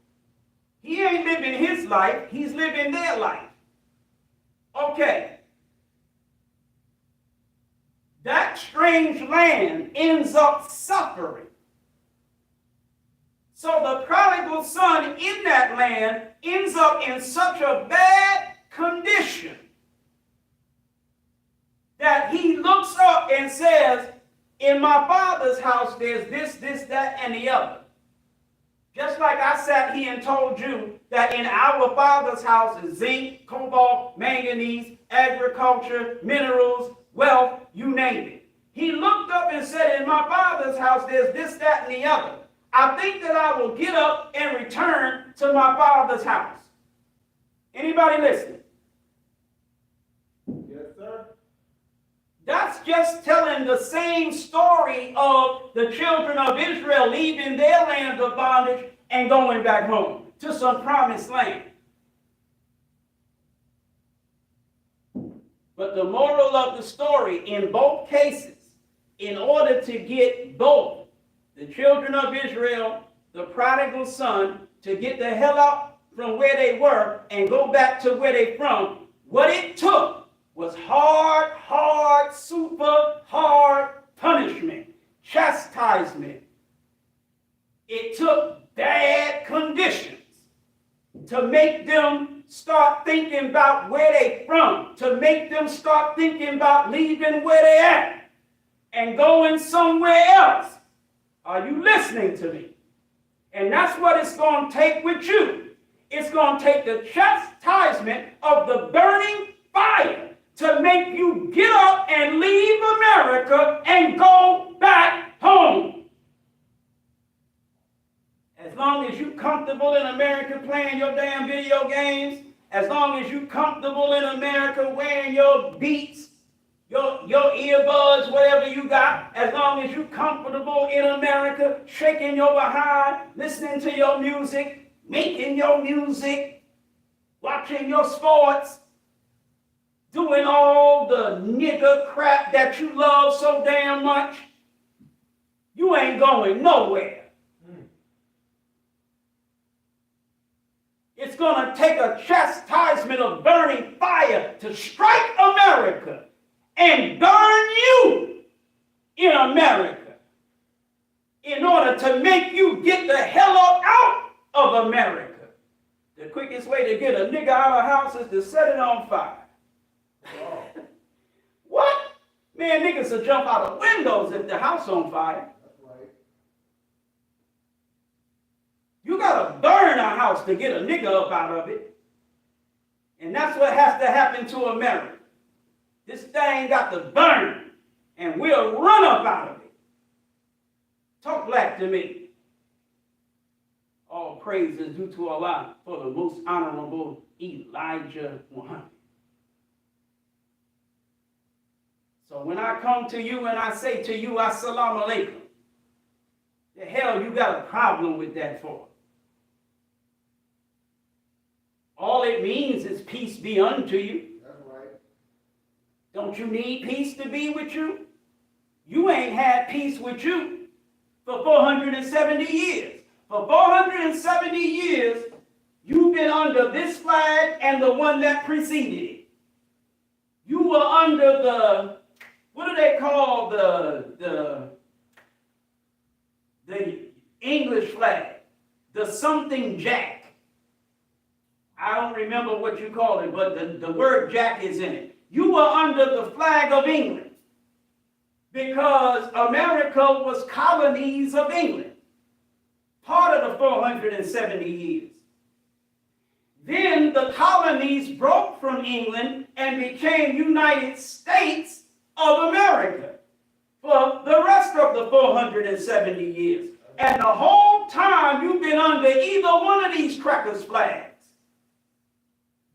He ain't living his life, he's living their life. Okay. That strange land ends up suffering. So the prodigal son in that land ends up in such a bad condition that he looks up and says, in my father's house there's this, that, and the other. Just like I sat here and told you that in our father's house is zinc, cobalt, manganese, agriculture, minerals, wealth, you name it. He looked up and said, in my father's house there's this, that, and the other. I think that I will get up and return to my father's house. Anybody listening? Yes, sir. That's just telling the same story of the children of Israel leaving their land of bondage and going back home to some promised land. But the moral of the story in both cases, in order to get both the children of Israel, the prodigal son, to get the hell out from where they were and go back to where they from, what it took was hard, super hard punishment, chastisement. It took bad conditions to make them start thinking about where they from, to make them start thinking about leaving where they at and going somewhere else. Are you listening to me? And that's what it's going to take with you. It's going to take the chastisement of the burning fire to make you get up and leave America and go back home. As long as you're comfortable in America playing your damn video games, as long as you're comfortable in America wearing your Beats, your earbuds, whatever you got, as long as you're comfortable in America shaking your behind, listening to your music, making your music, watching your sports, doing all the nigger crap that you love so damn much, you ain't going nowhere. It's going to take a chastisement of burning fire to strike America and burn you in America in order to make you get the hell up out of America. The quickest way to get a nigga out of a house is to set it on fire. What? Man, niggas will jump out of windows if the house on fire. That's right. You gotta burn a house to get a nigga up out of it. And that's what has to happen to America. This thing got to burn, and we'll run up out of it. Talk black to me. All praise is due to Allah for the most honorable Elijah Muhammad. So when I come to you and I say to you, Assalamu alaikum, the hell you got a problem with that for? All it means is peace be unto you. That's right. Don't you need peace to be with you? You ain't had peace with you for 470 years. For 470 years, you've been under this flag and the one that preceded it. You were under the, what do they call the English flag? The something jack. I don't remember what you called it, but the word jack is in it. You were under the flag of England because America was colonies of England, part of the 470 years. Then the colonies broke from England and became United States of America for the rest of the 470 years. And the whole time you've been under either one of these crackers' flags,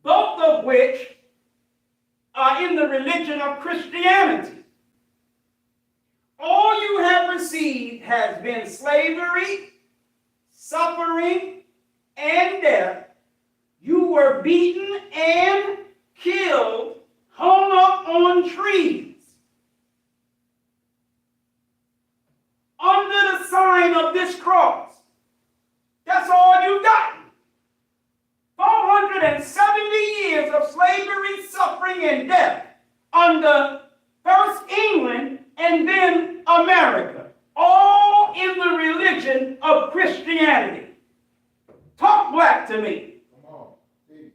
both of which are in the religion of Christianity. All you have received has been slavery, suffering, and death. You were beaten and killed, hung up on trees, under the sign of this cross. That's all you've gotten. 470 years of slavery, suffering, and death under first England and then America, all in the religion of Christianity. Talk black to me. Come on. See.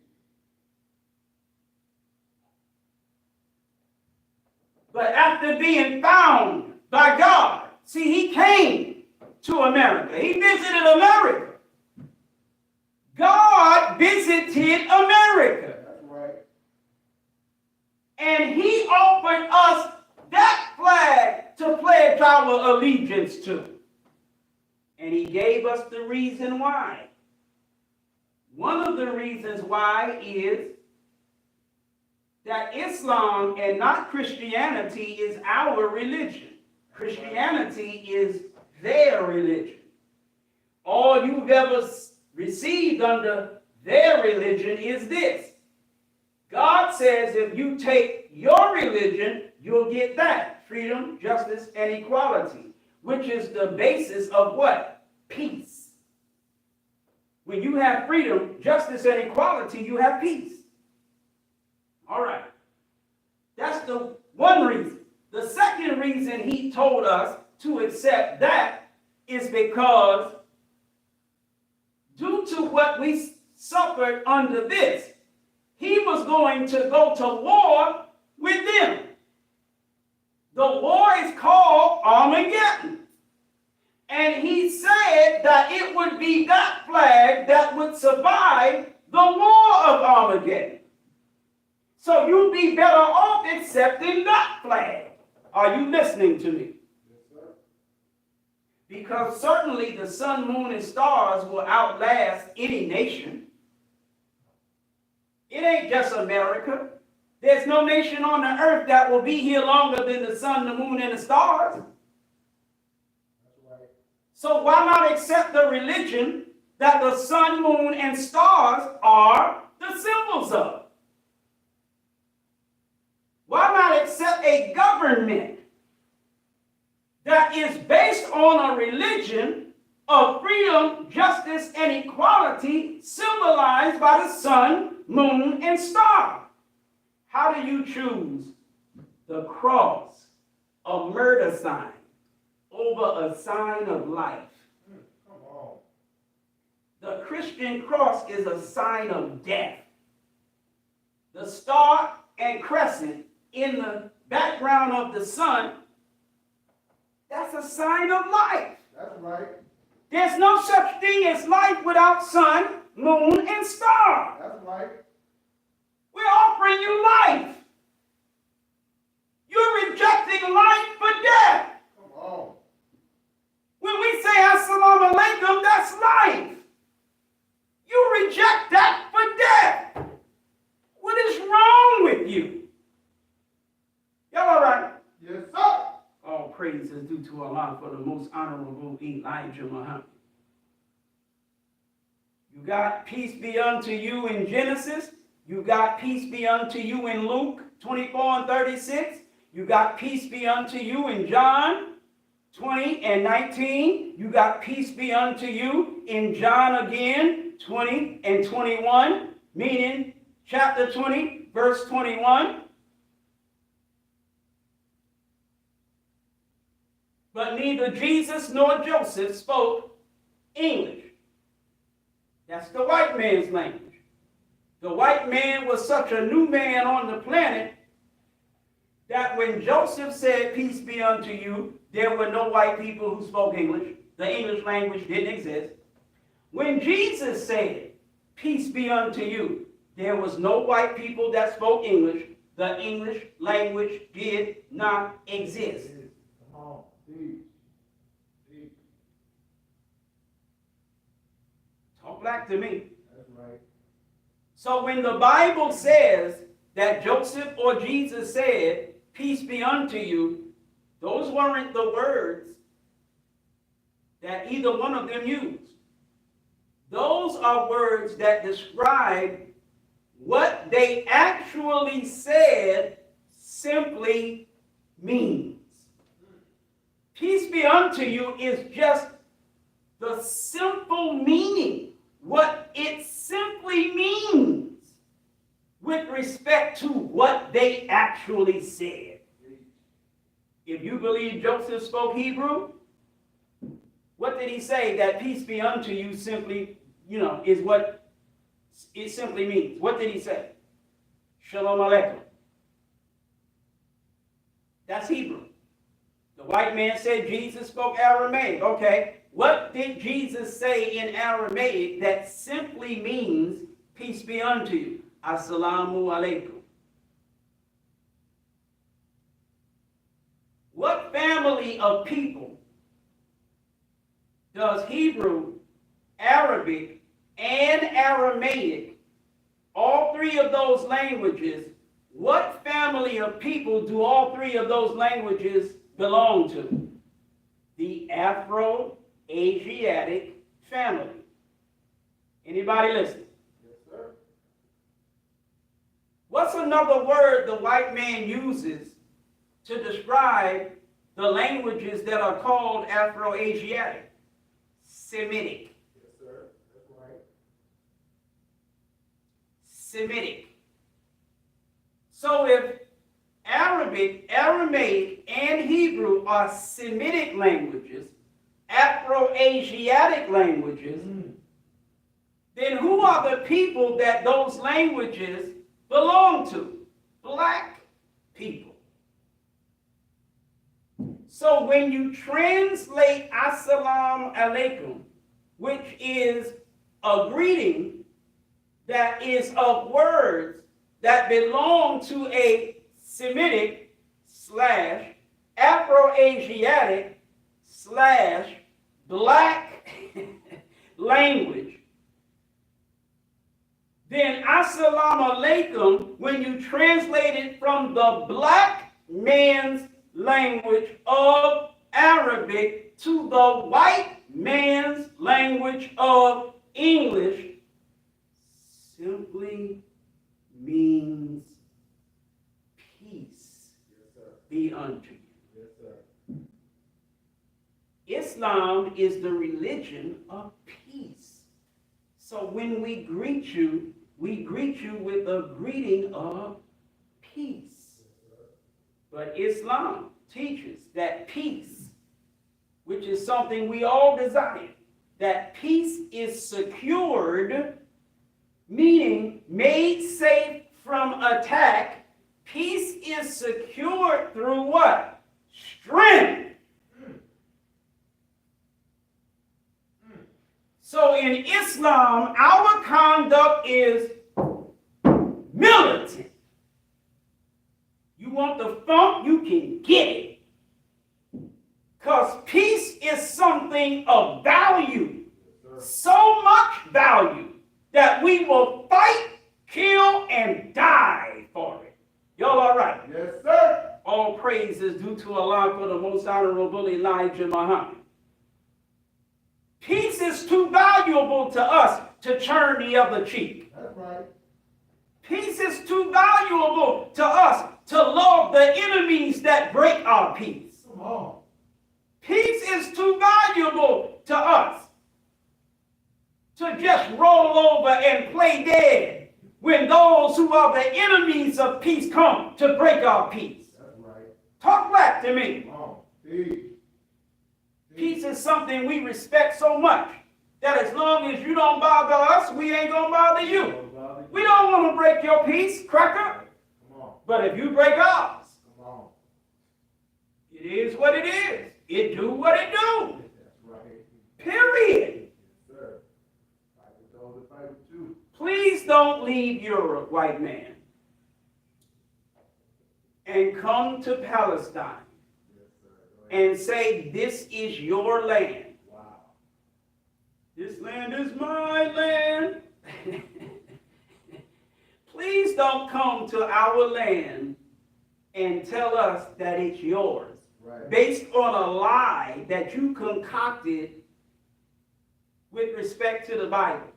But after being found by God, see, he came to America. He visited America. God visited America. That's right. And he offered us that flag to pledge our allegiance to. And he gave us the reason why. One of the reasons why is that Islam and not Christianity is our religion. Christianity is their religion. All you've ever received under their religion is this. God says if you take your religion, you'll get that. Freedom, justice, and equality, which is the basis of what? Peace. When you have freedom, justice, and equality, you have peace. All right. That's the one reason. The second reason he told us to accept that is because due to what we suffered under this, he was going to go to war with them. The war is called Armageddon. And he said that it would be that flag that would survive the war of Armageddon. So you'd be better off accepting that flag. Are you listening to me? Yes, sir. Because certainly the sun, moon, and stars will outlast any nation. It ain't just America. There's no nation on the earth that will be here longer than the sun, the moon, and the stars. That's right. So why not accept the religion that the sun, moon, and stars are the symbols of? set a government that is based on a religion of freedom, justice, and equality, symbolized by the sun, moon, and star. How do you choose the cross, a murder sign, over a sign of life? Come on. The Christian cross is a sign of death. The star and crescent in the background of the sun, that's a sign of life. That's right. There's no such thing as life without sun, moon, and star. That's right. We're offering you life. You're rejecting life for death. Come on. When we say assalamu alaikum, that's life. You reject that for death. What is wrong with you? Y'all all right? Yes, sir. All praise is due to Allah for the most honorable Elijah Muhammad. You got peace be unto you in Genesis. You got peace be unto you in Luke 24 and 36. You got peace be unto you in John 20 and 19. You got peace be unto you in John again 20 and 21, meaning chapter 20, verse 21. But neither Jesus nor Joseph spoke English. That's the white man's language. The white man was such a new man on the planet that when Joseph said, peace be unto you, there were no white people who spoke English. The English language didn't exist. When Jesus said, peace be unto you, there was no white people that spoke English. The English language did not exist. Come on. Deep. Deep. Talk back to me. That's right. So when the Bible says that Joseph or Jesus said, peace be unto you, those weren't the words that either one of them used. Those are words that describe what they actually said simply means. Peace be unto you is just the simple meaning, what it simply means with respect to what they actually said. If you believe Joseph spoke Hebrew, what did he say? That peace be unto you simply, is what it simply means. What did he say? Shalom Aleichem. That's Hebrew. The white man said Jesus spoke Aramaic. Okay, what did Jesus say in Aramaic that simply means peace be unto you? Assalamu alaikum. What family of people does Hebrew, Arabic, and Aramaic, all three of those languages, what family of people do all three of those languages belong to? The Afro-Asiatic family. Anybody listening? Yes, sir. What's another word the white man uses to describe the languages that are called Afro-Asiatic? Semitic. Yes, sir. That's right. Semitic. So if Arabic, Aramaic, and Hebrew are Semitic languages, Afro-Asiatic languages, then who are the people that those languages belong to? Black people. So when you translate Assalamu alaikum, which is a greeting that is of words that belong to a Semitic / Afro-Asiatic / black language, then Assalamu alaikum, when you translate it from the black man's language of Arabic to the white man's language of English, simply means peace. Yes, be unto you. Yes, sir. Islam is the religion of peace. So when we greet you with a greeting of peace. But Islam teaches that peace, which is something we all desire, that peace is secured, meaning made safe from attack. Peace is secured through what? Strength. So in Islam, our conduct is militant. You want the funk, you can get it. Because peace is something of value. So much value that we will fight, kill, and die for it. Y'all all right? Yes, sir. All praise is due to Allah for the most honorable Elijah Muhammad. Peace is too valuable to us to turn the other cheek. That's right. Peace is too valuable to us to love the enemies that break our peace. Come on. Peace is too valuable to us to just roll over and play dead when those who are the enemies of peace come to break our peace. That's right. Talk back to me. Come on. Teach. Peace is something we respect so much that as long as you don't bother us, we ain't gonna bother you. We don't want to break your peace, cracker. Come on. But if you break ours, Come on. it is what it is. It do what it do. That's right. Period. Yes, sir. Fight with those that fight with you. Please don't leave Europe, white man, and come to Palestine Yes, sir. Go ahead. and say this is your land. Wow. This land is my land. Please don't come to our land and tell us that it's yours, Right. based on a lie that you concocted with respect to the Bible.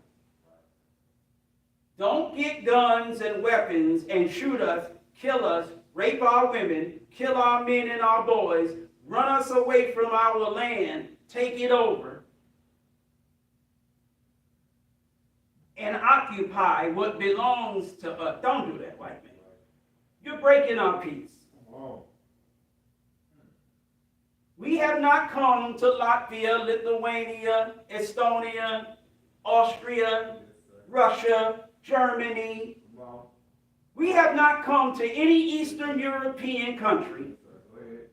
Don't get guns and weapons and shoot us, kill us, rape our women, kill our men and our boys, run us away from our land, take it over, and occupy what belongs to us. Don't do that, white man. You're breaking our peace. Come on. We have not come to Latvia, Lithuania, Estonia, Austria, Yes, sir. Russia, Germany. Come on. We have not come to any Eastern European country Yes, sir. Go ahead.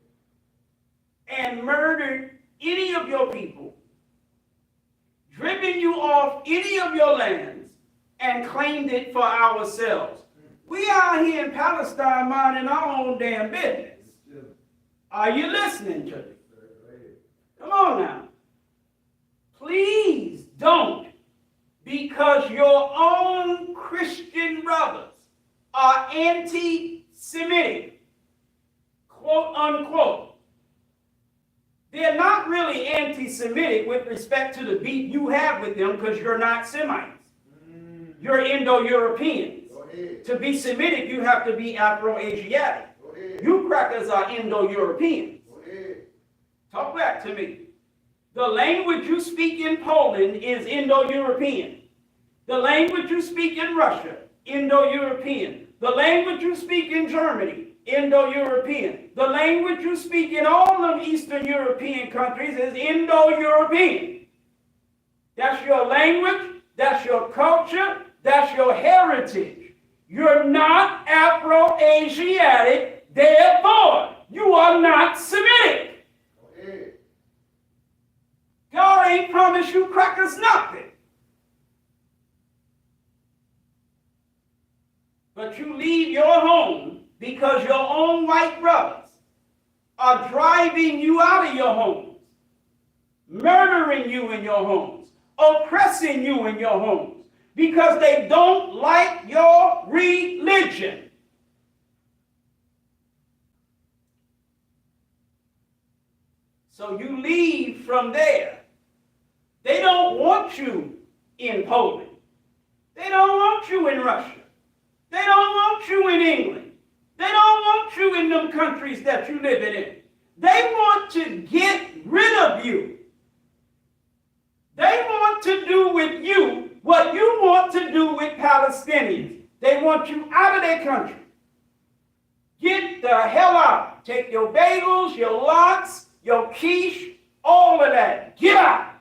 and murdered any of your people, driven you off any of your lands, and claimed it for ourselves. We are here in Palestine minding our own damn business. Just chilling. Are you listening to me? Yes, sir. Go ahead. Come on now. Please don't, because your own Christian brothers are anti-Semitic, quote unquote. They're not really anti-Semitic with respect to the beef you have with them because you're not Semites. You're Indo-Europeans. Go ahead. To be Semitic, you have to be Afro-Asiatic. Go ahead. You crackers are Indo-Europeans. Go ahead. Talk back to me. The language you speak in Poland is Indo-European. The language you speak in Russia, Indo-European. The language you speak in Germany, Indo-European. The language you speak in all of Eastern European countries is Indo-European. That's your language, that's your culture, that's your heritage. You're not Afro-Asiatic, therefore you are not Semitic. Go ahead. God ain't promised you crackers nothing. But you leave your home because your own white brothers are driving you out of your homes, murdering you in your homes, oppressing you in your homes, because they don't like your religion. So you leave from there. They don't want you in Poland. They don't want you in Russia. They don't want you in England. They don't want you in them countries that you live in. They want to get rid of you. They want to do with you what you want to do with Palestinians. They want you out of their country. Get the hell out. Take your bagels, your lots, your quiche, all of that. Get out.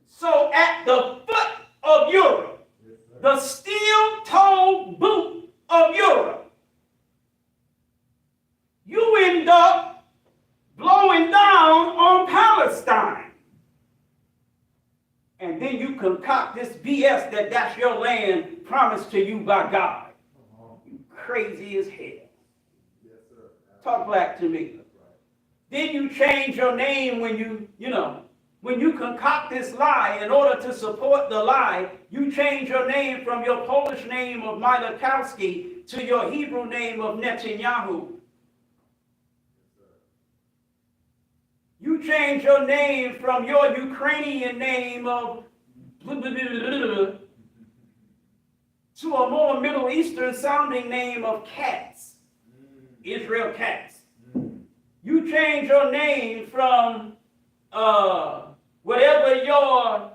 So at the foot of Europe, the steel-toed boot of Europe, you end up blowing down on Palestine. And then you concoct this BS that that's your land promised to you by God. You crazy as hell. Yes, sir. Talk back to me. That's right. Then you change your name when when you concoct this lie in order to support the lie, you change your name from your Polish name of Milakowski to your Hebrew name of Netanyahu. You change your name from your Ukrainian name of to a more Middle Eastern sounding name of Katz, Israel Katz. You change your name from whatever your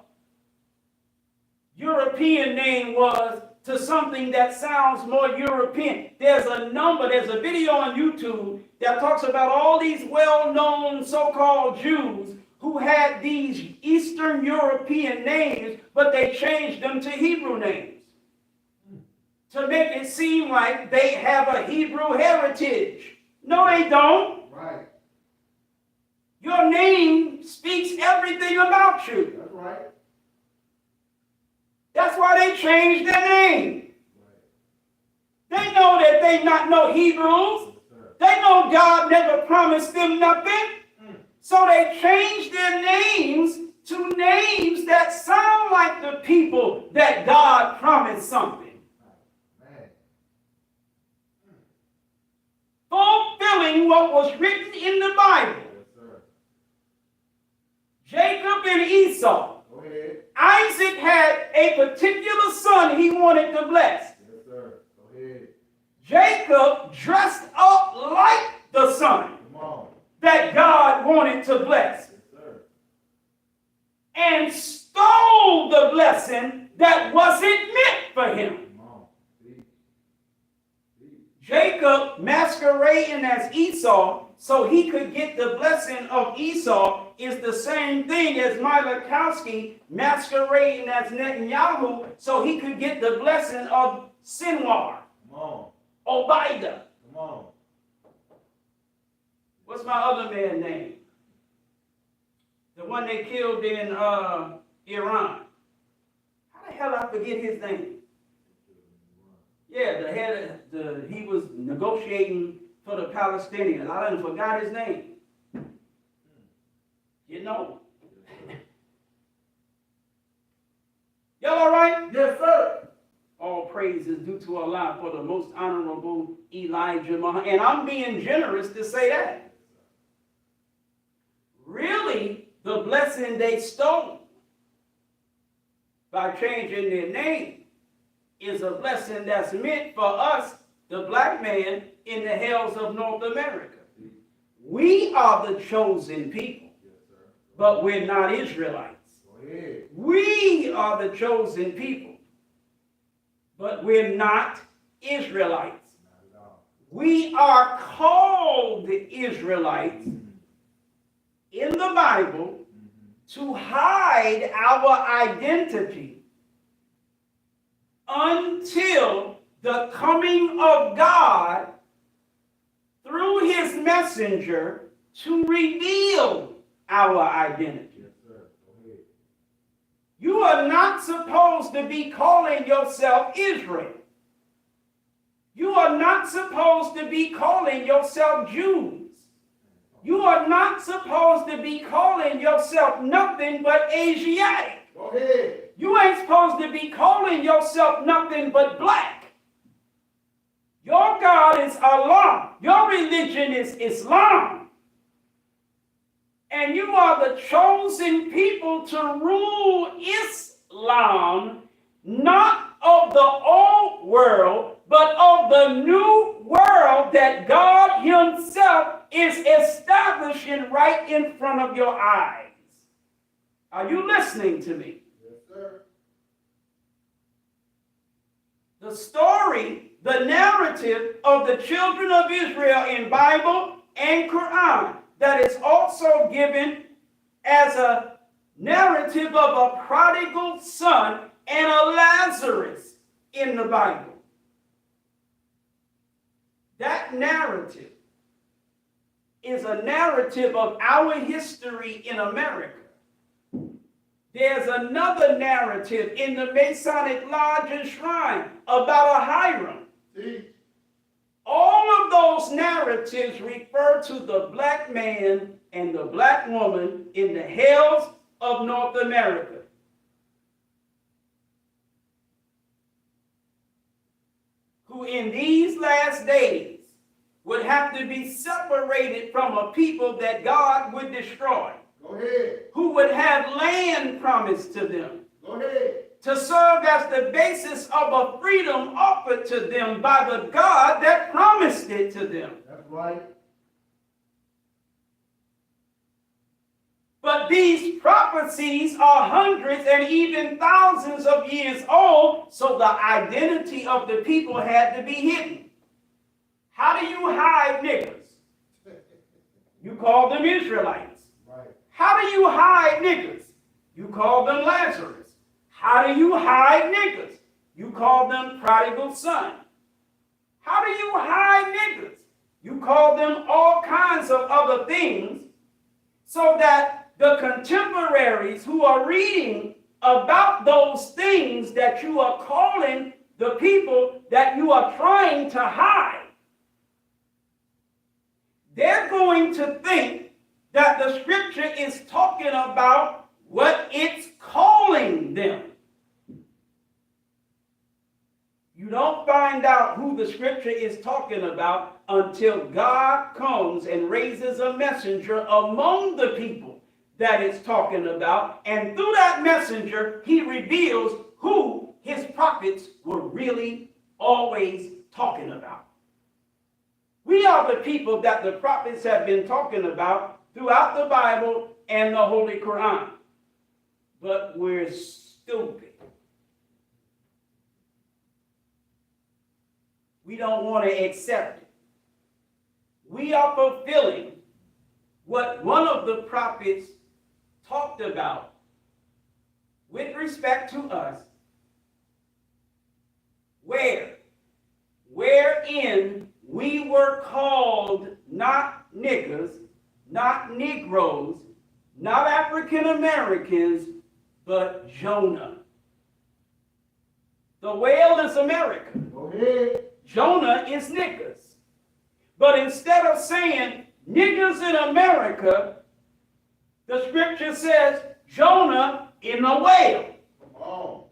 European name was to something that sounds more European. There's a video on YouTube that talks about all these well-known so-called Jews who had these Eastern European names, but they changed them to Hebrew names to make it seem like they have a Hebrew heritage. No, they don't. Right. Your name speaks everything about you. That's right. That's why they changed their name. They know that they not know Hebrews. They know God never promised them nothing. So they changed their names to names that sound like the people that God promised something. Man. Fulfilling what was written in the Bible. Yes, sir. Jacob and Esau. Go ahead. Isaac had a particular son he wanted to bless. Yes, sir. Go ahead. Jacob dressed up like the son Come on. that God wanted to bless Yes, sir. and stole the blessing that wasn't meant for him. Come on. Speak. Speak. Jacob masquerading as Esau so he could get the blessing of Esau is the same thing as Milakowski masquerading as Netanyahu so he could get the blessing of Sinwar, Come on. Obida. Come on. What's my other man's name? The one they killed in Iran. How the hell I forget his name? Yeah, the head of he was negotiating for the Palestinians. I done forgot his name. You know. Y'all all right? Yes, sir. All praise is due to Allah for the most honorable Elijah Muhammad. And I'm being generous to say that. Really, the blessing they stole by changing their name is a blessing that's meant for us, the black man, in the hells of North America. We are the chosen people, Yes, sir. but we're not Israelites. Go ahead. We are the chosen people, but we're not Israelites. Not at all. We are called Israelites in the Bible to hide our identity until the coming of God through his messenger to reveal our identity. Yes, sir. Go ahead. You are not supposed to be calling yourself Israel. You are not supposed to be calling yourself Jews. You are not supposed to be calling yourself nothing but Asiatic. Go ahead. You ain't supposed to be calling yourself nothing but black. Your God is Allah. Your religion is Islam. and you are the chosen people to rule Islam, not of the old world, but of the new world that God himself is establishing right in front of your eyes. Are you listening to me? Yes, sir. The story, the narrative of the children of Israel in Bible and Quran, that is also given as a narrative of a prodigal son and a Lazarus in the Bible. That narrative is a narrative of our history in America. There's another narrative in the Masonic Lodge and Shrine about a Hiram. Teach. All of those narratives refer to the black man and the black woman in the hells of North America. Who in these last days would have to be separated from a people that God would destroy. Go ahead. Who would have land promised to them, Go ahead. to serve as the basis of a freedom offered to them by the God that promised it to them. That's right. But these prophecies are hundreds and even thousands of years old, so the identity of the people had to be hidden. How do you hide niggers? You call them Israelites. Right. How do you hide niggers? You call them Lazarus. How do you hide niggers? You call them prodigal son. How do you hide niggers? You call them all kinds of other things, so that the contemporaries who are reading about those things that you are calling the people that you are trying to hide, they're going to think that the scripture is talking about what it's calling them. You don't find out who the scripture is talking about until God comes and raises a messenger among the people that it's talking about. And through that messenger, he reveals who his prophets were really always talking about. We are the people that the prophets have been talking about throughout the Bible and the Holy Quran. But we're stupid. We don't want to accept it. We are fulfilling what one of the prophets talked about with respect to us, wherein we were called not niggers, not Negroes, not African Americans, but Jonah. The whale is America. Go ahead. Jonah is niggers. But instead of saying niggers in America, the scripture says Jonah in the whale. Come on.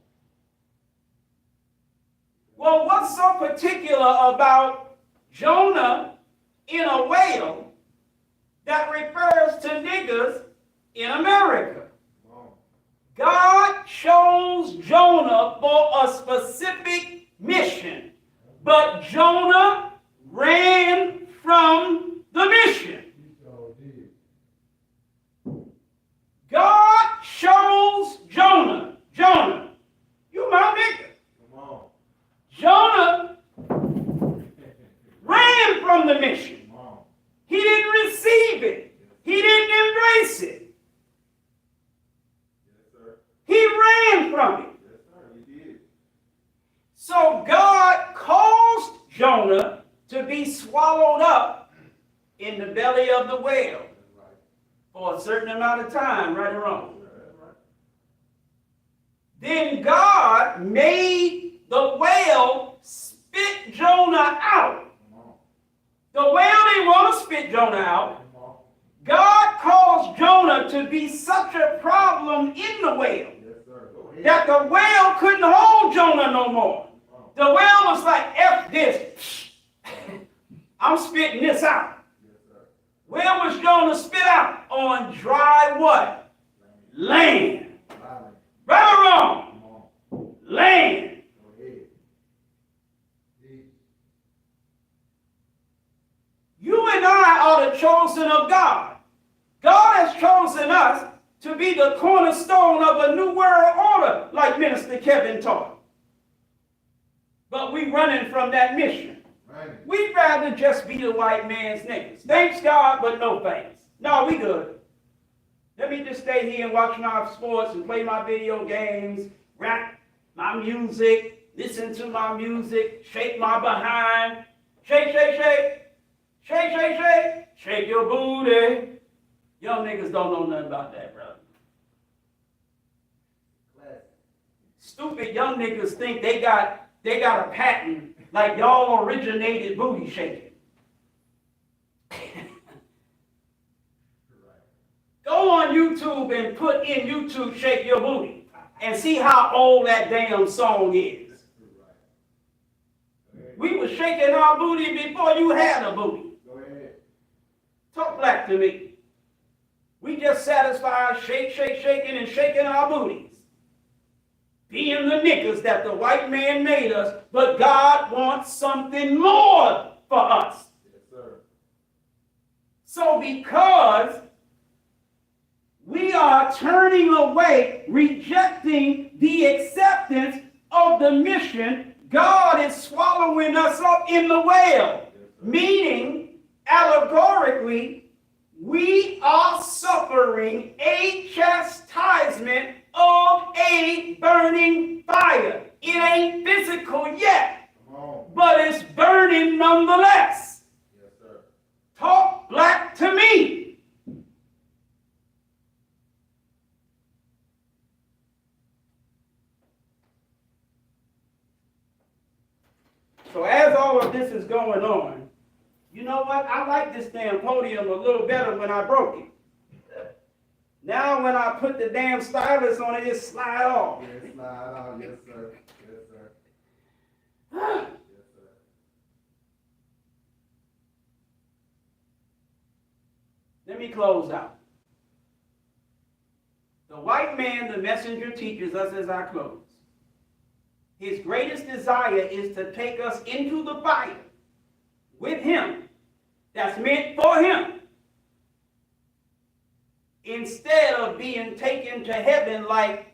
Well, what's so particular about Jonah in a whale that refers to niggers in America? Come on. God chose Jonah for a specific mission, but Jonah ran from the mission. You sure did. God chose Jonah. Jonah, you my nigga. Come on. Jonah ran from the mission. Come on. He didn't receive it. He didn't embrace it. Yes, sir. He ran from it. Yes, sir. You did. So God caused Jonah to be swallowed up in the belly of the whale That's right. for a certain amount of time, right or wrong. That's right. Then God made the whale spit Jonah out. Come on. The whale didn't want to spit Jonah out. Come on. God caused Jonah to be such a problem in the whale Yes, sir. Go ahead. that the whale couldn't hold Jonah no more. The whale was like, F this. I'm spitting this out. Yes, sir. Where was Jonah spit out? on dry what? Land. Violent. Right or wrong? Come on. Land. Go ahead. Teach. You and I are the chosen of God. God has chosen us to be the cornerstone of a new world order, like Minister Kevin taught. But we running from that mission. Right. We'd rather just be the white man's niggas. Thanks God, but no thanks. No, we good. Let me just stay here and watch my sports and play my video games, rap my music, listen to my music, shake my behind. Shake, shake, shake. Shake, shake, shake. Shake your booty. Young niggas don't know nothing about that, brother. Classic. Stupid young niggas think they got a patent like y'all originated booty shaking. Go on YouTube and put in YouTube Shake Your Booty and see how old that damn song is. We were shaking our booty before you had a booty. Go ahead. Talk black to me. We just satisfied shaking and shaking our booties. Being the niggas that the white man made us, but God wants something more for us. Yes, sir. So because we are turning away, rejecting the acceptance of the mission, God is swallowing us up in the whale. Meaning, allegorically, we are suffering a chastisement of a burning fire. It ain't physical yet, Come on. but it's burning nonetheless. Yes, sir. Talk black to me. So as all of this is going on, you know what? I like this damn podium a little better when I broke it. Now when I put the damn stylus on it, it slide off. Yes, slide out. Yes, sir. Yes, sir. Yes, sir. Let me close out. The white man, the messenger, teaches us as I close. His greatest desire is to take us into the fire with him that's meant for him, instead of being taken to heaven like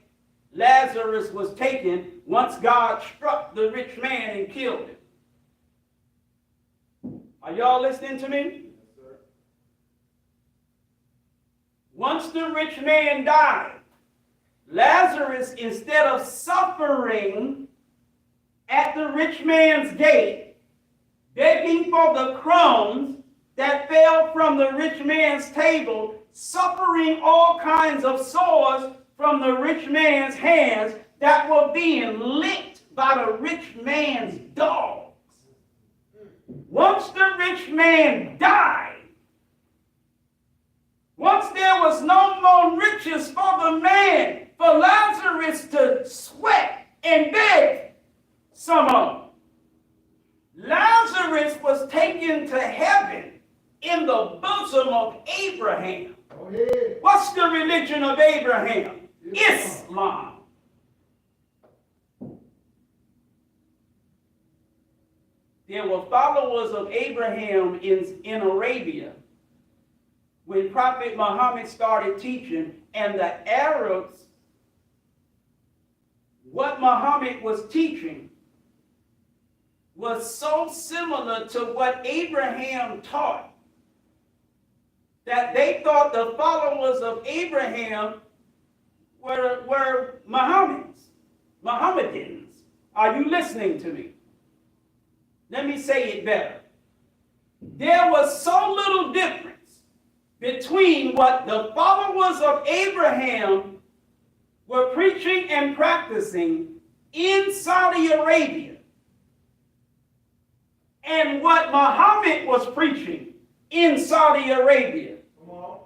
Lazarus was taken once God struck the rich man and killed him. Are y'all listening to me? Yes, sir. Once the rich man died, Lazarus, instead of suffering at the rich man's gate, begging for the crumbs that fell from the rich man's table, suffering all kinds of sores from the rich man's hands that were being licked by the rich man's dogs. Once the rich man died, once there was no more riches for the man, for Lazarus to sweat and beg some of them, Lazarus was taken to heaven in the bosom of Abraham. Go ahead. What's the religion of Abraham? Islam. There were followers of Abraham in Arabia when Prophet Muhammad started teaching, and the Arabs, what Muhammad was teaching was so similar to what Abraham taught that they thought the followers of Abraham were Mohammedans. Are you listening to me? Let me say it better. There was so little difference between what the followers of Abraham were preaching and practicing in Saudi Arabia and what Muhammad was preaching in Saudi Arabia, Come on.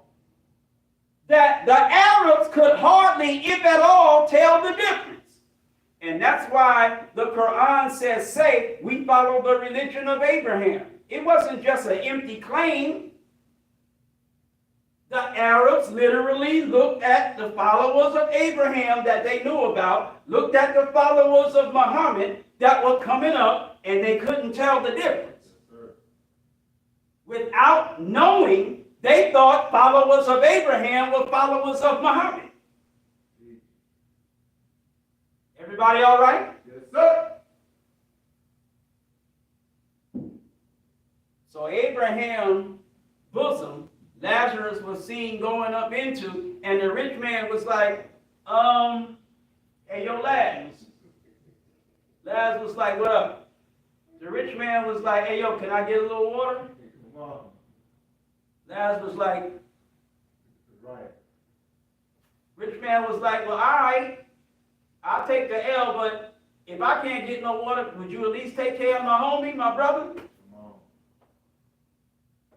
that the Arabs could hardly, if at all, tell the difference. And that's why the Quran says, say, we follow the religion of Abraham. It wasn't just an empty claim. The Arabs literally looked at the followers of Abraham that they knew about, looked at the followers of Muhammad that were coming up, and they couldn't tell the difference. Without knowing, they thought followers of Abraham were followers of Muhammad. Everybody all right? Yes, sir. So Abraham's bosom, Lazarus was seen going up into, and the rich man was like, hey, yo, Lazarus. Lazarus was like, what up? The rich man was like, hey, yo, can I get a little water? Come on. Lazarus was like, Right. rich man was like, well, all right, I'll take the L, but if I can't get no water, would you at least take care of my homie, my brother? Come on.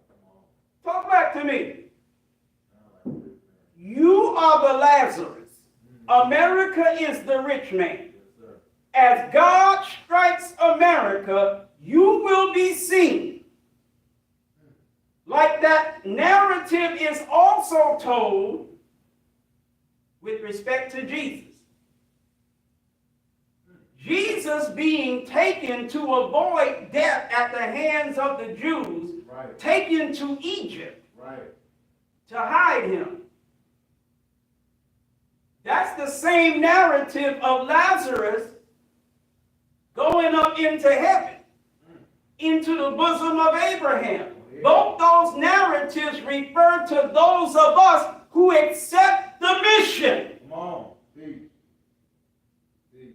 Come on. Talk back to me. Sound like this, man. You are the Lazarus. America is the rich man. Yes, sir. As God strikes America, you will be seen. Like that narrative is also told with respect to Jesus. Jesus being taken to avoid death at the hands of the Jews, Right. taken to Egypt Right. to hide him. That's the same narrative of Lazarus going up into heaven, into the bosom of Abraham. Both those narratives refer to those of us who accept the mission. Come on. Teach. Teach.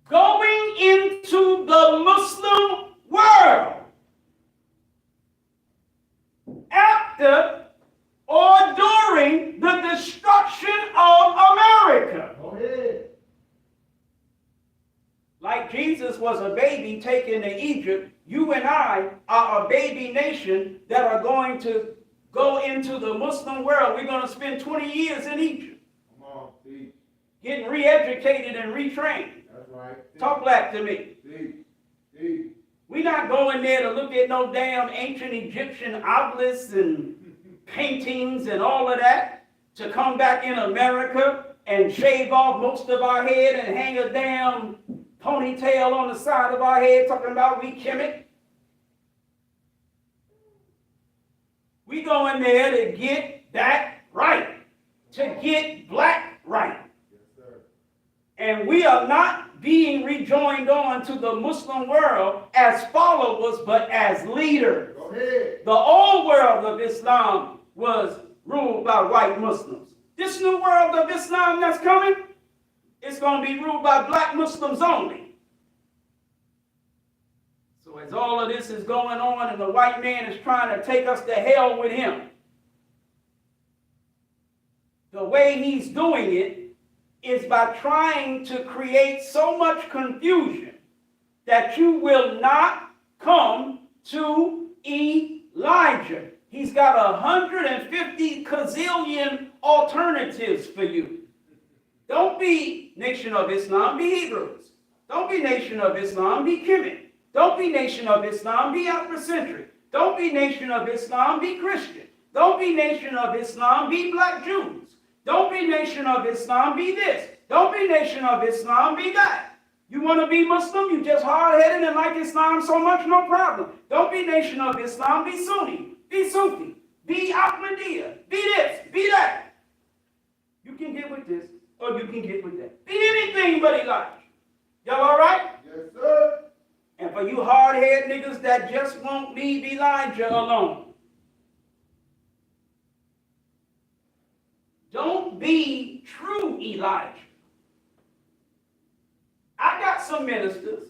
Going into the Muslim world after or during the destruction of America. Go ahead. Like Jesus was a baby taken to Egypt, you and I are a baby nation that are going to go into the Muslim world. We're going to spend 20 years in Egypt, Come on. Teach. getting re-educated and retrained. That's right. Teach. Talk back to me. Teach. Teach. We're not going there to look at no damn ancient Egyptian obelisks and paintings and all of that, to come back in America and shave off most of our head and hang a damn ponytail on the side of our head talking about we Kemet. We going there to get that right, to get black right. Yes, sir. And we are not being rejoined on to the Muslim world as followers, but as leaders. Go ahead. The old world of Islam was ruled by white Muslims. This new world of Islam that's coming, it's going to be ruled by black Muslims only. So as all of this is going on and the white man is trying to take us to hell with him, the way he's doing it is by trying to create so much confusion that you will not come to Elijah. He's got 150 gazillion alternatives for you. Don't be Nation of Islam, be Hebrews. Don't be Nation of Islam, be Kemet. Don't be Nation of Islam, be Afrocentric. Don't be Nation of Islam, be Christian. Don't be Nation of Islam, be black Jews. Don't be Nation of Islam, be this. Don't be Nation of Islam, be that. You want to be Muslim, you just hard-headed and like Islam so much, no problem. Don't be Nation of Islam, be Sunni, be Sufi, be Ahmadiyya, be this, be that. You can get with this, or you can get with that. Be anything but Elijah. Y'all all right? Yes, sir. And for you hard-headed niggas that just won't leave Elijah alone, don't be true Elijah. I got some ministers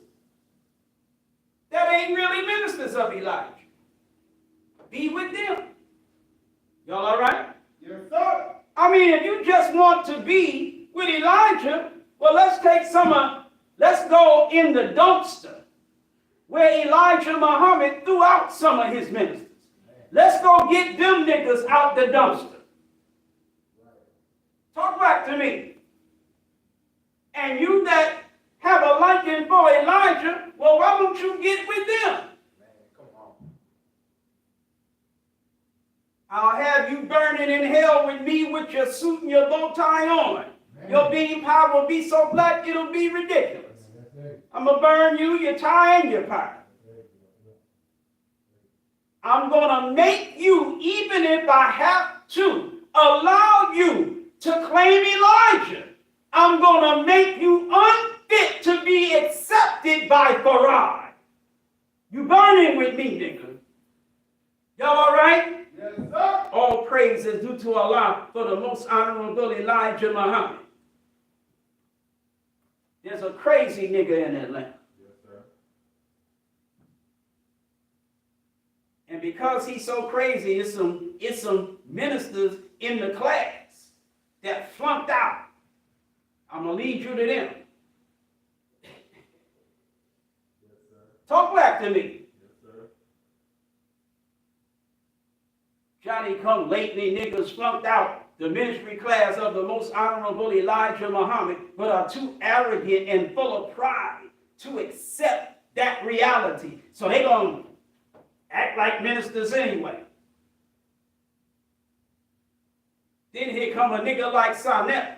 that ain't really ministers of Elijah. Be with them. Y'all all right? Yes, sir. I mean, if you just want to be with Elijah, well, let's go in the dumpster where Elijah Muhammad threw out some of his ministers. Let's go get them niggas out the dumpster. Talk back to me. And you that have a liking for Elijah, well, why don't you get with them? Man, come on. I'll have you burning in hell with me with your suit and your bow tie on. Your bean pie will be so black it'll be ridiculous. I'm going to burn you, your tie, and your pie. I'm going to make you, even if I have to, allow you to claim Elijah. I'm going to make you unfit to be accepted by Farad. You burning with me, nigga. Y'all all right? Yes, sir. All praise is due to Allah for the most honorable Elijah Muhammad. There's a crazy nigga in Atlanta. Yes, sir. And because he's so crazy, it's some ministers in the class that flunked out. I'm going to lead you to them. Yes, sir. Talk back to me. Yes, sir. Johnny come lately niggas flunked out the ministry class of the most honorable Elijah Muhammad, but are too arrogant and full of pride to accept that reality. So they gonna act like ministers anyway. Then here come a nigga like Sanet.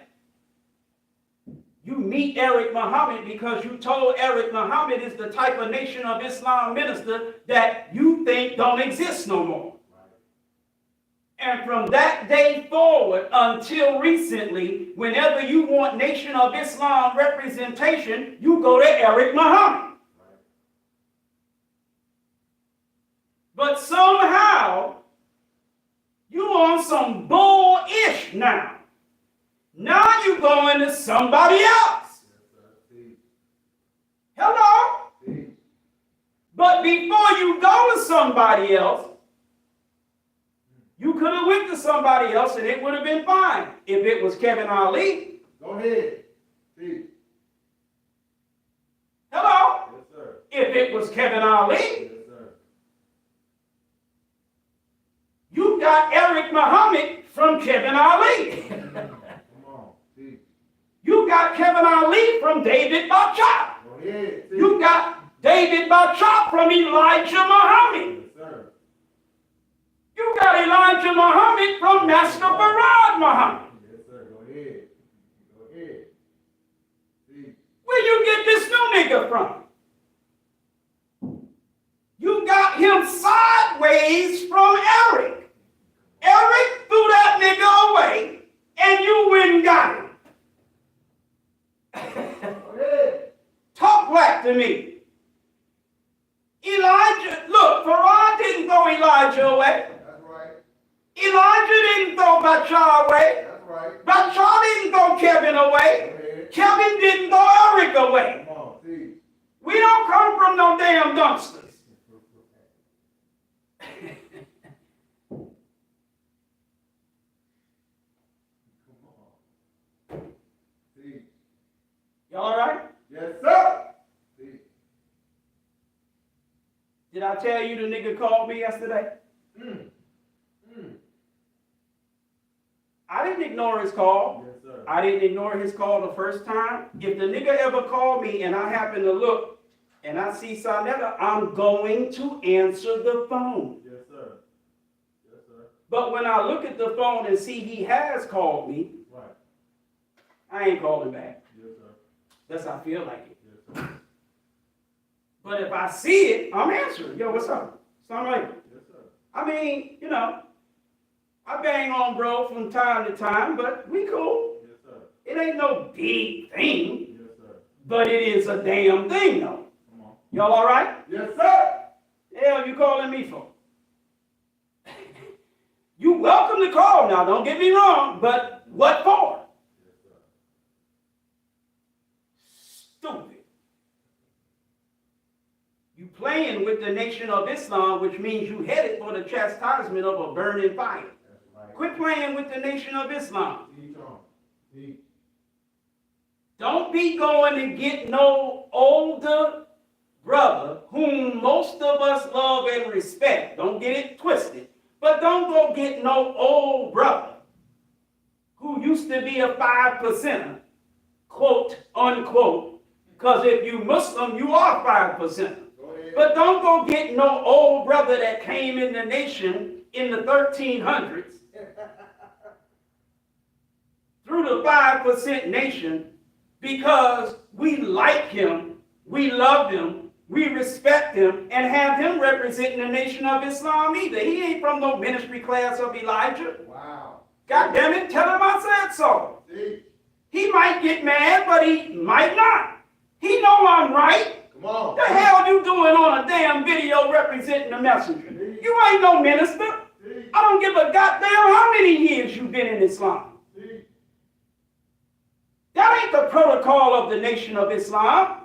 You meet Eric Muhammad because you told Eric Muhammad is the type of Nation of Islam minister that you think don't exist no more. And from that day forward until recently, whenever you want Nation of Islam representation, you go to Eric Muhammad. But somehow, you on some bull-ish now. Now you going to somebody else. Hello? But before you go to somebody else, you could have went to somebody else and it would have been fine. If it was Kevin Ali. Go ahead. See. Hello? Yes, sir. If it was Kevin Ali. Yes, sir. You got Eric Muhammad from Kevin Ali. Come on. See. You got Kevin Ali from David Bacha. Go ahead. See. You got David Bacha from Elijah Muhammad. Yes, sir. You got Elijah Muhammad from Master Farad Muhammad. Yes, sir. Go ahead. Go ahead. See. Where you get this new nigga from? You got him sideways from Eric. Eric threw that nigga away, and you went and got him. Go ahead. Talk back to me. Elijah, look, Farad didn't throw Elijah away. That's right. Elijah didn't throw Bacha away. That's right. Bacha didn't throw Kevin Go away. ahead. Kevin didn't throw Eric away. Come on. See. We don't come from no damn dumpsters. Come on. See. Y'all all right? Yes, sir. See. Did I tell you the nigga called me yesterday? I didn't ignore his call. Yes, sir. I didn't ignore his call the first time. If the nigga ever called me and I happen to look and I see Sanetta, I'm going to answer the phone. Yes, sir. Yes, sir. But when I look at the phone and see he has called me, Right. I ain't calling back. Yes, sir. That's how I feel like it. Yes, sir. But if I see it, I'm answering. Yo, what's up? Assalamu alaikum. Yes, sir. I mean, you know, I bang on bro from time to time, but we cool. Yes, sir. It ain't no big thing, Yes, sir. but it is a damn thing, though. Come on. Y'all all right? Yes, sir. The hell you calling me for? You welcome to call now, don't get me wrong, but what for? Yes, sir. Stupid. You playing with the Nation of Islam, which means you headed for the chastisement of a burning fire. That's right. Quit playing with the Nation of Islam. Teach on. Teach. Don't be going to get no older brother whom most of us love and respect. Don't get it twisted. But don't go get no old brother who used to be a 5%, quote, unquote, because if you Muslim, you are 5%. Go ahead. But don't go get no old brother that came in the nation in the 1300s through the 5% nation because we like him, we love him, we respect him, and have him representing the Nation of Islam either. He ain't from no ministry class of Elijah. Wow. God damn it, tell him I said so. See? He might get mad, but he might not. He know I'm right. Come on. The hell you doing on a damn video representing the messenger? You ain't no minister. See? I don't give a goddamn how many years you've been in Islam. See? That ain't the protocol of the Nation of Islam.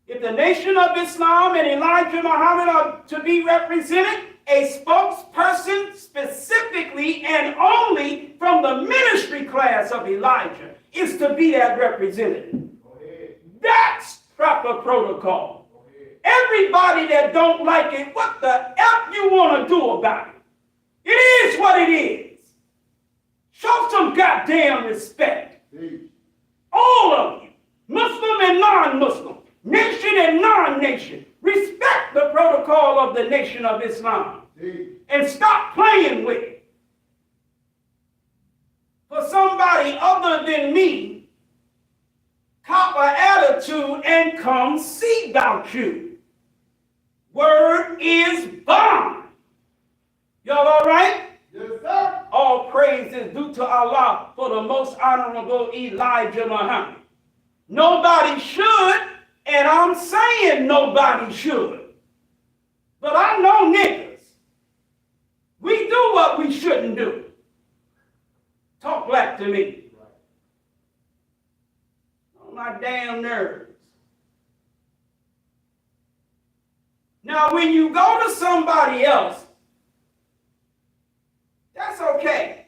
If the Nation of Islam and Elijah Muhammad are to be represented, a spokesperson specifically and only from the ministry class of Elijah is to be that representative. Go ahead. That's proper protocol. Go ahead. Everybody that don't like it, what the F you want to do about it? It is what it is. Show some goddamn respect. See? All of you, Muslim and non-Muslim, nation and non-nation, respect the protocol of the Nation of Islam See? and stop playing with it. For somebody other than me, cop an attitude and come see about you. Word is bond. Y'all all right? Yes, sir. All praise is due to Allah for the most honorable Elijah Muhammad. Nobody should, and I'm saying nobody should. But I know niggas. We do what we shouldn't do. Talk black to me. On my damn nerves. Now, when you go to somebody else, that's okay.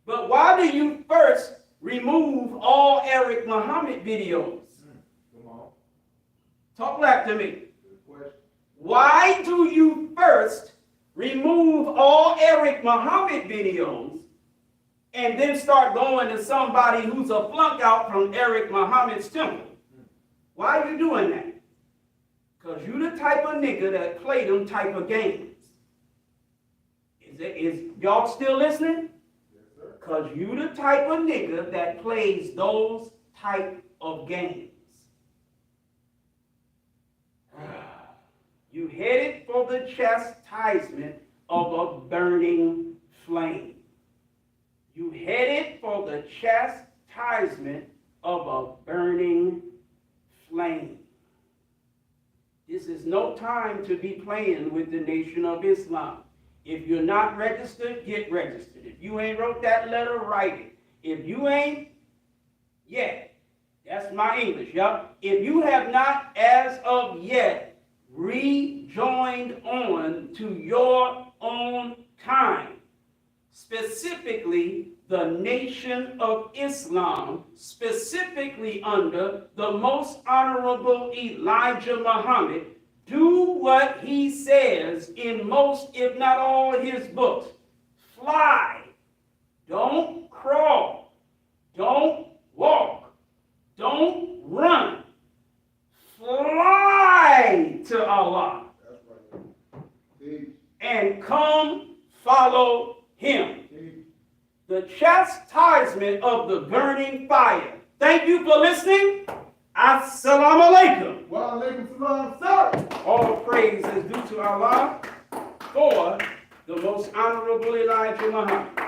But why do you first remove all Eric Muhammad videos? Come on. Talk back to me. Good question. Why do you first remove all Eric Muhammad videos and then start going to somebody who's a flunk out from Eric Muhammad's temple? Why are you doing that? Because you the type of nigga that play them type of games. Is y'all still listening? Yes, sir. Because you the type of nigga that plays those type of games. You headed for the chastisement of a burning flame. You headed for the chastisement of a burning flame. This is no time to be playing with the Nation of Islam. If you're not registered, get registered. If you ain't wrote that letter, write it. If you ain't yet, that's my English, yup. If you have not as of yet rejoined on to your own time, specifically the Nation of Islam, specifically under the most honorable Elijah Muhammad, do what he says in most, if not all, his books. Fly. Don't crawl. Don't walk. Don't run. Fly to Allah. That's right. See? And come follow him. See? The chastisement of the burning fire. Thank you for listening. Assalamu alaikum. Wa alaikum salam, sir. All praise is due to Allah for the most honorable Elijah Muhammad.